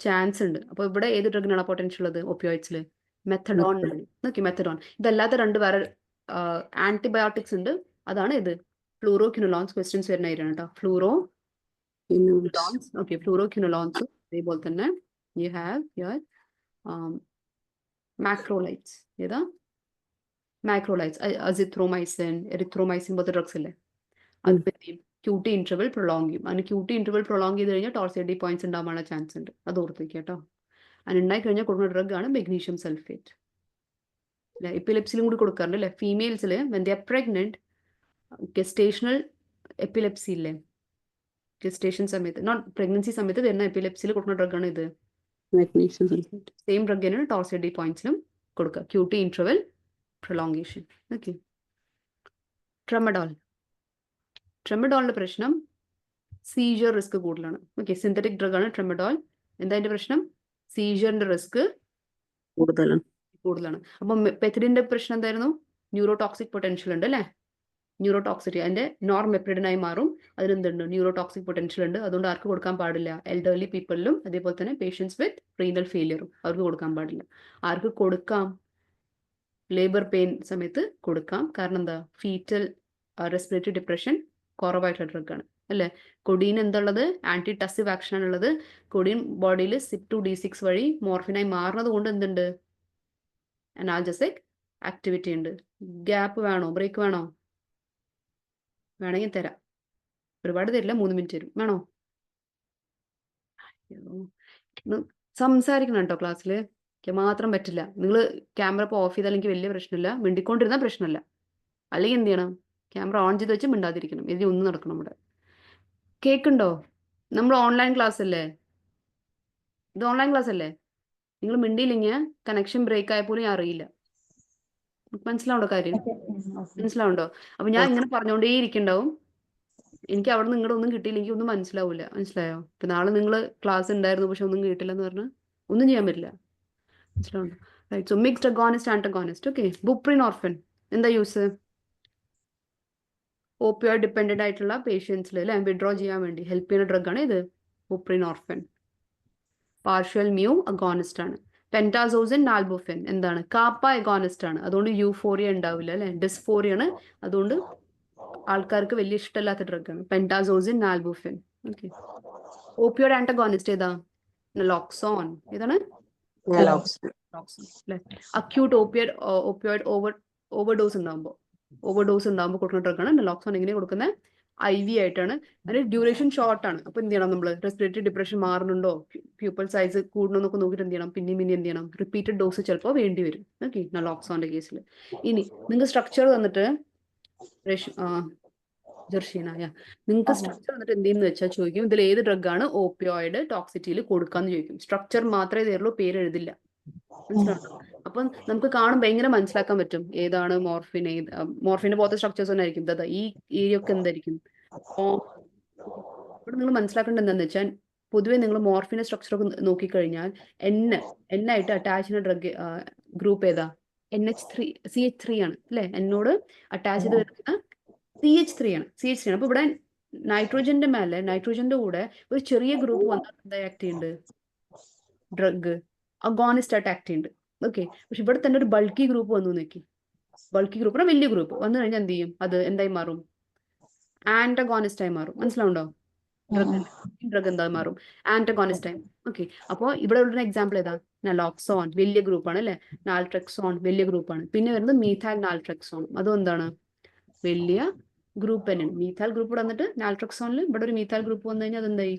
ചാൻസ് ഉണ്ട്. അപ്പോൾ ഇവിടെ ഏത് ഡ്രഗിനാണ് പൊട്ടൻഷ്യൽ ഉള്ളത്? ഓപ്പിയോയിഡ്സിൽ മെത്തഡോൺ. Okay, methadone. ഇതല്ലാത്ത 2 വേറെ ആന്റിബയോട്ടിക്സ് ഉണ്ട്. അതാണ് ഇത് ഫ്ലൂറോക്വിനോളോൺസ്. ക്വസ്റ്റ്യൻസ് വരുന്ന ഏരിയ കേട്ടോ. ഫ്ലൂറോക്വിനോളോൺസ്. ഓക്കെ, ഫ്ലൂറോക്വിനോളോൺസ്. അതേപോലെ തന്നെ യു ഹാവ് യുവർ മാക്രോലൈറ്റ്സ്. ഏതാ? മാക്രോലൈറ്റ്സ്, അസിത്രോമൈസിൻ, എറിത്രോമൈസിൻ പോലത്തെ ഡ്രഗ്സ് അല്ലേ? അത് പറ്റിയും QT ഇന്റർവെൽ പ്രൊലോങ് ചെയ്യും. അതിന് QT ഇന്റർവെൽ പ്രൊലോങ് ചെയ്ത് കഴിഞ്ഞാൽ ടോർസേഡ് ഡി പോയിന്റ്സ് ഉണ്ടാവാനുള്ള ചാൻസ് ഉണ്ട്. അത് ഓർത്ത് വയ്ക്കുക കേട്ടോ. അതിന് ഉണ്ടായി കഴിഞ്ഞാൽ കൊടുക്കുന്ന ഡ്രഗ് ആണ് മെഗ്നീഷ്യം സൾഫേറ്റ്. അല്ലെ, എപ്പിലെപ്സിലും കൂടി കൊടുക്കാറുണ്ട് അല്ലെ? ഫീമെയിൽസിൽ when they are pregnant, gestational epilepsy ഇല്ലേ? ഗെസ്റ്റേഷൻ സമയത്ത്, നോട്ട് പ്രഗ്നൻസി സമയത്ത് വരുന്ന എപ്പിലെപ്സിയിൽ കൊടുക്കുന്ന ഡ്രഗ് ആണ് ഇത് മെഗ്നീഷ്യം സൾഫേറ്റ്. സെയിം ഡ്രഗ് തന്നെയാണ് ടോർസേഡ് ഡി പോയിന്റ്സിലും കൊടുക്കുക. QT interval prolongation. ഓക്കെ, ട്രെമഡോളിന്റെ പ്രശ്നം സീജർ റിസ്ക് കൂടുതലാണ്. ഓക്കെ, സിന്തറ്റിക് ഡ്രഗ് ആണ് ട്രെമഡോൾ. എന്താ അതിന്റെ പ്രശ്നം? സീജറിന്റെ റിസ്ക് കൂടുതലാണ്. കൂടുതലാണ്. അപ്പം പെത്തിഡിന്റെ പ്രശ്നം എന്തായിരുന്നു? ന്യൂറോടോക്സിക് പൊട്ടൻഷ്യൽ ഉണ്ട് അല്ലേ? ന്യൂറോടോക്സിറ്റി അതിന്റെ നോർമെപ്രിഡിനായി മാറും. അതിനെന്തുണ്ട്? ന്യൂറോടോക്സിക് പൊട്ടൻഷ്യൽ ഉണ്ട്. അതുകൊണ്ട് ആർക്ക് കൊടുക്കാൻ പാടില്ല? എൽഡർലി പീപ്പിളിലും അതേപോലെ തന്നെ പേഷ്യൻസ് വിത്ത് റീനൽ ഫെയിലിയറും അവർക്ക് കൊടുക്കാൻ പാടില്ല. ആർക്ക് കൊടുക്കാം? ലേബർ പെയിൻ സമയത്ത് കൊടുക്കാം. കാരണം എന്താ? ഫീറ്റൽ റെസ്പിറേറ്ററി ഡിപ്രഷൻ കുറവായിട്ടുള്ള ഡ്രഗാണ് അല്ലേ? കൊഡീൻ എന്തുള്ളത്? ആന്റി ടസിവ് ആക്ഷൻ ആണുള്ളത്. കൊഡീൻ ബോഡിയിൽ CYP2D6 വഴി മോർഫിനായി മാറുന്നത് കൊണ്ട് എന്തുണ്ട്? അനാൽജസിക് ആക്ടിവിറ്റി ഉണ്ട്. ഗ്യാപ്പ് വേണോ? ബ്രേക്ക് വേണോ? വേണമെങ്കിൽ തരാം. ഒരുപാട് തരില്ല, 3 മിനിറ്റ് തരും. വേണോ? സംസാരിക്കണം കേട്ടോ ക്ലാസ്സിൽ. മാത്രം പറ്റില്ല. നിങ്ങൾ ക്യാമറ ഇപ്പോൾ ഓഫ് ചെയ്താൽ എനിക്ക് വലിയ പ്രശ്നമില്ല, മിണ്ടിക്കൊണ്ടിരുന്നാൽ പ്രശ്നമില്ല. അല്ലെങ്കിൽ എന്ത് ചെയ്യണം? ക്യാമറ ഓൺ ചെയ്ത് വെച്ച് മിണ്ടാതിരിക്കണം. ഇതിൽ ഒന്നും നടക്കണം. ഇവിടെ കേൾക്കുണ്ടോ? നമ്മൾ ഓൺലൈൻ ക്ലാസ് അല്ലേ? ഇത് ഓൺലൈൻ ക്ലാസ് അല്ലേ? നിങ്ങൾ മിണ്ടിയില്ലെങ്കിൽ കണക്ഷൻ ബ്രേക്ക് ആയപ്പോലും ഞാൻ അറിയില്ല. മനസ്സിലാവുണ്ടോ കാര്യം? മനസ്സിലാവുണ്ടോ? അപ്പൊ ഞാൻ ഇങ്ങനെ പറഞ്ഞുകൊണ്ടേ ഇരിക്കണ്ടാവും. എനിക്ക് അവിടെ നിങ്ങളുടെ ഒന്നും കിട്ടിയില്ലെങ്കിൽ ഒന്നും മനസ്സിലാവില്ല. മനസ്സിലായോ? ഇപ്പൊ നാളെ നിങ്ങൾ ക്ലാസ് ഉണ്ടായിരുന്നു പക്ഷെ ഒന്നും കേട്ടില്ലെന്ന് പറഞ്ഞാൽ ഒന്നും ചെയ്യാൻ പറ്റില്ല. മനസ്സിലാവുണ്ടോ? Right. So mixed agonist antagonist. Okay. Buprenorphine എന്താ യൂസ്? ഓപ്പിയോയിഡ് ഡിപ്പെൻഡന്റ് ആയിട്ടുള്ള പേഷ്യൻസിൽ അല്ലെ വിഡ്രോ ചെയ്യാൻ വേണ്ടി ഹെൽപ്പ് ചെയ്യുന്ന ഡ്രഗാണ് ഇത് ബുപ്രിനോർഫിൻ. പാർഷ്യൽ മ്യൂ അഗോണിസ്റ്റ് ആണ്. പെന്റാസോസിൻ നാൽബുഫിൻ എന്താണ്? കാപ്പ അഗോണിസ്റ്റ് ആണ്. അതുകൊണ്ട് യൂഫോറിയ ഉണ്ടാവില്ല അല്ലെ? ഡിസ്ഫോറിയ ആണ്. അതുകൊണ്ട് ആൾക്കാർക്ക് വലിയ ഇഷ്ടമില്ലാത്ത ഡ്രഗാണ് പെന്റാസോസിൻ നാൽബുഫിൻ. ഓക്കെ. ഓപ്പിയോയിഡ് ആന്റഗോണിസ്റ്റ് ഏതാ? നലോക്സോൺ. ഏതാണ്? നലോക്സിൻ. അല്ലെ? അക്യൂട്ട് ഓപ്പിയോയിഡ് ഓവർഡോസ് ഉണ്ടാകുമ്പോൾ കൊടുക്കുന്ന ഡ്രഗാണ് നലോക്സോൺ. എങ്ങനെ കൊടുക്കുന്നത്? IV ആയിട്ടാണ്. അതിന്റെ ഡ്യൂറേഷൻ ഷോർട്ട് ആണ്. അപ്പൊ എന്ത് ചെയ്യണം? നമ്മൾ റെസ്പിറേറ്ററി ഡിപ്രഷൻ മാറുന്നുണ്ടോ, പ്യൂപ്പൽ സൈസ് കൂടണമെന്നൊക്കെ നോക്കിയിട്ട് എന്ത് ചെയ്യണം? പിന്നെ എന്ത് ചെയ്യണം? റിപ്പീറ്റഡ് ഡോസ് ചിലപ്പോൾ വേണ്ടി വരും. ഓക്കെ. നലോക്സോണിന്റെ കേസിൽ. ഇനി നിങ്ങൾക്ക് സ്ട്രക്ചർ തന്നിട്ട് നിങ്ങൾക്ക് സ്ട്രക്ചർ എന്നിട്ട് എന്തെന്ന് വെച്ചാൽ ചോദിക്കും, ഇതിൽ ഏത് ഡ്രഗാണ് ഓപ്പിയോയിഡ് ടോക്സിറ്റിയിൽ കൊടുക്കാന്ന് ചോദിക്കും. സ്ട്രക്ചർ മാത്രമേ തരുള്ളൂ, പേര് എഴുതില്ല. മനസ്സിലാണോ? അപ്പൊ നമുക്ക് കാണുമ്പോൾ എങ്ങനെ മനസ്സിലാക്കാൻ പറ്റും ഏതാണ് മോർഫിൻ? മോർഫിന്റെ പോലത്തെ സ്ട്രക്ചേഴ്സ് തന്നെ ആയിരിക്കും. ഈ ഏരിയ ഒക്കെ എന്തായിരിക്കും? ഇവിടെ നിങ്ങൾ മനസ്സിലാക്കേണ്ടത് എന്താണെന്ന് വെച്ചാൽ പൊതുവെ നിങ്ങൾ മോർഫിന്റെ സ്ട്രക്ചർ ഒക്കെ നോക്കിക്കഴിഞ്ഞാൽ N ആയിട്ട് അറ്റാച്ച് ഡ്രഗ് ഗ്രൂപ്പ് ഏതാ? CH3 ആണ് അല്ലെ? എന്നോട് അറ്റാച്ച് ചെയ്ത് വരുന്ന CH3 ആണ്. അപ്പൊ ഇവിടെ നൈട്രോജന്റെ മേലെ നൈട്രോജന്റെ കൂടെ ഒരു ചെറിയ ഗ്രൂപ്പ് വന്നാൽ എന്താ ആക്ട് ചെയ്യുന്നുണ്ട്? ഡ്രഗ് അഗോണിസ്റ്റ് ആയിട്ട് ആക്ട് ചെയ്യുന്നുണ്ട്. ഓക്കെ. പക്ഷെ ഇവിടെ തന്നെ ഒരു ബൾക്കി ഗ്രൂപ്പ് വന്നു നോക്കി. ബൾക്കി ഗ്രൂപ്പ് വലിയ ഗ്രൂപ്പ് വന്നു കഴിഞ്ഞാൽ എന്ത് ചെയ്യും? അത് എന്തായി മാറും? ആന്റഗോണിസ്റ്റ് ആയി മാറും. മനസ്സിലാവുണ്ടോ? ഡ്രഗ് എന്തായി മാറും? ആന്റഗോണിസ്റ്റ് ആയി. ഓക്കെ. അപ്പോൾ ഇവിടെ ഉള്ള എക്സാമ്പിൾ ഏതാ? നലോക്സോൺ വലിയ ഗ്രൂപ്പാണ് അല്ലെ? നാൽട്രെക്സോൺ വലിയ ഗ്രൂപ്പാണ്. പിന്നെ വരുന്നത് മീഥൈൽ നാൽട്രെക്സോൺ. അതും എന്താണ്? വലിയ ഗ്രൂപ്പ് തന്നെയാണ്. മീഥൈൽ ഗ്രൂപ്പ് വന്നിട്ട് നാൽട്രെക്സോണിൽ ഇവിടെ ഒരു മീഥൈൽ ഗ്രൂപ്പ് വന്നു കഴിഞ്ഞാൽ അതെന്തായി?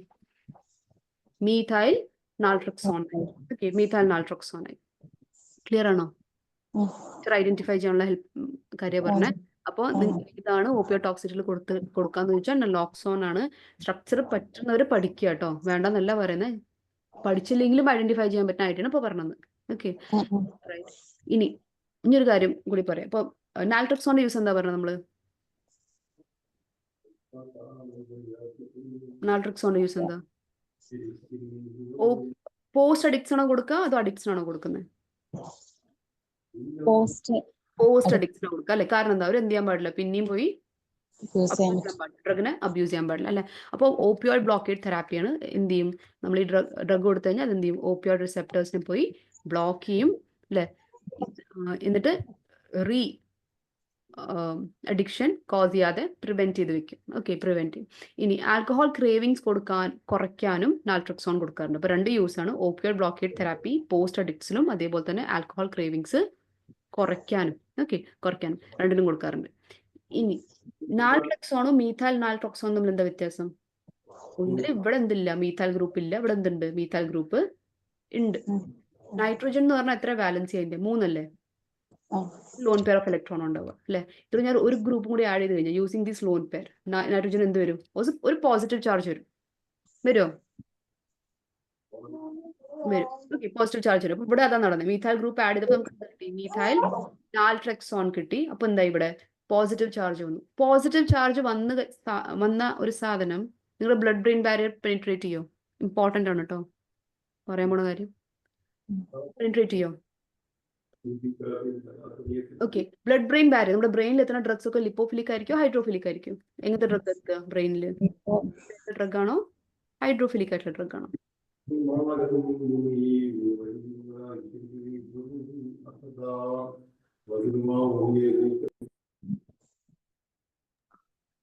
Methyl naltrexone. Okay. Methyl naltrexone ആയി. ക്ലിയർ ആണോ? ഐഡന്റിഫൈ ചെയ്യാനുള്ള കാര്യം പറഞ്ഞേ. അപ്പോൾ ഇതാണ് ഓപ്പിയോ ടോക്സിറ്റിയിൽ കൊടുക്കാന്ന് ചോദിച്ചാൽ നലോക്സോൺ ആണ്. സ്ട്രക്ചർ പറ്റുന്നവർ പഠിക്കുക കേട്ടോ, വേണ്ടെന്നല്ല പറയുന്നത്. പഠിച്ചില്ലെങ്കിലും ഐഡന്റിഫൈ ചെയ്യാൻ പറ്റുന്ന ആയിട്ടാണ് ഇപ്പൊ പറഞ്ഞത്. ഓക്കെ. ഇനിയൊരു കാര്യം കൂടി പറയാം. ഇപ്പൊ നാൽട്രെക്സോണിന്റെ യൂസ് എന്താ പറഞ്ഞത് നമ്മള്? നാൽട്രെക്സോണിന്റെ യൂസ് എന്താ? പോസ്റ്റ് അഡിക്ട്സ് ആണോ കൊടുക്കുക അതോ അഡിക്ട്സ് ആണോ കൊടുക്കുന്നത്? പോസ്റ്റ് അഡിക്ട്സിന് കൊടുക്കുക അല്ലെ? കാരണം എന്താ? അവർ എന്ത് ചെയ്യാൻ പാടില്ല, പിന്നെയും പോയി ഡ്രഗിനെ അബ്യൂസ് ചെയ്യാൻ പാടില്ല അല്ലെ? അപ്പോൾ ഓപ്പിയോയിഡ് ബ്ലോക്കേഡ് തെറാപ്പിയാണ്. എന്ത് ചെയ്യും? നമ്മൾ ഈ ഡ്രഗ് കൊടുത്തു കഴിഞ്ഞാൽ അത് എന്ത് ചെയ്യും? ഓപ്പിയോയിഡ് റിസെപ്റ്റേഴ്സിനെ പോയി ബ്ലോക്ക് ചെയ്യും അല്ലെ? എന്നിട്ട് അഡിക്ഷൻ കോസ് ചെയ്യാതെ പ്രിവെന്റ് ചെയ്ത് വെക്കും. ഓക്കെ. പ്രിവെന്റ് ചെയ്യും. ഇനി ആൽക്കഹോൾ ക്രേവിങ്സ് കുറയ്ക്കാനും നാൽട്രെക്സോൺ കൊടുക്കാറുണ്ട്. അപ്പൊ 2 യൂസ് ആണ്. ഓപ്പിയോയിഡ് ബ്ലോക്കേഡ് തെറാപ്പി പോസ്റ്റ് അഡിക്ട്സിലും അതേപോലെ തന്നെ ആൽക്കഹോൾ ക്രേവിങ്സ് കുറയ്ക്കാനും. ഓക്കെ. കുറയ്ക്കാനും രണ്ടിനും കൊടുക്കാറുണ്ട്. ഇനി നാൽട്രെക്സോണും മീഥൈൽ നാൽട്രെക്സോണും തമ്മിൽ എന്താ വ്യത്യാസം? ഒന്നിൽ ഇവിടെ എന്തില്ല? മീഥൈൽ ഗ്രൂപ്പ് ഇല്ല. ഇവിടെ എന്തുണ്ട്? മീഥൈൽ ഗ്രൂപ്പ് ഉണ്ട്. നൈട്രോജൻ എന്ന് പറഞ്ഞാൽ എത്ര വാലൻസി അതിന്റെ? 3 അല്ലേ? ലോൺ പെയർ ഓഫ് ഇലക്ട്രോൺ ഉണ്ടാവുക അല്ലെ? ഇത് ഞാൻ ഒരു ഗ്രൂപ്പ് കൂടി ആഡ് ചെയ്ത് കഴിഞ്ഞാൽ using this lone pair nitrogen എന്ത് വരും? ഒരു പോസിറ്റീവ് ചാർജ് വരും. വരുമോ? വരും. ഓക്കെ. പോസിറ്റീവ് ചാർജ് വരും. അപ്പൊ ഇവിടെ അതാ നടന്നത്. മീഥൈൽ ഗ്രൂപ്പ് ആഡ് ചെയ്തപ്പോൾ നമുക്ക് കിട്ടി? മീഥൈൽ നാൽട്രെക്സോൺ കിട്ടി. അപ്പൊ എന്താ? ഇവിടെ പോസിറ്റീവ് ചാർജ് വന്നു. പോസിറ്റീവ് ചാർജ് വന്ന ഒരു സാധനം നിങ്ങളുടെ ബ്ലഡ് ബ്രെയിൻ ബാരിയർ പെനിട്രേറ്റ് ചെയ്യോ? ഇമ്പോർട്ടന്റ് ആണ് കേട്ടോ പറയാൻ പോണ കാര്യം. പെനിട്രേറ്റ് ചെയ്യോ? ഓക്കെ. ബ്ലഡ് ബ്രെയിൻ ബാരിയർ, നമ്മുടെ ബ്രെയിനിൽ എത്തുന്ന ഡ്രഗ്സ് ഒക്കെ ലിപ്പോഫിലിക് ആയിരിക്കും ഹൈഡ്രോഫിലിക് ആയിരിക്കും? എങ്ങനത്തെ ഡ്രഗ് എത്തുക ബ്രെയിനിൽ? ഡ്രഗ് ആണോ ഹൈഡ്രോഫിലിക് ആയിട്ടുള്ള ഡ്രഗ് ആണോ?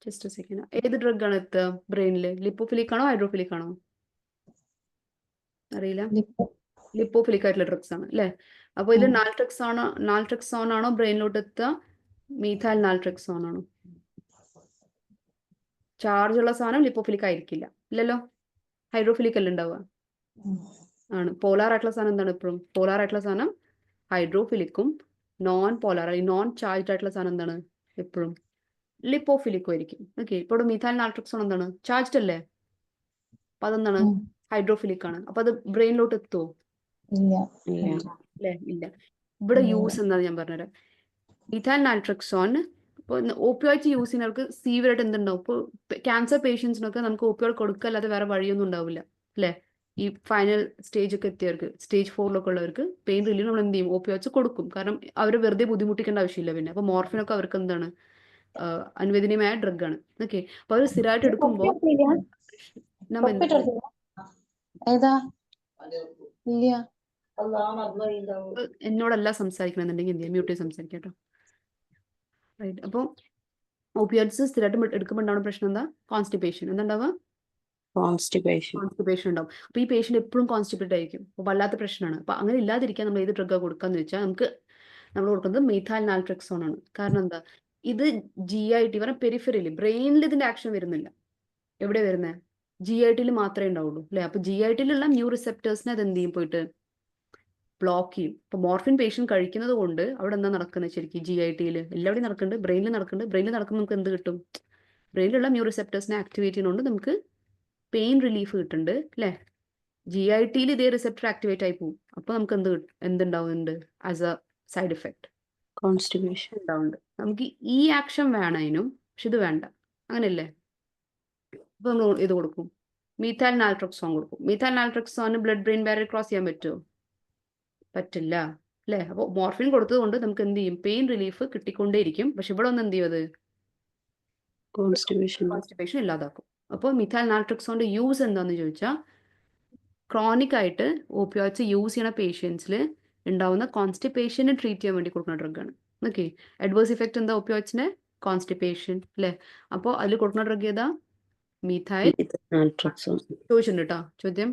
Just second. ഏത് ഡ്രഗ് ആണ് എത്തുക ബ്രെയിനിൽ? ലിപ്പോഫിലിക് ആണോ ഹൈഡ്രോഫിലിക് ആണോ? അറിയില്ല. ലിപ്പോഫിലിക് ആയിട്ടുള്ള ഡ്രഗ്സ് ആണ് അല്ലേ? അപ്പോൾ ഇതിൽ നാൽട്രക്സോൺ ആണോ ബ്രെയിനിലോട്ട് എത്തുക, മീഥൈൽ നാൽട്രക്സോൺ ആണോ? ചാർജ് ഉള്ള സാധനം ലിപ്പോഫിലിക് ആയിരിക്കില്ല, ഇല്ലല്ലോ. ഹൈഡ്രോഫിലിക് അല്ല ഉണ്ടാവുക. ആണ്. പോളാർ ആയിട്ടുള്ള സാധനം എന്താണ്? എപ്പോഴും പോളാർ ആയിട്ടുള്ള സാധനം ഹൈഡ്രോഫിലിക്കും നോൺ പോളാർ നോൺ ചാർജ്ഡ് ആയിട്ടുള്ള സാധനം എന്താണ്? എപ്പോഴും ലിപ്പോഫിലിക്കും ആയിരിക്കും. ഓക്കെ. ഇപ്പോൾ ഇവിടെ മീഥൈൽ നാൽട്രക്സോൺ എന്താണ്? ചാർജ്ഡ് അല്ലേ? അപ്പൊ അതെന്താണ്? ഹൈഡ്രോഫിലിക് ആണ്. അപ്പൊ അത് ബ്രെയിനിലോട്ട് എത്തുമോ? ഇല്ല. അല്ലേ? ഇല്ല. ഇവിടെ യൂസ് എന്താന്ന് ഞാൻ പറഞ്ഞുതരാം. മീഥൈൽ നാൽട്രക്സോൺ ഇപ്പോൾ ഓപ്പിയോയിഡ് യൂസ് ചെയ്യുന്നവർക്ക് സീവിയർ ആയിട്ട് എന്തുണ്ടാവും? ഇപ്പോൾ ക്യാൻസർ പേഷ്യൻസിനൊക്കെ നമുക്ക് ഓപ്പിയോയിഡ് കൊടുക്കുക അല്ലാതെ വേറെ വഴിയൊന്നും ഉണ്ടാവില്ല അല്ലേ? ഈ ഫൈനൽ സ്റ്റേജ് ഒക്കെ എത്തിയവർക്ക്, സ്റ്റേജ് 4 ഉള്ളവർക്ക് പെയിൻ റിലീഫ് നമ്മൾ എന്ത് ചെയ്യും? ഓപ്പിയോയിഡ്സ് കൊടുക്കും. കാരണം അവർ വെറുതെ ബുദ്ധിമുട്ടിക്കേണ്ട ആവശ്യമില്ല. പിന്നെ അപ്പോൾ മോർഫിനൊക്കെ അവർക്ക് എന്താണ്? അനുവദനീയമായ ഡ്രഗ് ആണ്. ഓക്കെ. അപ്പോൾ അവർ സ്ഥിരമായിട്ട് എടുക്കുമ്പോൾ നമ്മൾ എന്താ ഏതാ? ഇല്ല. എന്നോടല്ല സംസാരിക്കണമെന്നുണ്ടെങ്കിൽ എന്ത് ചെയ്യാം? മ്യൂട്ട് ചെയ്ത് സംസാരിക്കാം കേട്ടോ. റൈറ്റ്. അപ്പോൾ ഓപ്പിയോയിഡ്സ് സ്ഥിരമായിട്ട് എടുക്കുമ്പോൾ ഉണ്ടാവുന്ന പ്രശ്നം എന്താ? കോൺസ്റ്റിപ്പേഷൻ. എന്താ കോൺസ്റ്റിപ്പേഷൻ ഉണ്ടാവും. അപ്പോൾ ഈ പേഷ്യന്റ് എപ്പോഴും കോൺസ്റ്റിപ്പേറ്റ് ആയിരിക്കും. അപ്പോൾ വല്ലാത്ത പ്രശ്നമാണ്. അപ്പോൾ അങ്ങനെ ഇല്ലാതിരിക്കാൻ നമ്മൾ ഏത് ഡ്രഗ്ഗാണ് കൊടുക്കാന്ന് വെച്ചാൽ നമ്മൾ കൊടുക്കുന്നത് മീഥൈൽ നാൽട്രക്സോൺ ആണ്. കാരണം എന്താ? ഇത് GIT പറഞ്ഞാൽ പെരിഫറലി ബ്രെയിനിൽ ഇതിന്റെ ആക്ഷൻ വരുന്നില്ല. എവിടെ വരുന്നത്? GIT മാത്രമേ ഉണ്ടാവുള്ളൂ അല്ലേ? അപ്പോൾ GIT ന്യൂ റിസെപ്റ്റേഴ്സിനെ അത് എന്ത് ചെയ്യും? പോയിട്ട് ബ്ലോക്ക് ചെയ്യും. ഇപ്പോൾ മോർഫിൻ പേഷ്യന്റ് കഴിക്കുന്നത് കൊണ്ട് അവിടെ എന്താ നടക്കുന്നത്? ശരിക്കും GIT എല്ലാവിടെയും നടക്കുന്നുണ്ട്, ബ്രെയിനിൽ നടക്കുന്നുണ്ട്. ബ്രെയിനിൽ നടക്കുമ്പോൾ നമുക്ക് എന്ത് കിട്ടും? ബ്രെയിനിലുള്ള ന്യൂ റിസെപ്റ്റേഴ്സിനെ ആക്ടിവേറ്റ് ചെയ്യുന്നതുകൊണ്ട് നമുക്ക് പെയിൻ റിലീഫ് കിട്ടുന്നുണ്ട് അല്ലേ? GIT ഇതേ റിസെപ്റ്റർ ആക്ടിവേറ്റ് ആയി പോകും. അപ്പോൾ നമുക്ക് എന്തുണ്ടാവുന്നുണ്ട് as a side effect? Constipation ഉണ്ടാവുന്നുണ്ട്. നമുക്ക് ഈ ആക്ഷൻ വേണം അതിനും, പക്ഷെ ഇത് വേണ്ട. അങ്ങനെയല്ലേ? അപ്പോൾ നമ്മൾ ഇത് കൊടുക്കും, മീഥൈൽ നാൽട്രക്സോൺ കൊടുക്കും. Methyl naltrexone blood brain barrier cross ചെയ്യാൻ പറ്റുമോ? പറ്റില്ല അല്ലേ? അപ്പോൾ മോർഫിൻ കൊടുത്തത് കൊണ്ട് നമുക്ക് എന്ത് ചെയ്യും? പെയിൻ റിലീഫ് കിട്ടിക്കൊണ്ടേയിരിക്കും. പക്ഷെ ഇവിടെ ഒന്ന് എന്ത് ചെയ്യും? അത് കോൺസ്റ്റിപ്പേഷൻ ഇല്ലാതാക്കും. അപ്പോൾ മീഥൈൽ നാൽട്രക്സോണിന്റെ യൂസ് എന്താണെന്ന് ചോദിച്ചാൽ, ക്രോണിക് ആയിട്ട് ഓപ്പിയോയിഡ്സ് യൂസ് ചെയ്യുന്ന പേഷ്യൻസിൽ ഉണ്ടാവുന്ന കോൺസ്റ്റിപ്പേഷനെ ട്രീറ്റ് ചെയ്യാൻ വേണ്ടി കൊടുക്കുന്ന ഡ്രഗാണ്. ഓക്കെ. അഡ്വേഴ്സ് ഇഫക്റ്റ് എന്താ ഓപ്പിയോയിഡ്സിന്റെ? കോൺസ്റ്റിപ്പേഷൻ അല്ലേ? അപ്പോൾ അതിൽ കൊടുക്കുന്ന ഡ്രഗ് ഏതാ? Methyl naltrexone. ചോദിച്ചിട്ടുണ്ട് കേട്ടോ ചോദ്യം.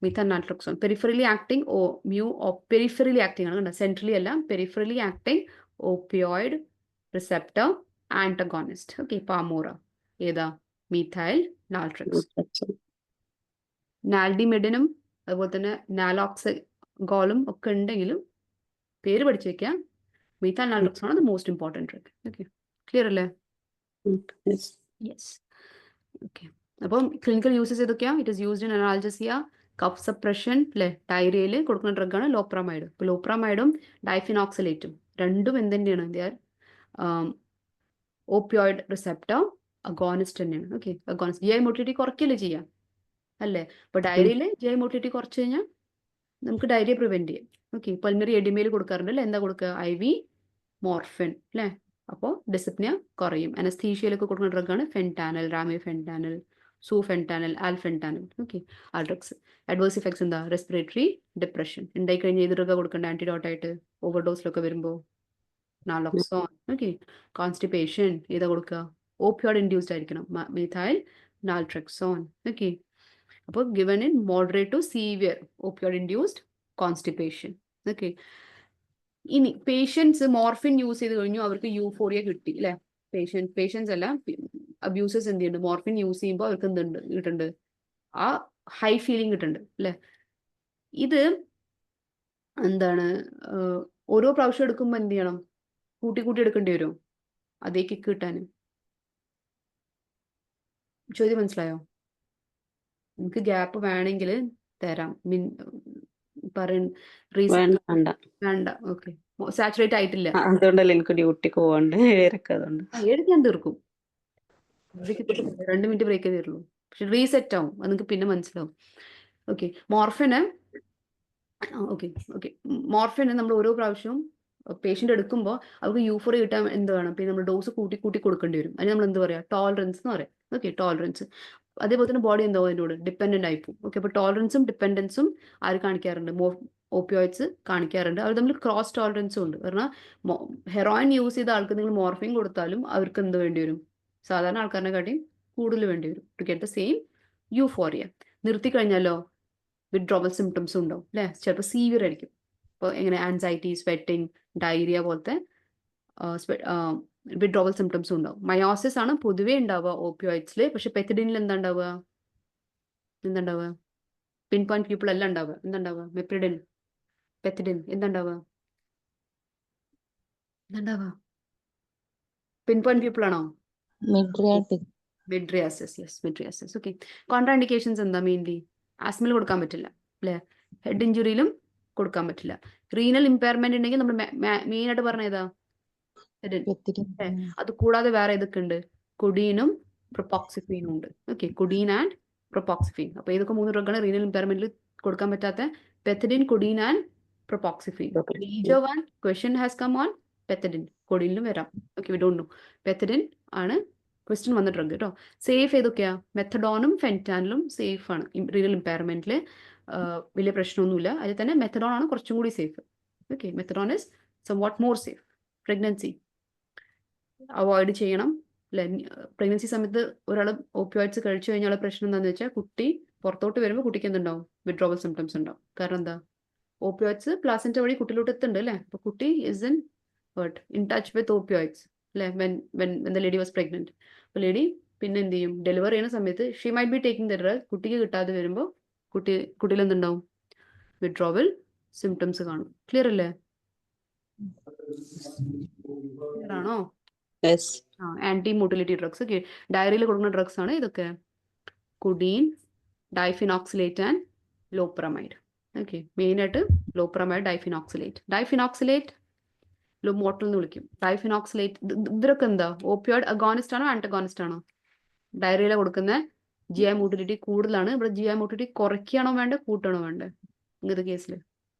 Methyl naltrexone peripherally acting peripherally acting ആണ്. കണ്ടോ? സെൻട്രലി അല്ല, peripherally acting opioid receptor antagonist. Okay. പാമോറ ഏതാ? Methyl naltrexone. നാൽഡിമെഡിനും അതുപോലെ തന്നെ നാലോക്സഗോളും ഒക്കെ ഉണ്ടെങ്കിലും പേര് പഠിച്ചു വെക്കാം. മീഥൈൽ നാൽട്രക്സോൺ ആണ് most important drug. Okay. Clear അല്ലേ? യെസ്. ഓക്കെ. അപ്പം ക്ലിനിക്കൽ യൂസസ് ഏതൊക്കെയാണ്? It is used in analgesia, cough suppression അല്ലേ? ഡയറിയയിൽ കൊടുക്കുന്ന ഡ്രഗാണ് ലോപ്രാമൈഡ്. ഇപ്പോൾ ലോപ്രാമൈഡും ഡൈഫിനോക്സലേറ്റും രണ്ടും എന്തിൻ്റെയാണ്? They are opioid receptor agonist തന്നെയാണ്. ഓക്കെ. അഗോണിസ്റ്റ് GI മോട്ടിലിറ്റി കുറയ്ക്കല്ലേ ചെയ്യാം അല്ലേ? അപ്പോൾ ഡയറിയയിൽ GI മോട്ടിലിറ്റി കുറച്ച് കഴിഞ്ഞാൽ നമുക്ക് ഡയറിയ പ്രിവെന്റ് ചെയ്യാം. ഓക്കെ. പൾമറി എഡിമയിൽ കൊടുക്കാറുണ്ട് അല്ലേ? എന്താ കൊടുക്കുക? IV മോർഫിൻ അല്ലേ? അപ്പോൾ ഡിസിപ്നിയ കുറയും. അനസ്തീഷ്യയിലൊക്കെ കൊടുക്കുന്ന ഡ്രഗാണ് ഫെൻറ്റാനൽ, റാമിഫെൻറ്റാനൽ, സൂഫെൻറ്റാനൽ, ആൽഫെൻറ്റാനൽ. ഓക്കെ. ആ ഡ്രഗ്സ്. അഡ്വേഴ്സ് ഇഫക്ട്സ് എന്താ? Respiratory depression. ഉണ്ടായി കഴിഞ്ഞാൽ ഏത് ഡ്രഗാണ് കൊടുക്കേണ്ട ആൻറ്റിഡോട്ടായിട്ട്? ഓവർഡോസിലൊക്കെ വരുമ്പോൾ നാലോക്സോൺ. ഓക്കെ. കോൺസ്റ്റിപ്പേഷൻ ഏതാ കൊടുക്കുക? ഓപ്പിയോയിഡ് ഇൻഡ്യൂസ്ഡ് ആയിരിക്കണം, മീഥൈൽ നാൽട്രക്സോൺ. ഓക്കെ. അപ്പോൾ given in moderate to severe opioid induced constipation. Okay. ഇനി പേഷ്യൻസ് മോർഫിൻ യൂസ് ചെയ്ത് കഴിഞ്ഞു, അവർക്ക് യൂഫോറിയ കിട്ടി അല്ലേ? പേഷ്യൻസ് അല്ല, അബ്യൂസേഴ്സ് എന്ത് ചെയ്യുന്നുണ്ട്? മോർഫിൻ യൂസ് ചെയ്യുമ്പോൾ അവർക്ക് എന്തുണ്ട് കിട്ടുന്നുണ്ട്? ആ ഹൈ ഫീലിംഗ് കിട്ടുന്നുണ്ട് അല്ലേ? ഇത് എന്താണ്? ഓരോ പ്രാവശ്യം എടുക്കുമ്പോൾ എന്ത് ചെയ്യണം? കൂട്ടി എടുക്കേണ്ടി വരും അതേ കിക്ക് കിട്ടാൻ. ചോദ്യം മനസ്സിലായോ? നമുക്ക് ഗ്യാപ്പ് വേണമെങ്കിൽ തരാം. വേണ്ട. ഓക്കെ. സാച്ചുറേറ്റ് ആയിട്ടില്ല, അതുകൊണ്ടല്ലേ എനിക്ക് ഡ്യൂട്ടിക്ക് പോവാണ്ട് 7:00 അതുകൊണ്ട്. 7 ഞാൻ തീർക്കും. 2 മിനിറ്റ് ബ്രേക്കേ തരുള്ളൂ. പക്ഷെ റീസെറ്റ് ആവും, അത് നിങ്ങൾക്ക് പിന്നെ മനസ്സിലാവും. ഓക്കെ. മോർഫിന് ഓക്കെ ഓക്കെ. മോർഫിൻ നമ്മൾ ഓരോ പ്രാവശ്യവും പേഷ്യൻ്റ് എടുക്കുമ്പോൾ അവർക്ക് യൂഫോറിയ കിട്ടാൻ എന്ത് വേണം, പിന്നെ നമ്മൾ ഡോസ് കൂട്ടി കൂട്ടി കൊടുക്കേണ്ടി വരും. അതിന് നമ്മൾ എന്ത് പറയാം, ടോളറൻസ് എന്ന് പറയാം. Okay, tolerance. അതേപോലെ തന്നെ ബോഡി എന്താവും അതിനോട് ഡിപ്പെൻഡൻ്റ് ആയി പോകും. ഓക്കെ, അപ്പോൾ ടോളറൻസും ഡിപ്പെൻഡൻസും ആര് കാണിക്കാറുണ്ട്, ഓപ്പിയോയിഡ്സ് കാണിക്കാറുണ്ട്. അവർ തമ്മിൽ ക്രോസ് ടോളറൻസും ഉണ്ട്. കാരണം ഹെറോയിൻ യൂസ് ചെയ്ത ആൾക്ക് നിങ്ങൾ മോർഫിൻ കൊടുത്താലും അവർക്ക് എന്ത് വേണ്ടി വരും, സാധാരണ ആൾക്കാരിനെ കാട്ടിയും കൂടുതൽ വേണ്ടി വരും to get the same euphoria. നിർത്തി കഴിഞ്ഞാലോ വിഡ്രോവൽ സിംറ്റംസും ഉണ്ടാവും അല്ലേ, ചിലപ്പോൾ സീവിയർ ആയിരിക്കും. അപ്പോൾ എങ്ങനെ ആൻസൈറ്റി, സ്വെറ്റിംഗ്, ഡയറിയ പോലത്തെ വിഡ്രോവൽ സിംറ്റംസും ഉണ്ടാവും. മയോസിസ് ആണ് പൊതുവേ ഉണ്ടാവുക ഓപ്പിയോയിഡ്സിൽ. പക്ഷെ പെത്തിഡിനിൽ എന്താ ഉണ്ടാവുക, പിൻ പോയിന്റ് പീപ്പിൾ എല്ലാം ഉണ്ടാവുക. എന്താ ഉണ്ടാവുക, മെപ്രിഡിൻ, പെത്തിഡിൻ, എന്താ ഉണ്ടാവുക പിൻ പോയിന്റ് പീപ്പിൾ ആണോ? മിഡ്രിയാറ്റിക്. മിഡ്രിയാസിസ്, യെസ്, മിഡ്രിയാസിസ്. ഓക്കെ. കോൺട്രാഇൻഡിക്കേഷൻസ് എന്താ? മെയിൻലി ആസ്മയിൽ കൊടുക്കാൻ പറ്റില്ല അല്ലേ, ഹെഡ് ഇഞ്ചുറിയിലും കൊടുക്കാൻ പറ്റില്ല. റീനൽ ഇമ്പയർമെന്റ് ഉണ്ടെങ്കിൽ നമ്മൾ മെയിൻ ആയിട്ട് പറഞ്ഞ ഏതാ, അത് കൂടാതെ വേറെ ഏതൊക്കെ ഉണ്ട്, കൊഡീനും പ്രൊപ്പോക്സിഫീനും ഉണ്ട്. Okay, codeine and propoxyphene. അപ്പൊ ഏതൊക്കെ 3 ഡ്രഗാണ് റീനൽ ഇമ്പയർമെന്റിൽ കൊടുക്കാൻ പറ്റാത്ത? Pethidine, codeine and propoxyphene. Major one question has come on pethidine. കൊഡീനിലും വരാം. Okay, we don't know. Pethidine ആണ് ക്വസ്റ്റ്യൻ വന്ന ഡ്രഗ് കേട്ടോ. സേഫ് ഏതൊക്കെയാ? മെത്തഡോണും ഫെൻറ്റാനിലും സേഫ് ആണ് റീനൽ ഇമ്പയർമെന്റിൽ. വലിയ പ്രശ്നമൊന്നുമില്ല. അതിൽ തന്നെ മെത്തഡോൺ ആണ് കുറച്ചും കൂടി safe. Okay, methadone is somewhat more safe. Pregnancy avoid ചെയ്യണം അല്ലെ. പ്രഗ്നൻസി സമയത്ത് ഒരാൾ ഓപ്പിയോയിഡ്സ് കഴിച്ചു കഴിഞ്ഞാൽ പ്രശ്നം എന്താണെന്ന് വെച്ചാൽ കുട്ടി പുറത്തോട്ട് വരുമ്പോൾ കുട്ടിക്ക് എന്തുണ്ടാവും, വിഡ്രോവൽ സിംറ്റംസ് ഉണ്ടാവും. കാരണം എന്താ, ഓപ്പിയോയിഡ്സ് പ്ലാസൻറ്റ വഴി കുട്ടിയിലോട്ട് എത്തുന്നുണ്ട് അല്ലേ. അപ്പോൾ കുട്ടി is in touch with opioids അല്ലെ when the lady was pregnant. അപ്പോൾ ലേഡി പിന്നെ എന്ത് ചെയ്യും, ഡെലിവർ ചെയ്യുന്ന സമയത്ത് she might be taking the drug, കുട്ടിക്ക് കിട്ടാതെ വരുമ്പോൾ കുട്ടിയിൽ എന്തുണ്ടാവും, വിഡ്രോവൽ സിംറ്റംസ് കാണും. ക്ലിയർ അല്ലേ? ക്ലിയർ ആണോ? Yes. Anti motility drugs. Okay, ഡയറിയിൽ കൊടുക്കുന്ന ഡ്രഗ്സ് ആണ് ഇതൊക്കെ, codeine, diphenoxylate and loperamide. Okay, main ആയിട്ട് ലോപ്രമൈഡ്, ഡൈഫിനോക്സിലേറ്റ് ലോമോട്ടൽ എന്ന് വിളിക്കും. ഡൈഫിനോക്സിലേറ്റ് ഇവരൊക്കെ എന്താ, ഓപ്പിയോയിഡ് അഗോണിസ്റ്റ് ആണോ ആന്റഗോണിസ്റ്റ് ആണോ? ഡയറിയിലെ കൊടുക്കുന്ന GI മോട്ടിലിറ്റി കൂടുതലാണ്. ഇവിടെ GI മോട്ടിലിറ്റി കുറയ്ക്കുകയാണോ വേണ്ടേ, കൂട്ടണോ വേണ്ടേ? ഇങ്ങനത്തെ കേസിൽ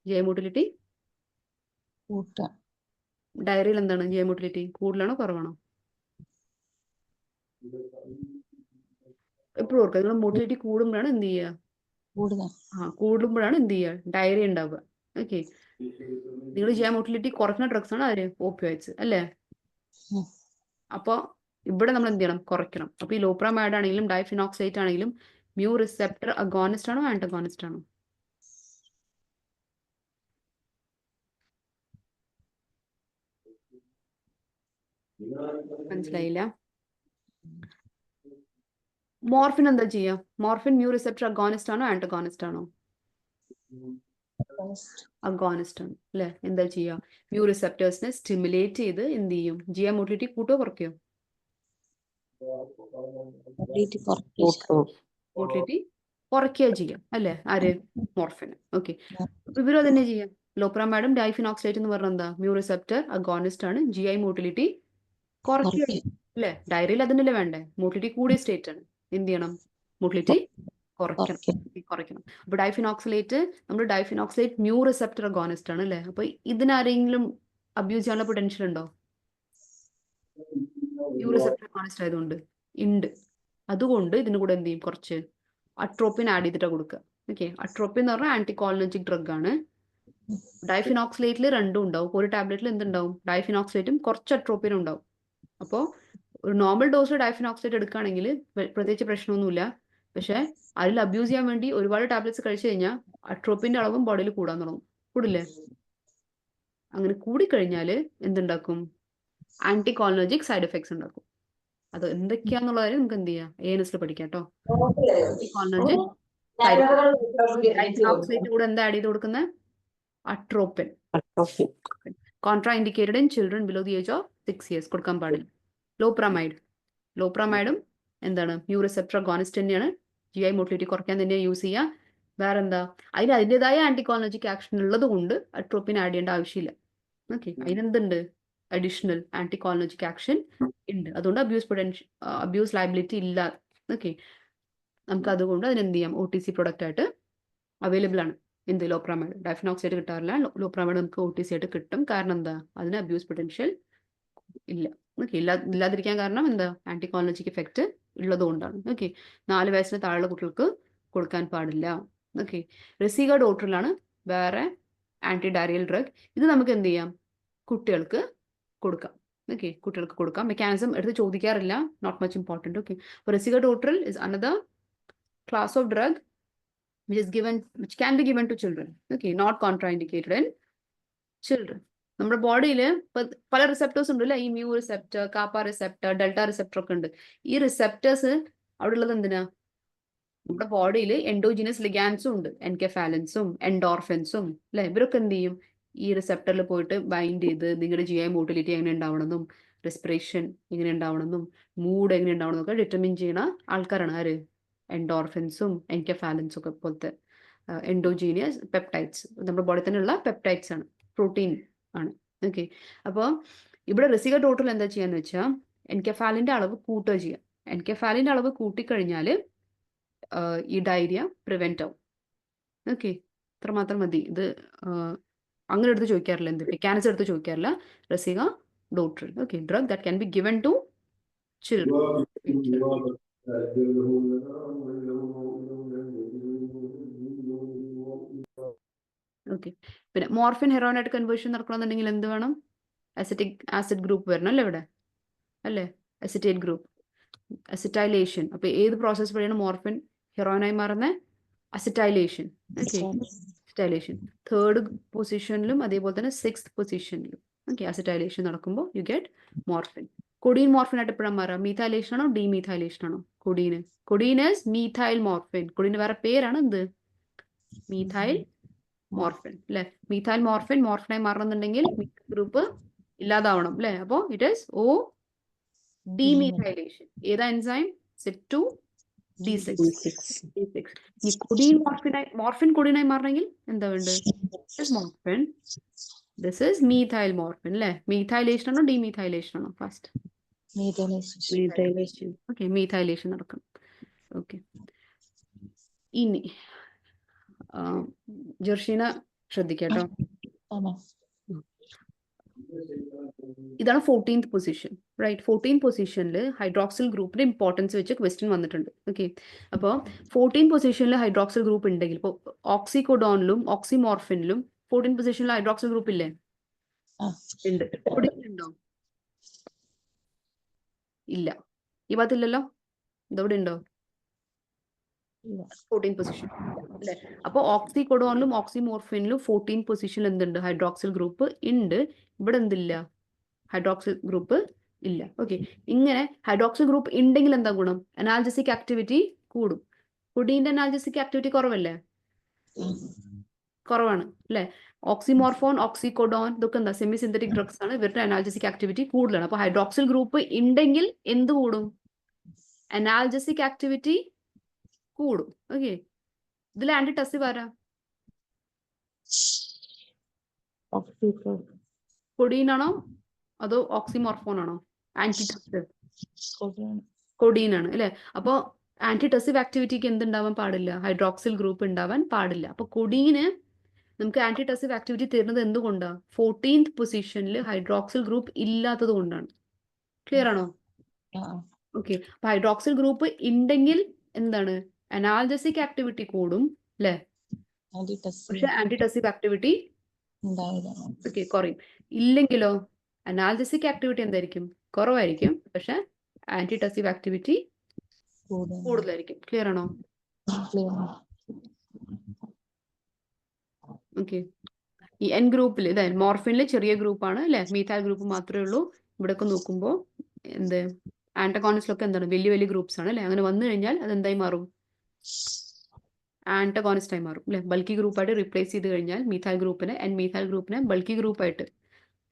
GI മോട്ടിലിറ്റി ഡയറിയിൽ എന്താണ്, GI മോട്ടിലിറ്റി കൂടുതലാണോ കുറവാണോ? എപ്പോഴും ഓർക്കുക, നിങ്ങൾ മോട്ടിലിറ്റി കൂടുമ്പോഴാണ് എന്ത് ചെയ്യുക, കൂടുമ്പോഴാണ് എന്ത് ചെയ്യുക, ഡയറി ഉണ്ടാവുക. ഓക്കെ, നിങ്ങൾ GI മോട്ടിലിറ്റി കുറയ്ക്കുന്ന ഡ്രഗ്സ് ആണ് ആര്, ഓപ്പിയോയിഡ്സ് അല്ലേ. അപ്പോൾ ഇവിടെ നമ്മൾ എന്ത് ചെയ്യണം, കുറയ്ക്കണം. അപ്പോൾ ഈ ലോപ്രമൈഡ് ആണെങ്കിലും ഡൈഫിനോക്സൈറ്റ് ആണെങ്കിലും മ്യൂ റിസെപ്റ്റർ അഗോണിസ്റ്റ് ആണോ ആന്റഗോണിസ്റ്റ് ആണോ? മനസ്സിലായില്ല? മോർഫിൻ എന്താ ചെയ്യുക, മോർഫിൻ മ്യൂ റിസെപ്റ്റർ അഗോണിസ്റ്റ് ആണോ ആന്റഗോണിസ്റ്റ് ആണോ? അഗോണിസ്റ്റ് ആണ് അല്ലെ. എന്താ ചെയ്യുക, മ്യൂ റിസെപ്റ്റേഴ്സിനെ സ്റ്റിമുലേറ്റ് ചെയ്ത് എന്ത് ചെയ്യും, GI മോട്ടിലിറ്റി കൂട്ടോ കുറയ്ക്കോ? മോട്ടിലിറ്റി കുറയ്ക്കുക ചെയ്യാം അല്ലെ, ആര്, മോർഫിൻ. ഓക്കെ, ഇവരും അതന്നെ ചെയ്യാം. ലോപ്രമൈഡും ഡൈഫിനോക്സിലേറ്റ് എന്ന് പറഞ്ഞാൽ എന്താ, മ്യൂ റിസെപ്റ്റർ അഗോണിസ്റ്റ് ആണ്, GI മോട്ടിലിറ്റി കുറയ്ക്കുക അല്ലെ. ഡയറിയിൽ അതിനല്ലേ വേണ്ടേ, മോട്ടിലിറ്റി കൂടിയ സ്റ്റേറ്റ് ആണ്, എന്ത് ചെയ്യണം, മോട്ടിലിറ്റി കുറയ്ക്കണം. അപ്പൊ ഡൈഫിനോക്സിലേറ്റ്, നമ്മൾ ഡൈഫിനോക്സിലേറ്റ് മ്യൂ റിസെപ്റ്റർ അഗോണിസ്റ്റ് ആണ് അല്ലെ. അപ്പൊ ഇതിനാരെങ്കിലും അബ്യൂസ് ചെയ്യാനുള്ള പൊട്ടൻഷ്യൽ ഉണ്ടോ? മ്യൂ റിസെപ്റ്റർ അഗോണിസ്റ്റ് ആയതുകൊണ്ട് ഉണ്ട്. അതുകൊണ്ട് ഇതിന് കൂടെ എന്ത് ചെയ്യും, കുറച്ച് അട്രോപ്പിൻ ആഡ് ചെയ്തിട്ട് കൊടുക്കുക. ഓക്കെ, അട്രോപ്പിൻ എന്ന് പറഞ്ഞാൽ ആന്റികോളിനർജിക് ഡ്രഗ് ആണ്. ഡൈഫിനോക്സിലേറ്റിൽ രണ്ടും ഉണ്ടാവും. ഒരു ടാബ്ലറ്റിൽ എന്തുണ്ടാവും, ഡൈഫിനോക്സിലേറ്റും കുറച്ച് അട്രോപ്പിനും ഉണ്ടാവും. അപ്പോൾ ഒരു നോർമൽ ഡോസ് ഡൈഫിനോക്സിലേറ്റ് എടുക്കുകയാണെങ്കിൽ പ്രത്യേകിച്ച് പ്രശ്നമൊന്നുമില്ല. പക്ഷെ അതിൽ അബ്യൂസ് ചെയ്യാൻ വേണ്ടി ഒരുപാട് ടാബ്ലറ്റ്സ് കഴിച്ചു കഴിഞ്ഞാൽ അട്രോപ്പിന്റെ അളവും ബോഡിയിൽ കൂടാൻ തുടങ്ങും. കൂടില്ലേ? അങ്ങനെ കൂടിക്കഴിഞ്ഞാൽ എന്തുണ്ടാക്കും, ആന്റികോളിനർജിക് സൈഡ് എഫക്ട്സ് ഉണ്ടാക്കും. അത് എന്തൊക്കെയാന്നുള്ളത് നമുക്ക് എന്ത് ചെയ്യാം, ANSൽ പഠിക്കാം കേട്ടോ. ആന്റികോളിനർജിക് ഡൈഫിനോക്സിലേറ്റ് കൂടെ എന്താ ആഡ് ചെയ്ത് കൊടുക്കുന്നത്, atropine. Contra indicated in children below the age of 6 years കൊടുക്കാൻ പാടില്ല. ലോപ്രമൈഡും എന്താണ്, മ്യൂ റിസെപ്റ്റർ അഗോണിസ്റ്റ് തന്നെയാണ്, GI മോട്ടിലിറ്റി കുറയ്ക്കാൻ തന്നെ യൂസ് ചെയ്യുക. വേറെ എന്താ, അതിൻ്റെതായ ആന്റികോളിനർജിക് ആക്ഷൻ ഉള്ളത് കൊണ്ട് അട്രോപ്പിൻ ആഡ് ചെയ്യേണ്ട ആവശ്യമില്ല. ഓക്കെ, അതിനെന്തുണ്ട്, അഡീഷണൽ ആന്റികോളിനർജിക് ആക്ഷൻ ഉണ്ട്. അതുകൊണ്ട് അബ്യൂസ് ലയബിലിറ്റി ഇല്ല. ഓക്കെ, നമുക്ക് അതുകൊണ്ട് അതിനെന്ത് ചെയ്യാം, OTC പ്രൊഡക്റ്റ് ആയിട്ട് അവൈലബിൾ ആണ്. എന്ത് ലോപ്രാമൈഡ്. ഡൈഫിനോക്സൈഡ് കിട്ടാറില്ല, ലോപ്രാമൈഡ് നമുക്ക് OTC ആയിട്ട് കിട്ടും. കാരണം എന്താ, അതിന് അബ്യൂസ് പൊട്ടൻഷ്യൽ ഇല്ല. ഓക്കെ, ഇല്ലാതിരിക്കാൻ കാരണം എന്താ, ആന്റികോളിനർജിക് എഫക്റ്റ് ഉള്ളത് കൊണ്ടാണ്. ഓക്കെ, 4 വയസ്സിന് താഴെയുള്ള കുട്ടികൾക്ക് കൊടുക്കാൻ പാടില്ല. ഓക്കെ, റെസിഗ ഡോട്രിലാണ് വേറെ ആന്റി ഡയറിയൽ ഡ്രഗ്. ഇത് നമുക്ക് എന്ത് ചെയ്യാം, കുട്ടികൾക്ക് കൊടുക്കാം. ഓക്കെ, കുട്ടികൾക്ക് കൊടുക്കാം. മെക്കാനിസം എടുത്ത് ചോദിക്കാറില്ല, നോട്ട് മച്ച് ഇമ്പോർട്ടൻറ്റ്. ഓക്കെ, അപ്പോൾ racecadotril is another class of drug which can be given to children. Okay, not contraindicated in children. നമ്മുടെ ബോഡിയിൽ പല റിസെപ്റ്റേഴ്സ് ഉണ്ട് അല്ലേ, ഈ mu receptor, kappa receptor, delta receptor ഒക്കെ ഉണ്ട്. ഈ റിസെപ്റ്റേഴ്സ് അവിടെ ഉള്ളത് എന്തിനാ, നമ്മുടെ ബോഡിയിൽ എൻഡോജിനസ് ലിഗാൻസും ഉണ്ട്, എൻകെഫാലിൻസും എൻഡോർഫിൻസും അല്ലെ. ഇവരൊക്കെ എന്ത് ചെയ്യും, ഈ റിസെപ്റ്ററിൽ പോയിട്ട് ബൈൻഡ് ചെയ്ത് നിങ്ങളുടെ GI മോട്ടിലിറ്റി എങ്ങനെ ഉണ്ടാവണമെന്നും റെസ്പിറേഷൻ എങ്ങനെ ഉണ്ടാവണമെന്നും മൂഡ് എങ്ങനെ ഉണ്ടാവണമെന്നൊക്കെ ഡിറ്റർമിൻ ചെയ്യുന്ന ആൾക്കാരാണ് ആര്, എൻഡോർഫിൻസും എൻകെഫാലിൻസും ഒക്കെ പോലത്തെ എൻഡോജീനിയസ് പെപ്റ്റൈഡ്സ്, നമ്മുടെ ബോഡി തന്നെയുള്ള പെപ്റ്റൈഡ്സ് ആണ്, പ്രോട്ടീൻ ആണ്. ഓക്കെ, അപ്പോൾ ഇവിടെ റെസിഗ ഡോട്രിൽ എന്താ ചെയ്യാന്ന് വെച്ചാൽ എൻകെഫാലിൻ്റെ അളവ് കൂട്ടുക ചെയ്യുക. എൻകെഫാലിൻ്റെ അളവ് കൂട്ടിക്കഴിഞ്ഞാൽ ഈ ഡയറിയ പ്രിവെന്റ് ആവും. ഓക്കെ, ഇത്ര മാത്രം മതി. ഇത് അങ്ങനെ എടുത്ത് ചോദിക്കാറില്ല, എന്ത് മെക്കാനിസം എടുത്ത് ചോദിക്കാറില്ല. Racecadotril, okay, drug that can be given to children. Okay, പിന്നെ മോർഫിൻ ഹെറോയിനായിട്ട് കൺവേർഷൻ നടക്കണമെന്നുണ്ടെങ്കിൽ എന്ത് വേണം, അസറ്റിക് ആസിഡ് ഗ്രൂപ്പ് വരണം അല്ലേ ഇവിടെ, അല്ലേ, അസിറ്റേറ്റ് ഗ്രൂപ്പ്, അസിറ്റൈലേഷൻ. അപ്പോൾ ഏത് പ്രോസസ്സ് വഴിയാണ് മോർഫിൻ ഹെറോയിനായി മാറുന്നത്, അസിറ്റൈലേഷൻ. ഓക്കെ, അസിറ്റൈലേഷൻ 3rd പൊസിഷനിലും അതേപോലെ തന്നെ 6th പൊസിഷനിലും. ഓക്കെ, അസിറ്റൈലേഷൻ നടക്കുമ്പോൾ you get morphine. Codeine morphine ആയിട്ട് എപ്പോഴാണ് മാറുക, മീഥൈലേഷൻ ആണോ ഡീമീഥൈലേഷൻ ആണോ, കൊഡീന്. Codeine is methyl morphine. കൊഡീന് വേറെ പേരാണ് എന്ത്, മീഥൈൽ മോർഫിൻ അല്ലെ. മീഥൈൽ മോർഫിൻ മോർഫിനായി മാറണമെന്നുണ്ടെങ്കിൽ ഗ്രൂപ്പ് ഇല്ലാതാവണം അല്ലെ. അപ്പോൾ ഇറ്റ് ഈസ് O ഡീമീഥൈലേഷൻ. ഏതാ എൻസൈം, CYP2D6. ഈ കൊഡീൻ മോർഫിൻ കൊഡീനായി മാറണമെങ്കിൽ എന്താ വേണ്ടത്, morphine. This is methyl morphine അല്ലെ. മീഥൈലേഷൻ ആണോ ഡീമീഥൈലേഷൻ ആണോ, ഫസ്റ്റ് മീഥൈലേഷൻ. ഓക്കെ, മീഥൈലേഷൻ നടക്കണം. ഓക്കെ, ഇനി ജർഷീന ശ്രദ്ധിക്കാട്ടോ. ഇതാണ് 14th പൊസിഷൻ, റൈറ്റ്. 14th പൊസിഷനിൽ ഹൈഡ്രോക്സിൽ ഗ്രൂപ്പിന്റെ ഇമ്പോർട്ടൻസ് വെച്ച് ക്വസ്റ്റ്യൻ വന്നിട്ടുണ്ട്. ഓക്കെ, അപ്പോൾ 14th പൊസിഷനിൽ ഹൈഡ്രോക്സിൽ ഗ്രൂപ്പ് ഉണ്ടെങ്കിൽ, ഇപ്പോൾ ഓക്സികോഡോണിലും ഓക്സിമോർഫിനിലും 14th പൊസിഷനിൽ ഹൈഡ്രോക്സിൽ ഗ്രൂപ്പ് ഇല്ലേ, ഉണ്ട്. ഉണ്ടോ, ഇല്ല. ഈ ഭാഗത്തില്ലല്ലോ, ഇതവിടെ ഉണ്ടോ, 14th പൊസിഷൻ അല്ലെ. അപ്പോൾ ഓക്സികോഡോണിലും ഓക്സിമോർഫിനിലും 14th പൊസിഷനിൽ എന്തുണ്ട്, ഹൈഡ്രോക്സിൽ ഗ്രൂപ്പ് ഉണ്ട്. ഇവിടെ എന്തില്ല, ഹൈഡ്രോക്സിൽ ഗ്രൂപ്പ് ഇല്ല. ഓക്കെ, ഇങ്ങനെ ഹൈഡ്രോക്സിൽ ഗ്രൂപ്പ് ഉണ്ടെങ്കിൽ എന്താ ഗുണം, അനാൽജസിക് ആക്ടിവിറ്റി കൂടും. കൊഡീന്റെ അനാൽജസിക് ആക്ടിവിറ്റി കുറവല്ലേ, കുറവാണ് അല്ലെ. ഓക്സിമോർഫോൺ, ഓക്സികോഡോൺ ഇതൊക്കെ എന്താ സെമി സിന്തറ്റിക് ഡ്രഗ്സ് ആണ്, ഇവരുടെ അനാൽജസിക് ആക്ടിവിറ്റി കൂടുതലാണ്. അപ്പോൾ ഹൈഡ്രോക്സിൽ ഗ്രൂപ്പ് ഉണ്ടെങ്കിൽ എന്ത് കൂടും, അനാൽജസിക് ആക്ടിവിറ്റി കൂടും. ഓക്കെ, ഇതിൽ ആന്റിടസിവ് ആരാ, കൊഡീൻ ആണോ അതോ ഓക്സിമോർഫോൺ ആണോ, ആന്റിടസിവ് കൊഡീൻ ആണ് അല്ലെ. അപ്പോൾ ആന്റിടസിവ് ആക്ടിവിറ്റിക്ക് എന്തുണ്ടാവാൻ പാടില്ല, ഹൈഡ്രോക്സിൽ ഗ്രൂപ്പ് ഉണ്ടാവാൻ പാടില്ല. അപ്പോൾ കൊഡീന് നമുക്ക് ആന്റിടസിവ് ആക്ടിവിറ്റി തരുന്നത് എന്തുകൊണ്ടാണ്, 14th പൊസിഷനിൽ ഹൈഡ്രോക്സിൽ ഗ്രൂപ്പ് ഇല്ലാത്തത് കൊണ്ടാണ്. ക്ലിയർ ആണോ, ഓക്കെ. അപ്പൊ ഹൈഡ്രോക്സിൽ ഗ്രൂപ്പ് ഉണ്ടെങ്കിൽ എന്താണ്, അനാൽജസിക് ആക്ടിവിറ്റി കൂടും അല്ലെ, പക്ഷെ ആന്റിടസിവ് ആക്ടിവിറ്റി ഓക്കെ കുറയും. ഇല്ലെങ്കിലോ അനാൽജസിക് ആക്ടിവിറ്റി എന്തായിരിക്കും, കുറവായിരിക്കും, പക്ഷെ ആന്റിടസിവ് ആക്ടിവിറ്റി കൂടുതലായിരിക്കും. ക്ലിയർ ആണോ, ഓക്കെ. ഈ N ഗ്രൂപ്പിൽ ഇതാ മോർഫിനിൽ ചെറിയ ഗ്രൂപ്പാണ് അല്ലെ, മീഥൈൽ ഗ്രൂപ്പ് മാത്രമേ ഉള്ളൂ. ഇവിടെയൊക്കെ നോക്കുമ്പോൾ എന്ത് ആന്റഗോണിസ്റ്റിലൊക്കെ എന്താണ് വലിയ വലിയ ഗ്രൂപ്പ്സ് ആണ് അല്ലെ. അങ്ങനെ വന്നു കഴിഞ്ഞാൽ അതെന്തായി മാറും, ആന്റഗോണിസ്റ്റ് ആയി മാറും അല്ലെ. ബൾക്കി ഗ്രൂപ്പായിട്ട് റീപ്ലേസ് ചെയ്ത് കഴിഞ്ഞാൽ മീഥൈൽ ഗ്രൂപ്പിനെ മീഥൈൽ ഗ്രൂപ്പിനെ ബൾക്കി ഗ്രൂപ്പായിട്ട്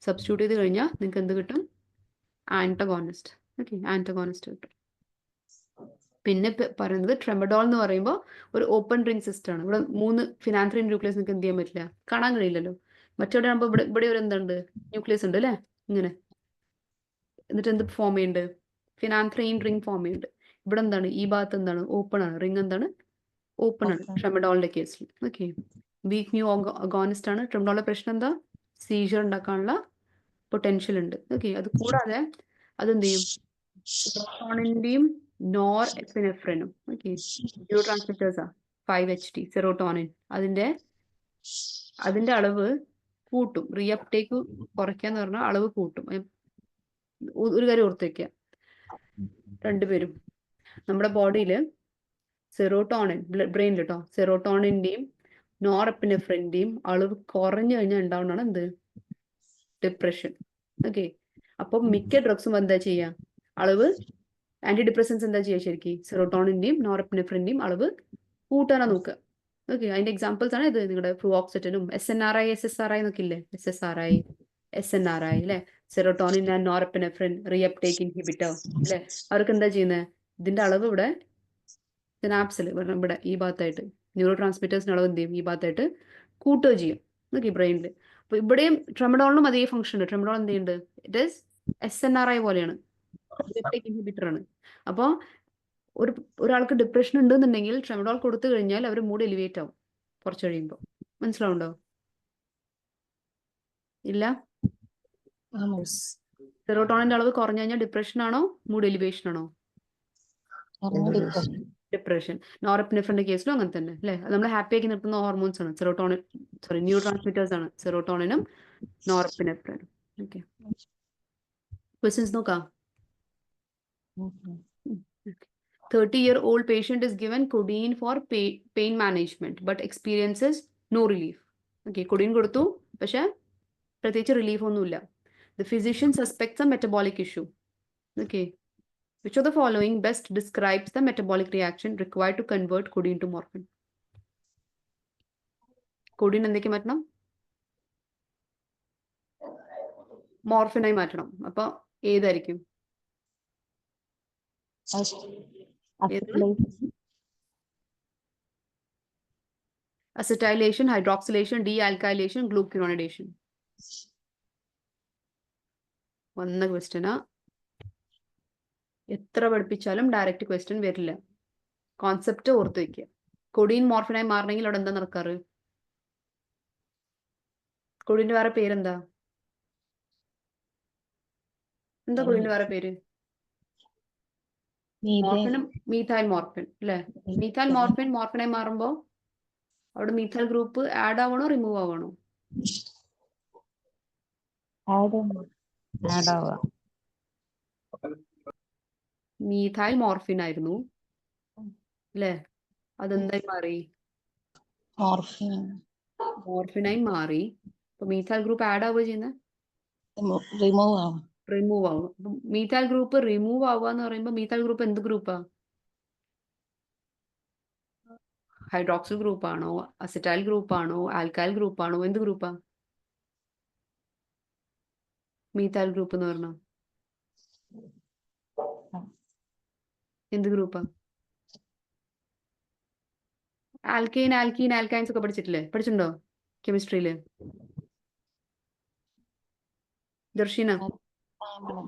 സബ്സ്റ്റിറ്റ്യൂട്ട് ചെയ്ത് കഴിഞ്ഞാൽ നിങ്ങൾക്ക് എന്ത് കിട്ടും, ആന്റഗോണിസ്റ്റ്. ഓക്കെ, ആന്റഗോണിസ്റ്റ് കിട്ടും. പിന്നെ പറയുന്നത് ട്രെമഡോൾ എന്ന് പറയുമ്പോൾ ഒരു ഓപ്പൺ റിംഗ് സിസ്റ്റം ആണ്. ഇവിടെ 3 ഫിനാൻത്രിൻ ന്യൂക്ലിയസ് നിങ്ങൾക്ക് എന്ത് ചെയ്യാൻ പറ്റില്ല, കാണാൻ കഴിയില്ലല്ലോ. മറ്റവിടെ ആകുമ്പോൾ ഇവിടെ ഒരു എന്തുണ്ട്, ന്യൂക്ലിയസ് ഉണ്ട് അല്ലെ, ഇങ്ങനെ. എന്നിട്ട് എന്ത് ഫോം ചെയ്യുന്നുണ്ട്, ഫിനാൻത്രിൻ റിംഗ് ഫോം ചെയ്യുന്നുണ്ട്. ഇവിടെ എന്താണ്, ഈ ഭാഗത്ത് എന്താണ്, ഓപ്പൺ ആണ്, റിംഗ് എന്താണ്, ഓപ്പൺ ആണ് ട്രെമഡോളിന്റെ കേസിൽ. ഓക്കെ, വീക്ക് ന്യൂ അഗോണിസ്റ്റ് ആണ്. ട്രിംഡോളിന്റെ പ്രശ്നം എന്താ? സീജർ ഉണ്ടാക്കാനുള്ള പൊട്ടൻഷ്യൽ ഉണ്ട്. ഓക്കെ, അത് കൂടാതെ അതെന്ത് ചെയ്യും? സെറോട്ടോണിന്റെയും നോർ എപ്പിനെഫ്രിനും, ഓക്കെ, ന്യൂറോ ട്രാൻസ്മിറ്റേഴ്സാ 5-HT സെറോട്ടോണിൻ, അതിന്റെ അളവ് കൂട്ടും. റീഅപ്ടേക്ക് കുറയ്ക്കാന്ന് പറഞ്ഞാൽ അളവ് കൂട്ടും. ഒരു കാര്യം ഓർത്ത് വെക്കുക, രണ്ടുപേരും നമ്മുടെ ബോഡിയിൽ സെറോട്ടോണിൻ, ബ്രെയിനിൽ കേട്ടോ, സെറോട്ടോണിന്റെയും നോറെപ്പിനെഫ്രിന്റെയും അളവ് കുറഞ്ഞു കഴിഞ്ഞാൽ ഉണ്ടാവുന്നതാണ് എന്ത്? ഡിപ്രഷൻ. ഓക്കെ, അപ്പൊ മിക്ക ഡ്രഗ്സും എന്താ ചെയ്യുക? അളവ്, ആന്റി ഡിപ്രസൻസ് എന്താ ചെയ്യുക? ശരിക്കും സെറോട്ടോണിന്റെയും നോറെപ്പിനെഫ്രിന്റെയും അളവ് കൂട്ടാനാ നോക്കുക. ഓക്കെ, അതിന്റെ എക്സാമ്പിൾസ് ആണ് ഇത്. നിങ്ങളുടെ ഫ്ലൂഓക്സിറ്റനും SNRI SSRI എന്നൊക്കെ ഇല്ലേ? SSRI SNRI അല്ലെ, serotonin and norepinephrine reuptake inhibitor അല്ലെ. അവർക്ക് എന്താ ചെയ്യുന്നത്? ഇതിന്റെ അളവ് ഇവിടെ സിനാപ്സിൽ ഇവിടെ ഈ ഭാഗത്തായിട്ട് ന്യൂറോ ട്രാൻസ്മിറ്റേഴ്സിന്റെ അളവ് എന്ത് ചെയ്യും? ഈ ഭാഗത്തായിട്ട് കൂട്ടുകയോ ചെയ്യും. ഓക്കെ, ബ്രെയിനിൽ. അപ്പൊ ഇവിടെയും ട്രെമഡോളിനും അതേ ഫംഗ്ഷൻ ഉണ്ട്. ട്രെമഡോൾ എന്ത് ചെയ്യുന്നുണ്ട്? ഇറ്റ് ഈസ് SNRI പോലെയാണ്, റീഅപ്ടേക്ക് ഇൻഹിബിറ്റർ ആണ്. അപ്പോൾ ഒരാൾക്ക് ഡിപ്രഷൻ ഉണ്ടെന്നുണ്ടെങ്കിൽ ട്രെമഡോൾ കൊടുത്തു കഴിഞ്ഞാൽ അവർ മൂഡ് എലിവേറ്റ് ആവും കുറച്ച് കഴിയുമ്പോൾ. മനസ്സിലാവുണ്ടോ? ഇല്ല, സെറോട്ടോണിന്റെ അളവ് കുറഞ്ഞു കഴിഞ്ഞാൽ ഡിപ്രഷൻ ആണോ മൂഡ് എലിവേഷൻ ആണോ? ഡിപ്രഷൻ. നോറെപ്പിനെഫ്രിന്റെ കേസിലും അങ്ങനെ തന്നെ അല്ലെ. അത് നമ്മൾ ഹാപ്പി ആക്കി നിർത്തുന്ന ഹോർമോൺസ് ആണ് സെറോട്ടോണിൻ, ന്യൂറോ ട്രാൻസ്മിറ്റേഴ്സ് ആണ് സെറോട്ടോണിനും നോറെപ്പിനെഫ്രിനും. ഓക്കെ, ക്വസ്റ്റ്യൻസ് നോക്കാം. 30-year-old patient is given codeine for pain management but experiences no relief. Okay, codeine കൊടുത്തു, പക്ഷെ പ്രത്യേകിച്ച് റിലീഫ് ഒന്നുമില്ല. The physician suspects a metabolic issue. Okay, which of the following best describes the metabolic reaction required to convert codeine to morphine? codeine എന്തൊക്കെ മാറ്റണം? മോർഫിനായി മാറ്റണം. അപ്പൊ ഏതായിരിക്കും? Acetylation, hydroxylation, dealkylation, glucuronidation. വന്ന ക്വസ്റ്റ്യനാ. എത്ര പഠിപ്പിച്ചാലും ഡയറക്റ്റ് ക്വസ്റ്റ്യൻ വരില്ല. കോൺസെപ്റ്റ് ഓർത്ത് വെക്കുക. കൊഡീൻ മോർഫിനായി മാറണമെങ്കിൽ അവിടെ എന്താ നടക്കാറ്? കൊഡീന്റെ വേറെ പേരെന്താ? എന്താ കൊഡീന്റെ വേറെ പേര്? മോർഫിനും മീഥൈൽ മോർഫിൻ അല്ലെ. മീഥൈൽ മോർഫിൻ മോർഫിനായി മാറുമ്പോ അവിടെ മീഥൈൽ ഗ്രൂപ്പ് ആഡ് ആവണോ റിമൂവ് ആവണോ? മീഥൈൽ മോർഫിൻ ആയിരുന്നു അല്ലെ, അതെന്തായി മാറി? മോർഫിനായി മാറി. അപ്പൊ മീഥൈൽ ഗ്രൂപ്പ് ആഡ് ആവുക ചെയ്യുന്നത്? റിമൂവ് ആവും. മീഥൈൽ ഗ്രൂപ്പ് റിമൂവ് ആവുക എന്ന് പറയുമ്പോൾ മീഥൈൽ ഗ്രൂപ്പ് എന്ത് ഗ്രൂപ്പാ? ഹൈഡ്രോക്സിൽ ഗ്രൂപ്പ് ആണോ, അസിറ്റൈൽ ഗ്രൂപ്പ് ആണോ, ആൽക്കൈൽ ഗ്രൂപ്പ് ആണോ, എന്ത് ഗ്രൂപ്പാ മീഥൈൽ ഗ്രൂപ്പ് എന്ന് പറഞ്ഞാൽ? എന്ത് ഗ്രൂപ്പാ? ആൽക്കൈൻ, ആൽക്കീൻ, ആൽക്കൈൻസ് ഒക്കെ പഠിച്ചിട്ടില്ലേ? പഠിച്ചിട്ടുണ്ടോ കെമിസ്ട്രിയില്? ദർശിന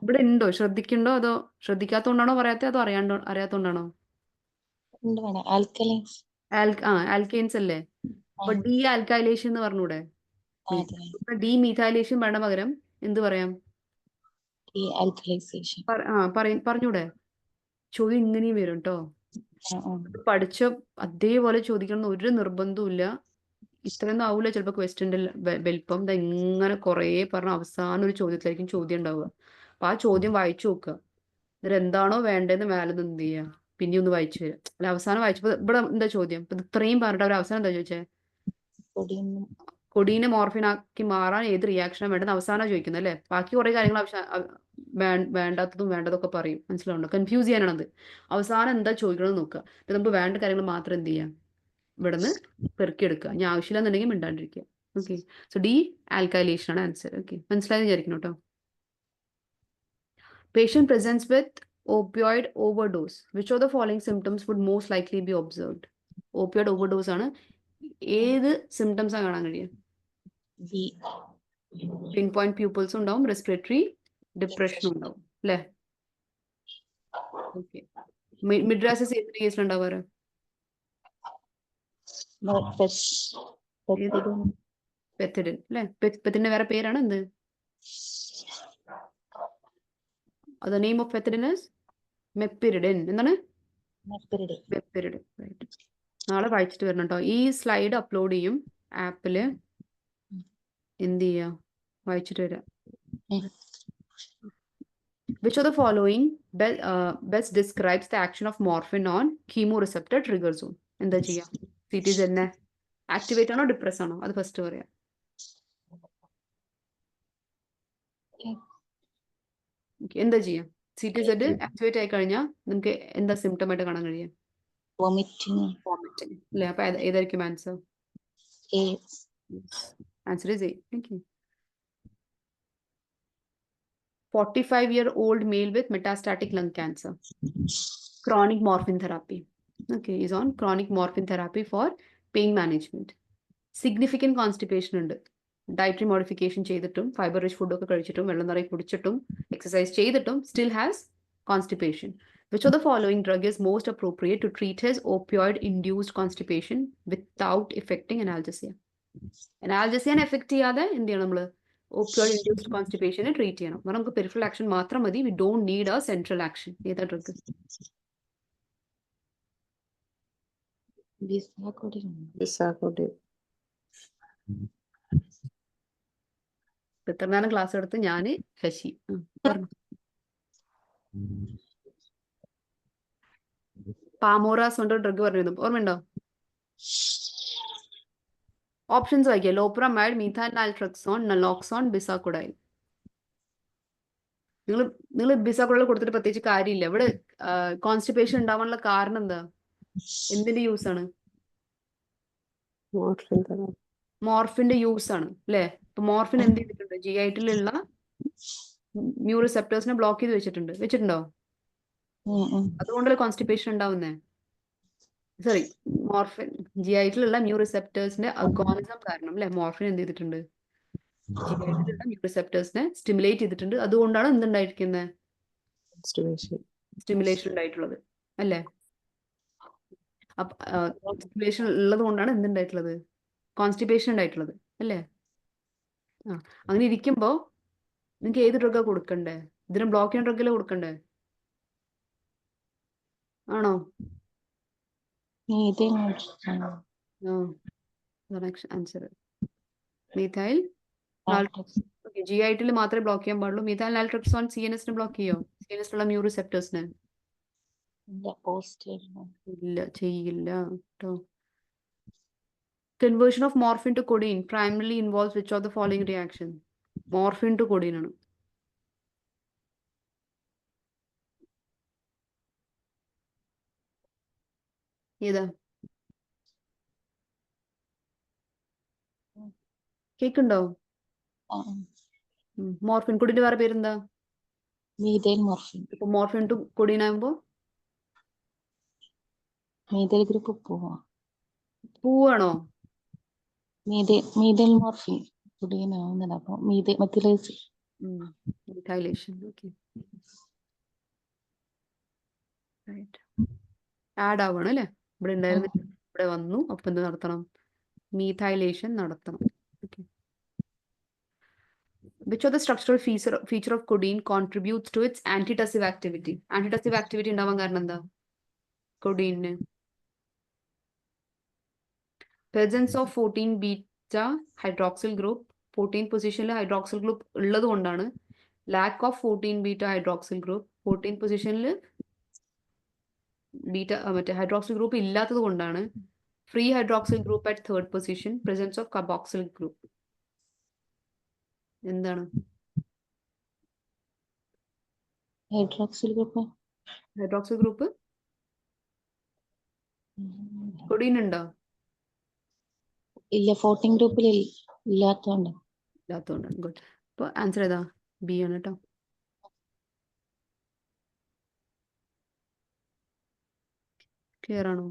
ഇവിടെ ഉണ്ടോ? ശ്രദ്ധിക്കണ്ടോ? അതോ ശ്രദ്ധിക്കാത്തോണ്ടാണോ പറയാത്ത, അതോ അറിയാത്തോണ്ടാണോ? ആൽക്കൈൻസ് അല്ലേ. അപ്പൊ ഡി ആൽക്കൈലേഷൻ എന്ന് പറഞ്ഞൂടെ? ഡി മീഥൈലേഷൻ പറയണ പകരം എന്ത് പറയാം? പറഞ്ഞൂടെ? ചോദ്യം ഇങ്ങനെയും വരും കേട്ടോ. പഠിച്ച അതേപോലെ ചോദിക്കണം എന്ന് ഒരു നിർബന്ധവും ഇല്ല. ഇത്രയൊന്നും ആവൂല ചിലപ്പോ ക്വസ്റ്റ്യന്റെ വലിപ്പം. ഇങ്ങനെ കുറെ പറഞ്ഞ അവസാനം ഒരു ചോദ്യത്തിലായിരിക്കും ചോദ്യം ഉണ്ടാവുക. അപ്പൊ ആ ചോദ്യം വായിച്ചു നോക്കുക. എന്നിട്ട് എന്താണോ വേണ്ടതെന്ന് മേലെ നിന്ന് എന്ത് ചെയ്യുക, പിന്നെ ഒന്ന് വായിച്ചു വരിക. അല്ല, അവസാനം വായിച്ചപ്പോ ഇവിടെ എന്താ ചോദ്യം? ഇപ്പൊ ഇത്രയും പറഞ്ഞിട്ട് അവർ അവസാനം എന്താ ചോദിച്ചേ? കൊഡീനെ മോർഫിനാക്കി മാറാൻ ഏത് റിയാക്ഷനാണ് വേണ്ടത് അവസാനം ചോദിക്കുന്നത് അല്ലെ. ബാക്കി കുറെ കാര്യങ്ങൾ വേണ്ടാത്തതും വേണ്ടതൊക്കെ പറയും. മനസ്സിലാവുണ്ടോ? കൺഫ്യൂസ് ചെയ്യാനാണത്. അവസാനം എന്താ ചോദിക്കണമെന്ന് നോക്കുക. ഇപ്പൊ നമുക്ക് വേണ്ട കാര്യങ്ങൾ മാത്രം എന്ത് ചെയ്യാം, ഇവിടെ നിന്ന് പെറുക്കിയെടുക്കുക. ഞാൻ ആവശ്യമില്ലെന്നുണ്ടെങ്കിൽ മിണ്ടാണ്ടിരിക്കുക. ഓക്കെ, സോ ഡി ആൽക്കൈലേഷൻ ആണ് ആൻസർ. ഓക്കെ, മനസ്സിലായെന്ന് വിചാരിക്കണം കേട്ടോ. Patient presents with opioid overdose. Which of the following symptoms would most likely be observed? Opioid overdose ആണ്. ഏത് സിംറ്റംസ് ആണ് കാണാൻ കഴിയുക? പിൻ പോയിന്റ് പ്യൂപ്പിൾസ് ഉണ്ടാവും, റെസ്പിറേറ്ററി ഡിപ്രഷൻ ഉണ്ടാവും അല്ലെ. ഓക്കെ, മിഡ്രാസസ് ഏത് കേസിലുണ്ടാവാറ്? പെപ്റ്റിഡിൻ. പെത്തിഡിൻ അല്ലെ? പെത്തിഡിന്റെ വേറെ പേരാണ് എന്ത്? The name of pethidine is മെപ്പിരിഡിൻ. എന്താണ്? മെപ്പിരിഡിൻ. മെപ്പിരിഡിൻ. റൈറ്റ്. നാളെ വായിച്ചിട്ട് വരണം കേട്ടോ. ഈ സ്ലൈഡ് അപ്ലോഡ് ചെയ്യും ആപ്പില്. എന്ത് ചെയ്യാ? വായിച്ചിട്ട് വരാം. Which of the following best describes the action of morphine on chemoreceptor trigger zone? എന്താ ചെയ്യാ? CTZ നെ ആക്ടിവേറ്റ് ആണോ ഡിപ്രസ് ആണോ? അത് ഫസ്റ്റ് പറയാം. എന്താ ചെയ്യാം? CTZ ആക്ടിവേറ്റ് ആയി കഴിഞ്ഞാൽ നിങ്ങൾക്ക് എന്താ സിംറ്റം ആയിട്ട് കാണാൻ കഴിയാം? വോമിറ്റിംഗ്. വോമിറ്റിംഗ് അല്ലേ? അപ്പൊ ഏതായിരിക്കും answer? A. Answer is A. Thank you. 45-year-old male with metastatic lung cancer. Chronic morphine therapy. Okay, is on chronic morphine therapy for pain management. Significant constipation ഉണ്ട്. Dietary modification ചെയ്തിട്ടും fiber rich food ഒക്കെ കഴിച്ചിട്ടും വെള്ളം നിറയെ കുടിച്ചിട്ടും exercise ചെയ്തിട്ടും still has constipation. Which of the following drug is most appropriate to treat his opioid-induced constipation without affecting analgesia? Analgesia effect ചെയ്യാതെ എന്ത് ചെയ്യണം നമ്മള്? Opioid-induced constipation ട്രീറ്റ് ചെയ്യണം. നമുക്ക് പെരിഫറൽ ആക്ഷൻ മാത്രം മതി. We don't need a central action. ഏതാ drug? ബിസാകോഡിൻ. എത്രനാണ് class എടുത്ത്? ഞാന് ശശി. പറഞ്ഞു. പാമോറാസ് കൊണ്ട് ഡ്രഗ് പറഞ്ഞിരുന്നു. ഓർമ്മയുണ്ടോ? ഓപ്ഷൻസ് വായിക്കുക. ലോപ്രമൈഡ്, മീഥാൽ നാൽട്രക്സോൺ, നലോക്സോൺ, ബിസാക്കുഡൈൽ. നിങ്ങൾ ബിസാക്കുഡൈൽ കൊടുത്തിട്ട് പ്രത്യേകിച്ച് കാര്യമില്ല. ഇവിടെ കോൺസ്റ്റിപ്പേഷൻ ഉണ്ടാവാനുള്ള കാരണം എന്താ? എന്തിന്റെ യൂസ് ആണ്? മോർഫിന്റെ യൂസ് ആണ് അല്ലെ? ഇപ്പൊ മോർഫിൻ എന്ത് ചെയ്തിട്ടുണ്ട്? GI-റ്റിലുള്ള മ്യൂ റിസെപ്റ്റേഴ്സിനെ ബ്ലോക്ക് ചെയ്ത് വെച്ചിട്ടുണ്ടോ? അതുകൊണ്ടല്ലേ കോൺസ്റ്റിപ്പേഷൻ ഉണ്ടാവുന്നേ. സോറി, മോർഫിൻ GI-റ്റിലുള്ള മ്യൂ റിസെപ്റ്റേഴ്സിന്റെ അഗോണിസം കാരണം അല്ലെ? മോർഫിൻ എന്ത് ചെയ്തിട്ടുണ്ട്? GI-റ്റിലുള്ള മ്യൂ റിസെപ്റ്റേഴ്സിനെ സ്റ്റിമുലേറ്റ് ചെയ്തിട്ടുണ്ട്. അതുകൊണ്ടാണ് എന്തുണ്ടായിരിക്കുന്നത്? സ്റ്റിമുലേഷൻ ഉണ്ടായിട്ടുള്ളത് അല്ലേ? സ്റ്റിമുലേഷൻ ഉള്ളത് കൊണ്ടാണ് എന്തുണ്ടായിട്ടുള്ളത്? കോൺസ്റ്റിപ്പേഷൻ ഉണ്ടായിട്ടുള്ളത് അല്ലേ? അങ്ങനെ ഇരിക്കുമ്പോ നിങ്ങൾക്ക് ഏത് ഡ്രഗാ കൊടുക്കണ്ടേ? ഇതിനെ ബ്ലോക്ക് ചെയ്യുന്ന ഡ്രഗല്ലേ കൊടുക്കണ്ടേ? ആണോ? Answer methyl. GI-റ്റിൽ മാത്രമേ ബ്ലോക്ക് ചെയ്യാൻ പാടുള്ളൂ. മീഥൈൽ നാൽട്രക്സോൺ CNS ബ്ലോക്ക് ചെയ്യോ? CNS ഉള്ള മ്യൂ റിസെപ്റ്റേഴ്സിനെ? ഇല്ല, ചെയ്യില്ല കേട്ടോ. Conversion of morphine to codeine primarily involves which of the following reaction? Morphine to codeine ആണ്. ഏതാ? കേക്കുണ്ടോ? മോർഫിൻ. കൊടിന്റെ വേറെ പേരെന്താ? Methyl morphine. ഇപ്പൊ മോർഫിൻ ടു കൊടീൻ ആകുമ്പോ മീഥൈൽ ഗ്രൂപ്പ് പൂവാണോ? മീഥൈൽ മോർഫിൻ കൊടീൻ ആവുന്നില്ല. അപ്പൊ മെഥൈലേഷൻ. ഓക്കെ, ആഡ് ആവണം അല്ലേ? ഇവിടെ ഉണ്ടായിരുന്നു, ഇവിടെ വന്നു. അപ്പൊ എന്ത് നടത്തണം? മീഥൈലേഷൻ നടത്തണം. Okay. Which of the structural feature of codeine contributes to its antitussive activity? Antitussive activity ഉണ്ടാവാൻ കാരണം എന്താ? codeine presence of 14 beta hydroxyl group. 14 പൊസിഷനിൽ ഹൈഡ്രോക്സിൽ ഗ്രൂപ്പ് ഉള്ളത് കൊണ്ടാണ്. lack of 14 beta hydroxyl group. 14 പൊസിഷനിൽ ബീറ്റ മറ്റേ ഹൈഡ്രോക്സിൽ ഗ്രൂപ്പ് ഇല്ലാത്തത് കൊണ്ടാണ്. Free hydroxyl group at third position. presence of carboxyl group. എന്താണ്? ഹൈഡ്രോക്സിൽ ഗ്രൂപ്പ് കൊടീൻ ഉണ്ടോ? ഇല്ല, 14 ഗ്രൂപ്പിൽ ഇല്ലാത്തതുകൊണ്ടാണ്. ഗുഡ്. അപ്പൊ ആൻസർ ഏതാ? ബി ആണ് കേട്ടോ. ക്ലിയർ ആണോ?